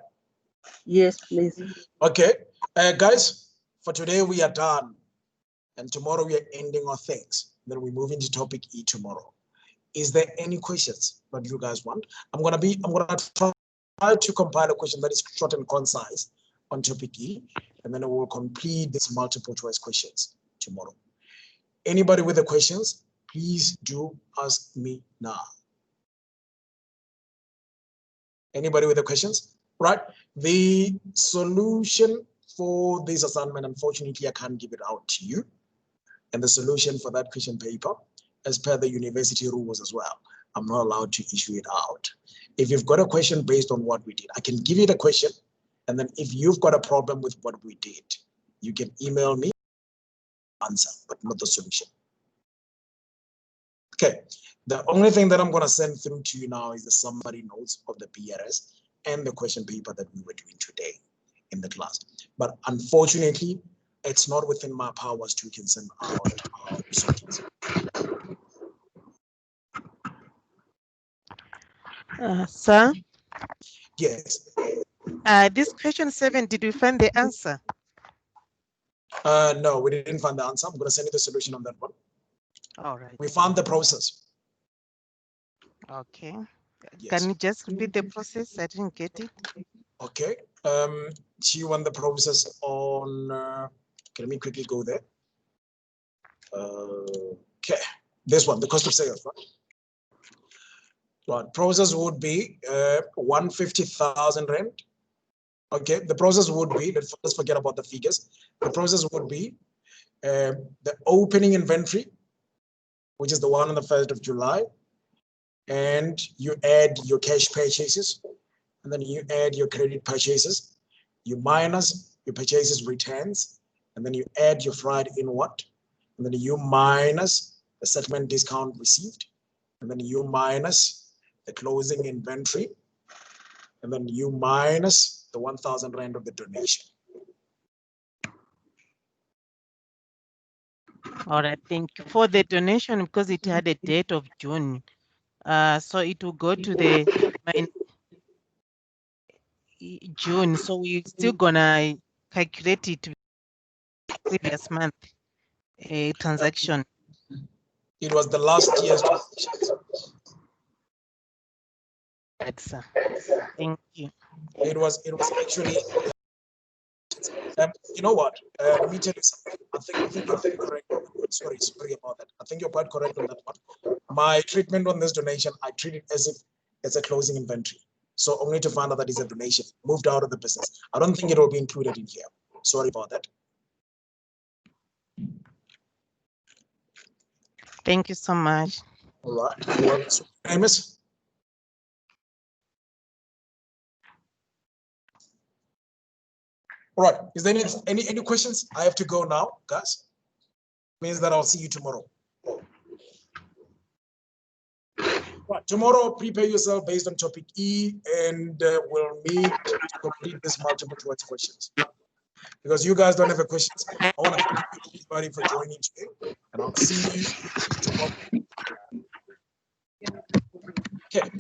Yes, please. Okay. Guys, for today we are done. And tomorrow we are ending our things. Then we move into topic E tomorrow. Is there any questions that you guys want? I'm gonna try to compile a question that is short and concise on topic E, and then I will complete this multiple choice questions tomorrow. Anybody with the questions, please do ask me now. Anybody with the questions? Right. The solution for this assignment, unfortunately, I can't give it out to you. And the solution for that question paper, as per the university rules as well, I'm not allowed to issue it out. If you've got a question based on what we did, I can give you the question. And then if you've got a problem with what we did, you can email me answer, but not the solution. Okay. The only thing that I'm going to send through to you now is the summary notes of the BRS and the question paper that we were doing today in the class. But unfortunately, it's not within my powers to can send out results. Sir? Yes. This question 7, did we find the answer? No, we didn't find the answer. I'm going to send you the solution on that one. All right. We found the process. Okay. Yes. Can you just repeat the process? I didn't get it. Okay. She won the process on, let me quickly go there. Okay. This one, the cost of sales, right? Right. Process would be 150,000 rand. Okay. The process would be, let's forget about the figures. The process would be the opening inventory, which is the one on the 1st of July. And you add your cash purchases, and then you add your credit purchases, you minus your purchases returns, and then you add your fried inward, and then you minus the settlement discount received, and then you minus the closing inventory, and then you minus the 1,000 rand of the donation. All right, thank you. For the donation, because it had a date of June, so it will go to the June. So we're still gonna calculate it previous month transaction. It was the last year's transactions. That's thank you. It was actually. You know what? Let me tell you something. I think you're correct. Sorry about that. I think you're quite correct on that one. My treatment on this donation, I treat it as if it's a closing inventory. So only to find out that it's a donation moved out of the business. I don't think it will be included in here. Sorry about that. Thank you so much. All right. You're welcome. So, Amos? All right. Is there any questions? I have to go now, guys. Means that I'll see you tomorrow. Right. Tomorrow, prepare yourself based on topic E, and we'll meet to complete this multiple choice questions. Because you guys don't have a questions, I want to thank everybody for joining today, and I'll see you tomorrow. Okay.